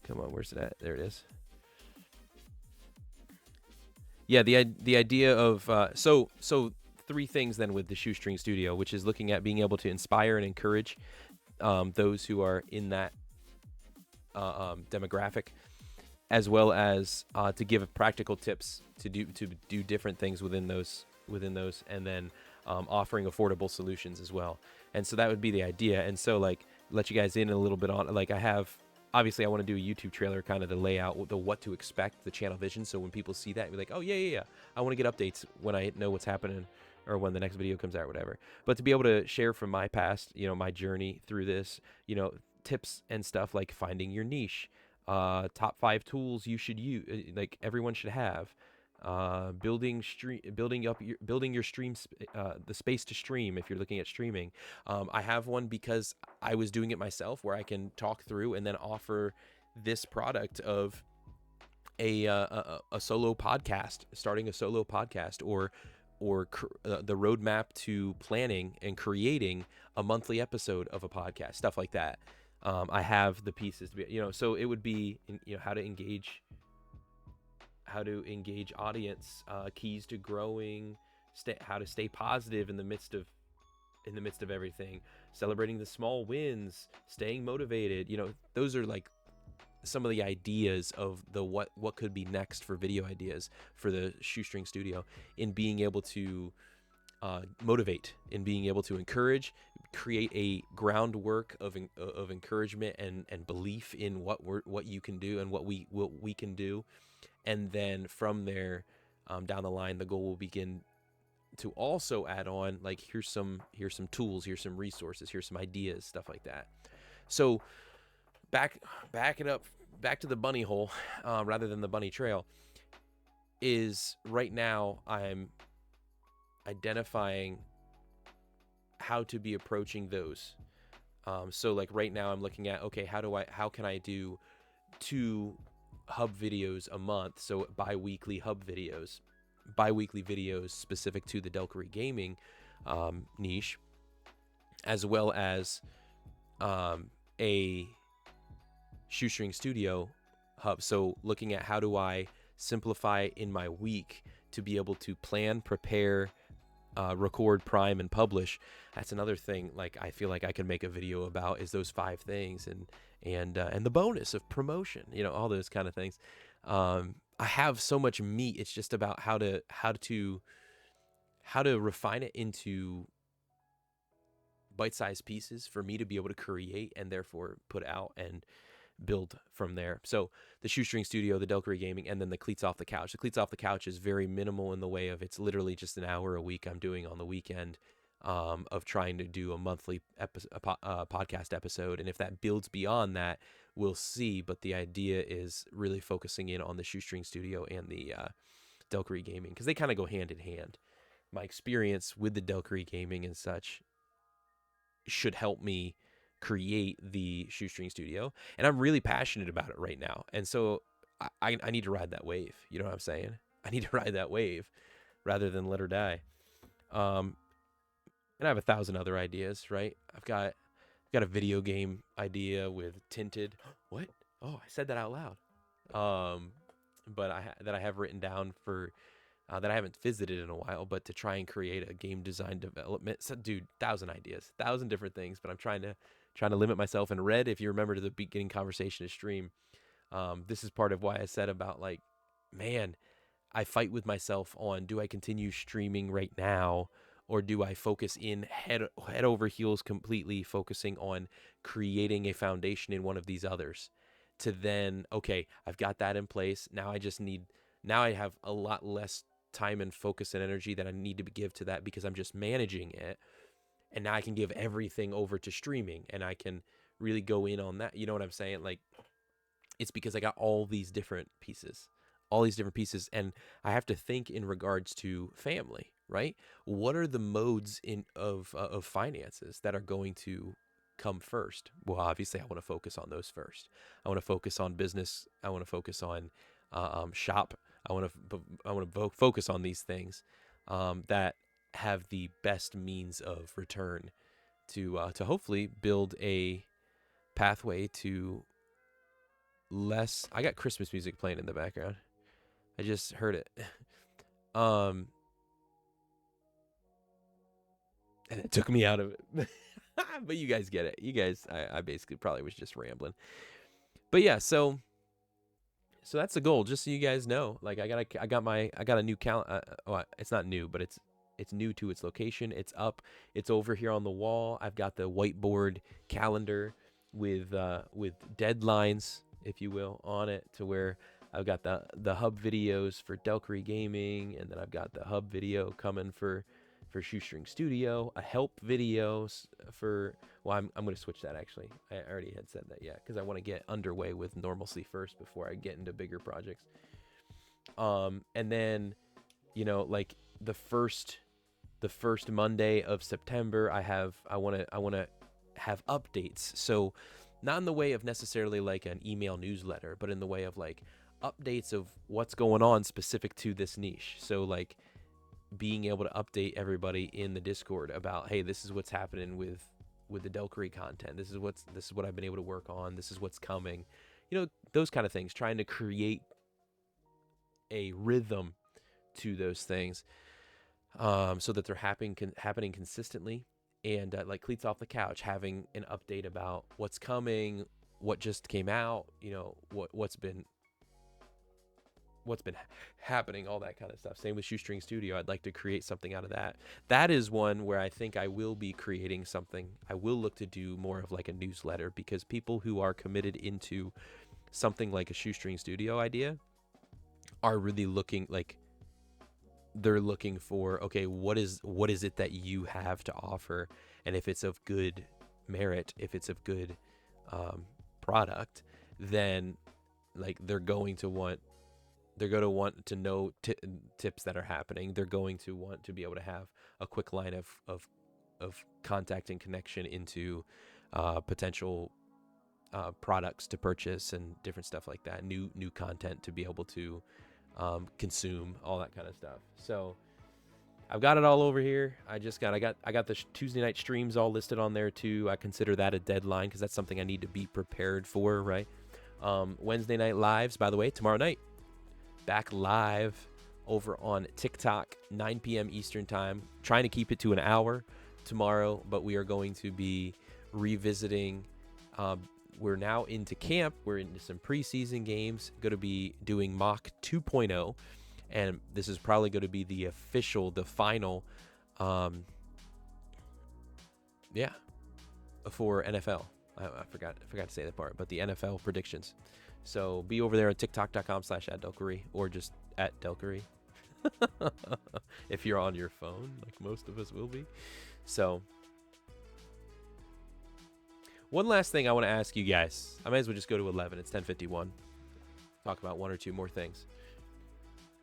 Speaker 1: Come on, where's it at? There it is. Yeah, the idea of so three things then with the Shoestring Studio, which is looking at being able to inspire and encourage those who are in that demographic, as well as to give practical tips to do different things within those, and then offering affordable solutions as well. And so that would be the idea. And so like let you guys in a little bit on, like I have, obviously I want to do a YouTube trailer kind of to lay out the what to expect, the channel vision. So when people see that, be like, oh yeah, I want to get updates when I know what's happening or when the next video comes out or whatever. But to be able to share from my past, my journey through this, tips and stuff like finding your niche, top 5 tools you should use, like everyone should have, building your streams, the space to stream if you're looking at streaming. I have one because I was doing it myself, where I can talk through and then offer this product of a solo podcast, starting a solo podcast, or the roadmap to planning and creating a monthly episode of a podcast, stuff like that. I have the pieces to be, so it would be, how to engage audience, keys to growing, how to stay positive in the midst of everything, celebrating the small wins, staying motivated. Those are like some of the ideas of the what could be next for video ideas for the Shoestring Studio, in being able to motivate, in being able to encourage, create a groundwork of encouragement and belief in what you can do and what we can do. And then from there, down the line, the goal will begin to also add on, like, here's some tools, here's some resources, here's some ideas, stuff like that. So back it up, back to the bunny hole, rather than the bunny trail, is right now I'm identifying how to be approaching those. So like right now I'm looking at, okay, how can I do 2 hub videos a month, so bi-weekly videos specific to the Delkery gaming niche, as well as a Shoestring Studio hub. So looking at how do I simplify in my week to be able to plan, prepare, record, prime, and publish. That's another thing, like I feel like I can make a video about, is those 5 things, and the bonus of promotion, all those kind of things. I have so much meat. It's just about how to refine it into bite-sized pieces for me to be able to create and therefore put out and build from there. So the Shoestring Studio, the Delkery Gaming, and then the Cleats Off the Couch. The Cleats Off the Couch is very minimal in the way of, it's literally just an hour a week I'm doing on the weekend, of trying to do a monthly podcast episode. And if that builds beyond that, we'll see. But the idea is really focusing in on the Shoestring Studio and the Delkery Gaming, because they kind of go hand in hand. My experience with the Delkery Gaming and such should help me create the Shoestring Studio, and I'm really passionate about it right now. And so I need to ride that wave. You know what I'm saying? I need to ride that wave rather than let her die. And I have 1,000 other ideas, right? I've got a video game idea with tinted. What? Oh, I said that out loud. But that I have written down for that I haven't visited in a while, but to try and create a game design development. So, dude, 1,000 ideas, 1,000 different things. But I'm trying to limit myself. And Red, if you remember to the beginning conversation to stream, this is part of why I said about like, man, I fight with myself on, do I continue streaming right now, or do I focus in head over heels completely focusing on creating a foundation in one of these others, to then, okay, I've got that in place. Now I have a lot less time and focus and energy that I need to give to that because I'm just managing it. And now I can give everything over to streaming, and I can really go in on that. You know what I'm saying? Like, it's because I got all these different pieces, and I have to think in regards to family, right? What are the modes of finances that are going to come first? Well, obviously, I want to focus on those first. I want to focus on business. I want to focus on shop. I want to focus on these things that have the best means of return to hopefully build a pathway to less. I got Christmas music playing in the background. I just heard it. And it took me out of it. But you guys get it. You guys, I basically probably was just rambling. But yeah, so that's the goal. Just so you guys know, like I got a new calendar. It's not new, but it's new to its location. It's up. It's over here on the wall. I've got the whiteboard calendar with deadlines, if you will, on it, to where I've got the hub videos for Delkery Gaming, and then I've got the hub video coming for Shoestring Studio, a help video for, well, I'm going to switch that actually. I already had said that, yeah, because I want to get underway with normalcy first before I get into bigger projects. And then, like the first Monday of September, I want to have updates. So not in the way of necessarily like an email newsletter, but in the way of like updates of what's going on specific to this niche. So like being able to update everybody in the Discord about, hey, this is what's happening with the Delkery content. This is what I've been able to work on. This is what's coming. Those kind of things, trying to create a rhythm to those things, so that they're happening consistently. And like Cleats Off the Couch, having an update about what's coming, what just came out, what's been happening, all that kind of stuff. Same with Shoestring Studio. I'd like to create something out of that. That is one where I think I will be creating something. I will look to do more of like a newsletter, because people who are committed into something like a Shoestring Studio idea are really looking, like, they're looking for, okay, what is it that you have to offer? And if it's of good merit, if it's of good product, then like they're going to want to know tips that are happening. They're going to want to be able to have a quick line of contact and connection into potential products to purchase and different stuff like that. New content to be able to consume, all that kind of stuff. So I've got it all over here. I got the Tuesday night streams all listed on there too. I consider that a deadline because that's something I need to be prepared for, right? Wednesday night lives, by the way, tomorrow night, back live over on TikTok, 9 p.m. Eastern time. Trying to keep it to an hour tomorrow, but we are going to be revisiting. We're now into camp. We're into some preseason games. Going to be doing mock 2.0, and this is probably going to be the final, for NFL. I forgot to say that part, but the NFL predictions. So be over there at tiktok.com/@Delkery, or just @Delkery if you're on your phone, like most of us will be. So, one last thing I want to ask you guys. I might as well just go to 11. It's 10:51. Talk about one or two more things.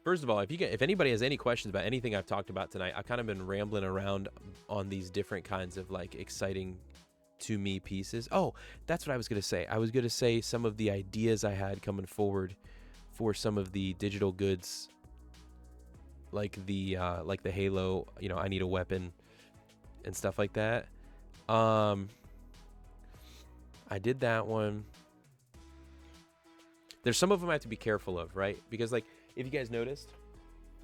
Speaker 1: First of all, if anybody has any questions about anything I've talked about tonight, I've kind of been rambling around on these different kinds of like exciting to me pieces. Oh, that's what I was going to say. I was going to say some of the ideas I had coming forward for some of the digital goods, like the Halo, I need a weapon and stuff like that. I did that one. There's some of them I have to be careful of, right? Because like, if you guys noticed,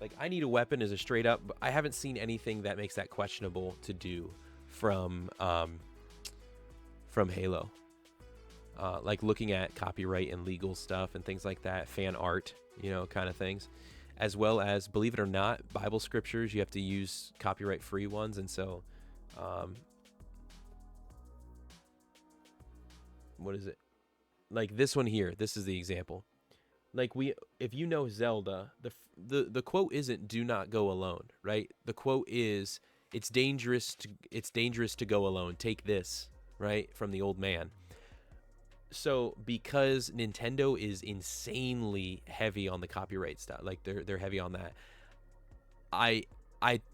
Speaker 1: like I need a weapon is a straight up, I haven't seen anything that makes that questionable to do from Halo. Like looking at copyright and legal stuff and things like that, fan art, kind of things, as well as, believe it or not, Bible scriptures, you have to use copyright free ones. And so, what is it? Like this one here, this is the example. Like if you know Zelda, the quote isn't "do not go alone," right? The quote is it's dangerous to go alone. Take this, right, from the old man. So because Nintendo is insanely heavy on the copyright stuff, like they're heavy on that, I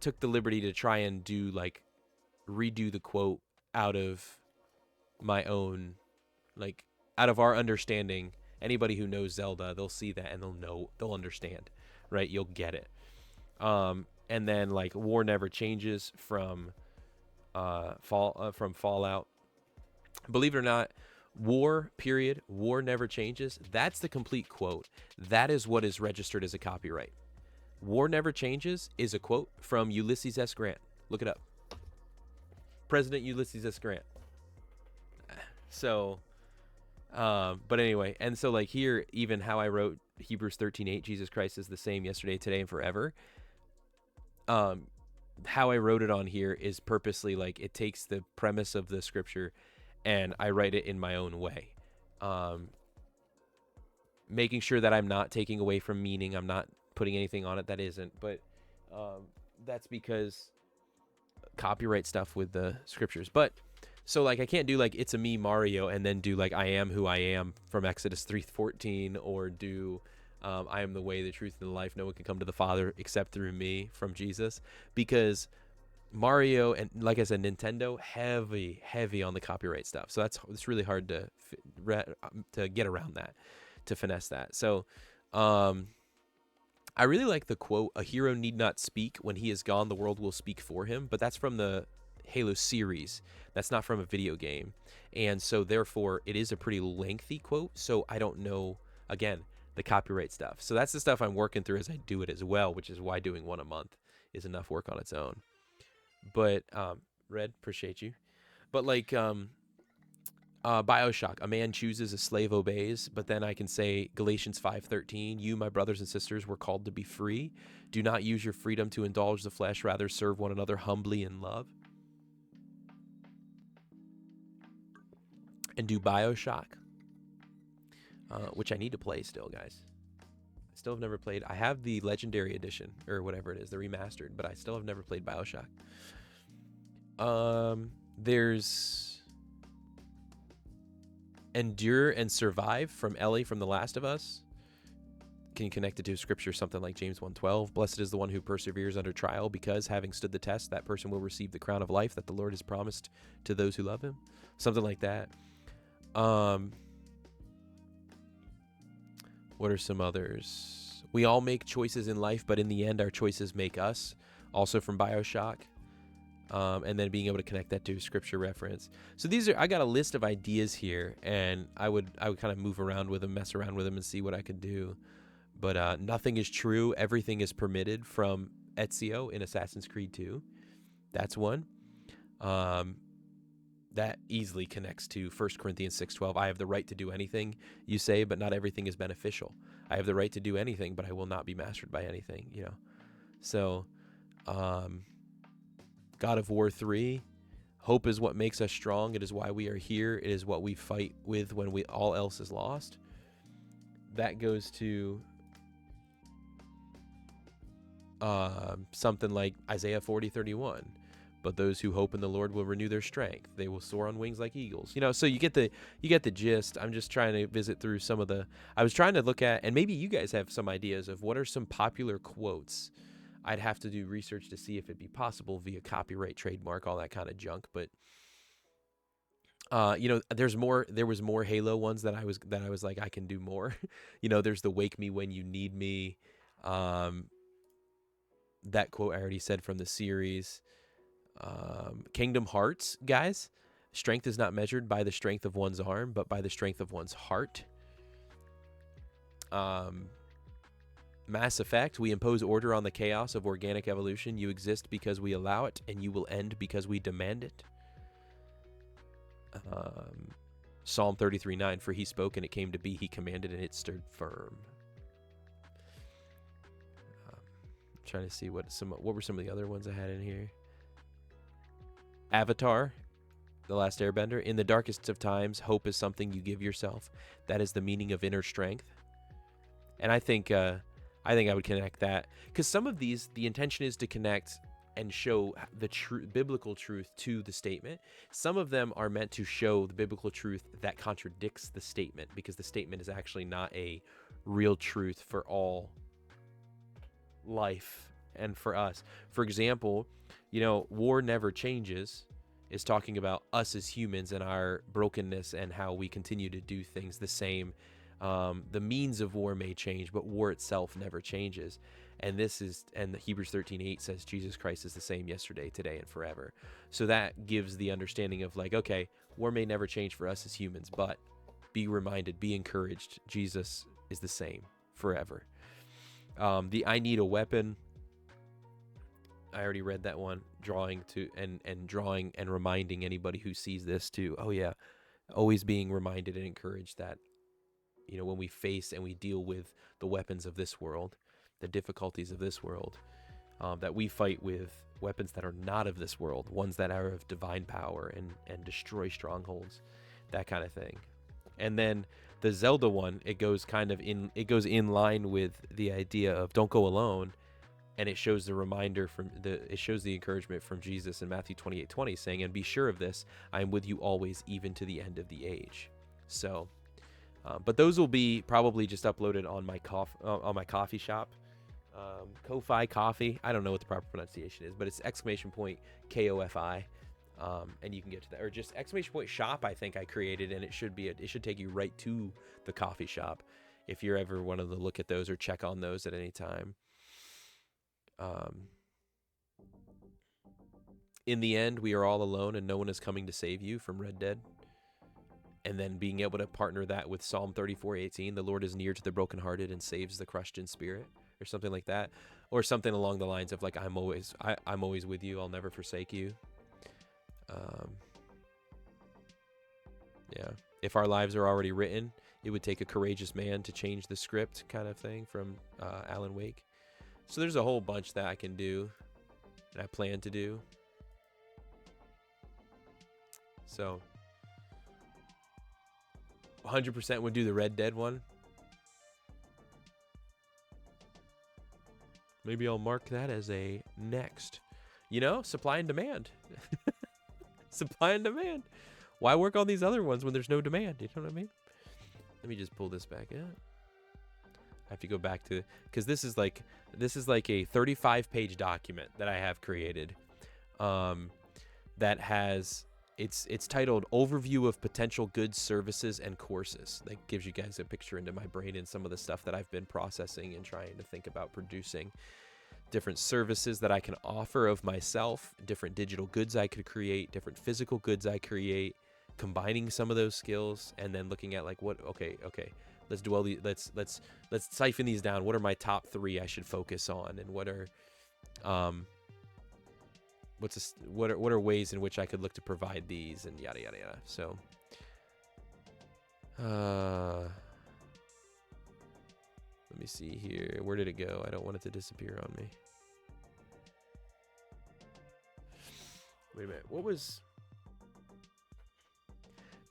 Speaker 1: took the liberty to try and do like redo the quote out of my own, like out of our understanding. Anybody who knows Zelda, they'll see that and they'll understand, right? You'll get it. And then like War Never Changes from Fallout. Believe it or not, war never changes. That's the complete quote. That is what is registered as a copyright. War Never Changes is a quote from Ulysses S. Grant. Look it up. President Ulysses S. Grant. So, but anyway, and so like here, even how I wrote Hebrews 13:8, Jesus Christ is the same yesterday, today, and forever. How I wrote it on here is purposely like it takes the premise of the scripture and I write it in my own way. Making sure that I'm not taking away from meaning. I'm not putting anything on it that isn't, but that's because copyright stuff with the scriptures. But so like I can't do like It's a Me Mario and then do like I am who I am from Exodus 3:14, or do I am the way, the truth, and the life. No one can come to the Father except through me from Jesus, because Mario and, like I said, Nintendo heavy on the copyright stuff. So it's really hard to get around that, to finesse that. So I really like the quote, "A hero need not speak. When he is gone, the world will speak for him." But that's from the Halo series. That's not from a video game. And so therefore it is a pretty lengthy quote. So I don't know, again, the copyright stuff. So that's the stuff I'm working through as I do it as well, which is why doing one a month is enough work on its own. But Red, appreciate you. But like BioShock, a man chooses, a slave obeys. But then I can say Galatians 5:13, you, my brothers and sisters, were called to be free. Do not use your freedom to indulge the flesh, rather serve one another humbly in love. And do BioShock, which I need to play still, guys. I still have never played. I have the Legendary Edition, or whatever it is, the remastered, but I still have never played BioShock. There's Endure and Survive from Ellie from The Last of Us. Can you connect it to scripture, something like James 1:12? Blessed is the one who perseveres under trial, because having stood the test, that person will receive the crown of life that the Lord has promised to those who love him. Something like that. What are some others? We all make choices in life, but in the end, our choices make us. Also from BioShock. And then being able to connect that to a scripture reference. So I got a list of ideas here, and I would kind of move around with them, mess around with them, and see what I could do. But nothing is true. Everything is permitted from Ezio in Assassin's Creed 2. That's one. That easily connects to 1 Corinthians 6:12. I have the right to do anything, you say, but not everything is beneficial. I have the right to do anything, but I will not be mastered by anything, So, God of War 3, hope is what makes us strong. It is why we are here. It is what we fight with when all else is lost. That goes to something like Isaiah 40:31. but those who hope in the Lord will renew their strength. They will soar on wings like eagles. So you get the gist. I'm just trying to visit through some of the. I was trying to look at, and maybe you guys have some ideas of what are some popular quotes. I'd have to do research to see if it'd be possible via copyright, trademark, all that kind of junk. But there was more Halo ones that I was like, I can do more. There's the "Wake me when you need me." That quote I already said from the series. Kingdom Hearts, guys. Strength is not measured by the strength of one's arm, but by the strength of one's heart. Mass Effect, we impose order on the chaos of organic evolution. You exist because we allow it, and you will end because we demand it. Psalm 33:9, for he spoke and it came to be, he commanded and it stood firm. Trying to see what were some of the other ones I had in here. Avatar, The Last Airbender, in the darkest of times, hope is something you give yourself. That is the meaning of inner strength. And I think I would connect that, because some of these, the intention is to connect and show the biblical truth to the statement. Some of them are meant to show the biblical truth that contradicts the statement, because the statement is actually not a real truth for all life and for us. For example, war never changes is talking about us as humans and our brokenness and how we continue to do things the same. The means of war may change, but war itself never changes. And the Hebrews 13:8 says Jesus Christ is the same yesterday, today, and forever. So that gives the understanding of like, okay, war may never change for us as humans, but be reminded, be encouraged, Jesus is the same forever. The I need a weapon, I already read that one. Drawing and reminding anybody who sees this to, oh yeah, always being reminded and encouraged that, when we face and we deal with the weapons of this world, the difficulties of this world, that we fight with weapons that are not of this world, ones that are of divine power and destroy strongholds, that kind of thing. And then the Zelda one, it goes in line with the idea of don't go alone, and it shows the reminder it shows the encouragement from Jesus in Matthew 28:20, saying, and be sure of this, I am with you always, even to the end of the age. So, but those will be probably just uploaded on my coffee shop, Ko-Fi Coffee. I don't know what the proper pronunciation is, but it's !KOFI. And you can get to that, or just !shop. I think I created, and it should take you right to the coffee shop if you're ever wanted to look at those or check on those at any time. In the end, we are all alone, and no one is coming to save you, from Red Dead. And then being able to partner that with Psalm 34:18, the Lord is near to the brokenhearted and saves the crushed in spirit, or something like that, or something along the lines of like, I'm always with you, I'll never forsake you. Yeah, if our lives are already written, it would take a courageous man to change the script, kind of thing, from Alan Wake. So there's a whole bunch that I can do, and I plan to do. So 100% would do the Red Dead one. Maybe I'll mark that as a next. Supply and demand. Supply and demand. Why work on these other ones when there's no demand? You know what I mean? Let me just pull this back up. I have to go back to, because this is like a 35-page document that I have created, that has it's titled Overview of Potential Goods, Services, and Courses. That gives you guys a picture into my brain and some of the stuff that I've been processing and trying to think about producing. Different services that I can offer of myself, different digital goods I could create, different physical goods I create, combining some of those skills, and then looking at like okay, let's do all these, let's siphon these down. What are my top 3 I should focus on, and what are what are ways in which I could look to provide these, and yada yada yada. So let me see here. Where did it go? I don't want it to disappear on me. Wait a minute. What was...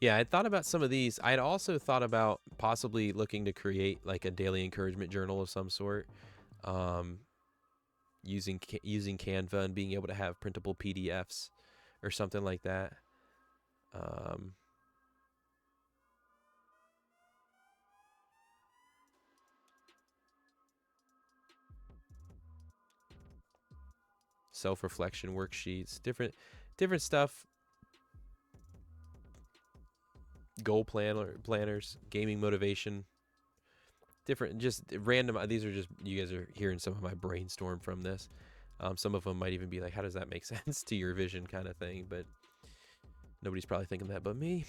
Speaker 1: Yeah, I thought about some of these. I had also thought about possibly looking to create like a daily encouragement journal of some sort. using Canva and being able to have printable PDFs or something like that. Self-reflection worksheets, different stuff, planners, gaming motivation, different, just random. These are just, you guys are hearing some of my brainstorm from this. Some of them might even be like, how does that make sense to your vision kind of thing, but nobody's probably thinking that but me.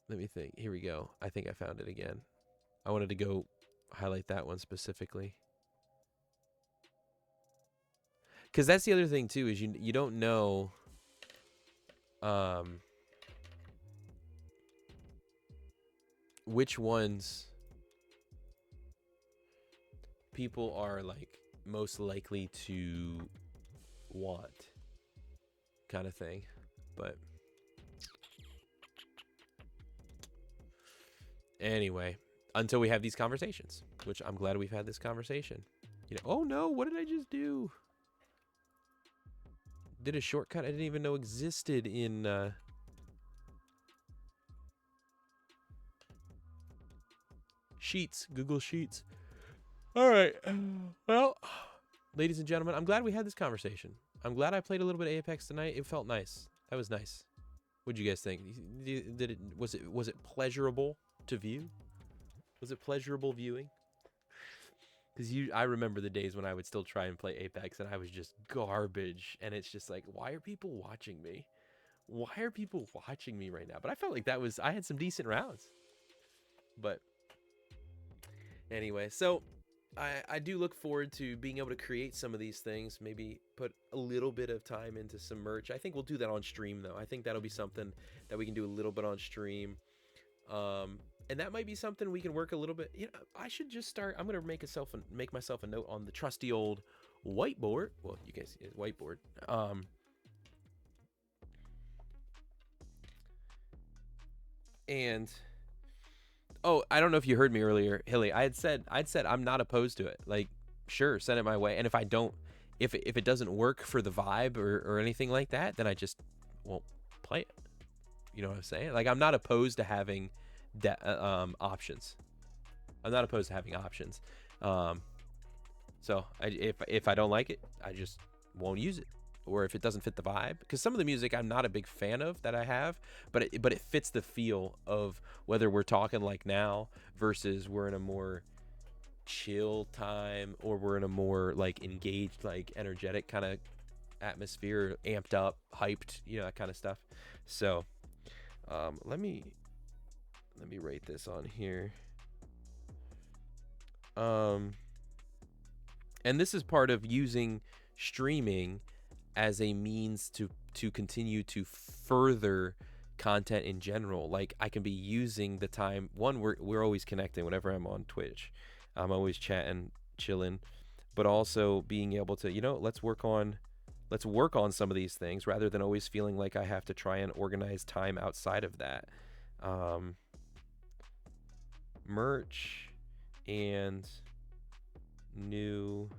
Speaker 1: Let me think. Here we go. I think I found it again. I wanted to go highlight that one specifically. Because that's the other thing too, is you don't know which ones people are like most likely to want, kind of thing. But anyway, until we have these conversations, which I'm glad we've had this conversation. You know, oh no, what did I just do? Did a shortcut I didn't even know existed in Sheets, Google Sheets. All right. Well, ladies and gentlemen, I'm glad we had this conversation. I'm glad I played a little bit of Apex tonight. It felt nice. That was nice. What'd you guys think? Was it pleasurable to view? Was it pleasurable viewing? Because I remember the days when I would still try and play Apex and I was just garbage. And it's just like, why are people watching me? Why are people watching me right now? But I felt like I had some decent rounds. But anyway, so I do look forward to being able to create some of these things, maybe put a little bit of time into some merch. I think we'll do that on stream, though. I think that'll be something that we can do a little bit on stream. And that might be something we can work a little bit. You know, I should just start. I'm going to make myself a note on the trusty old whiteboard. Well, you guys see it, whiteboard. And oh, I don't know if you heard me earlier, Hilly. I'd said I'm not opposed to it. Like, sure, send it my way. And if it doesn't work for the vibe or anything like that, then I just won't play it. You know what I'm saying? Like, I'm not opposed to having options. I'm not opposed to having options. So if I don't like it, I just won't use it. Or if it doesn't fit the vibe, because some of the music I'm not a big fan of that I have, but it fits the feel of whether we're talking like now versus we're in a more chill time, or we're in a more like engaged, like energetic kind of atmosphere, amped up, hyped, you know, that kind of stuff. So let me write this on here. And this is part of using streaming as a means to continue to further content in general. Like, I can be using the time. One, we're always connecting whenever I'm on Twitch. I'm always chatting, chilling, but also being able to, you know, let's work on some of these things rather than always feeling like I have to try and organize time outside of that. Merch and new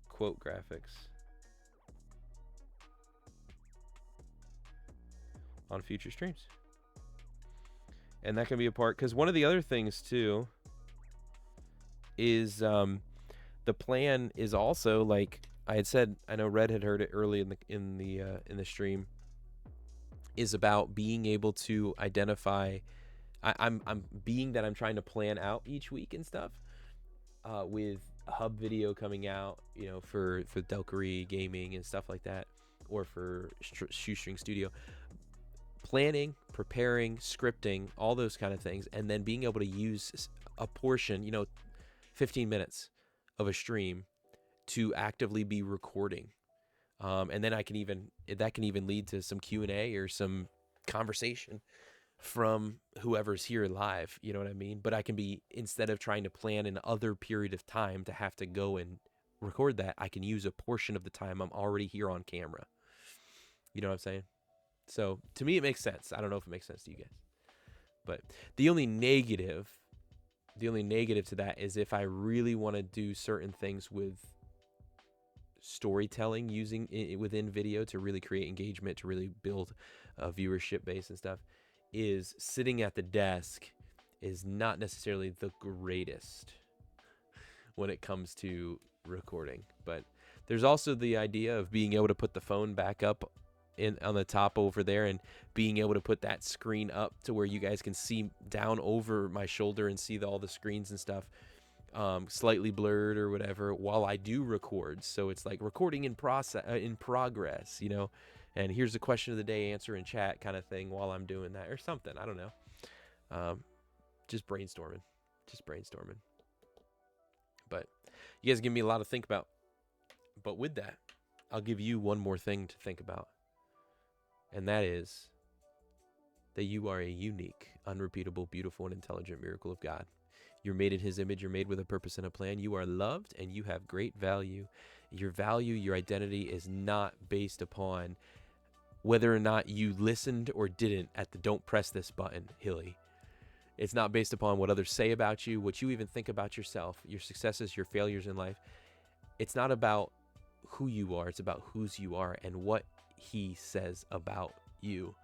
Speaker 1: quote graphics on future streams. And that can be a part, because one of the other things too is the plan is also, like I had said, I know Red had heard it early in the stream, is about being able to identify. I'm being that I'm trying to plan out each week and stuff, with a hub video coming out, you know, for Delkery gaming and stuff like that, or for Shoestring Studio. Planning, preparing, scripting, all those kind of things, and then being able to use a portion, you know, 15 minutes of a stream to actively be recording. And then that can even lead to some Q&A or some conversation from whoever's here live, you know what I mean? But I can be, instead of trying to plan an other period of time to have to go and record that, I can use a portion of the time I'm already here on camera. You know what I'm saying? So to me, it makes sense. I don't know if it makes sense to you guys. But the only negative, to that is if I really want to do certain things with storytelling using within video to really create engagement, to really build a viewership base and stuff, is sitting at the desk is not necessarily the greatest when it comes to recording. But there's also the idea of being able to put the phone back up on the top over there, and being able to put that screen up to where you guys can see down over my shoulder and see all the screens and stuff, slightly blurred or whatever, while I do record. So it's like recording in progress, you know, and here's the question of the day, answer in chat kind of thing while I'm doing that or something. I don't know. Just brainstorming. But you guys give me a lot to think about. But with that, I'll give you one more thing to think about. And that is that you are a unique, unrepeatable, beautiful, and intelligent miracle of God. You're made in his image. You're made with a purpose and a plan. You are loved and you have great value. Your value, your identity is not based upon whether or not you listened or didn't at the don't press this button, Hilly. It's not based upon what others say about you, what you even think about yourself, your successes, your failures in life. It's not about who you are. It's about whose you are and what he says about you.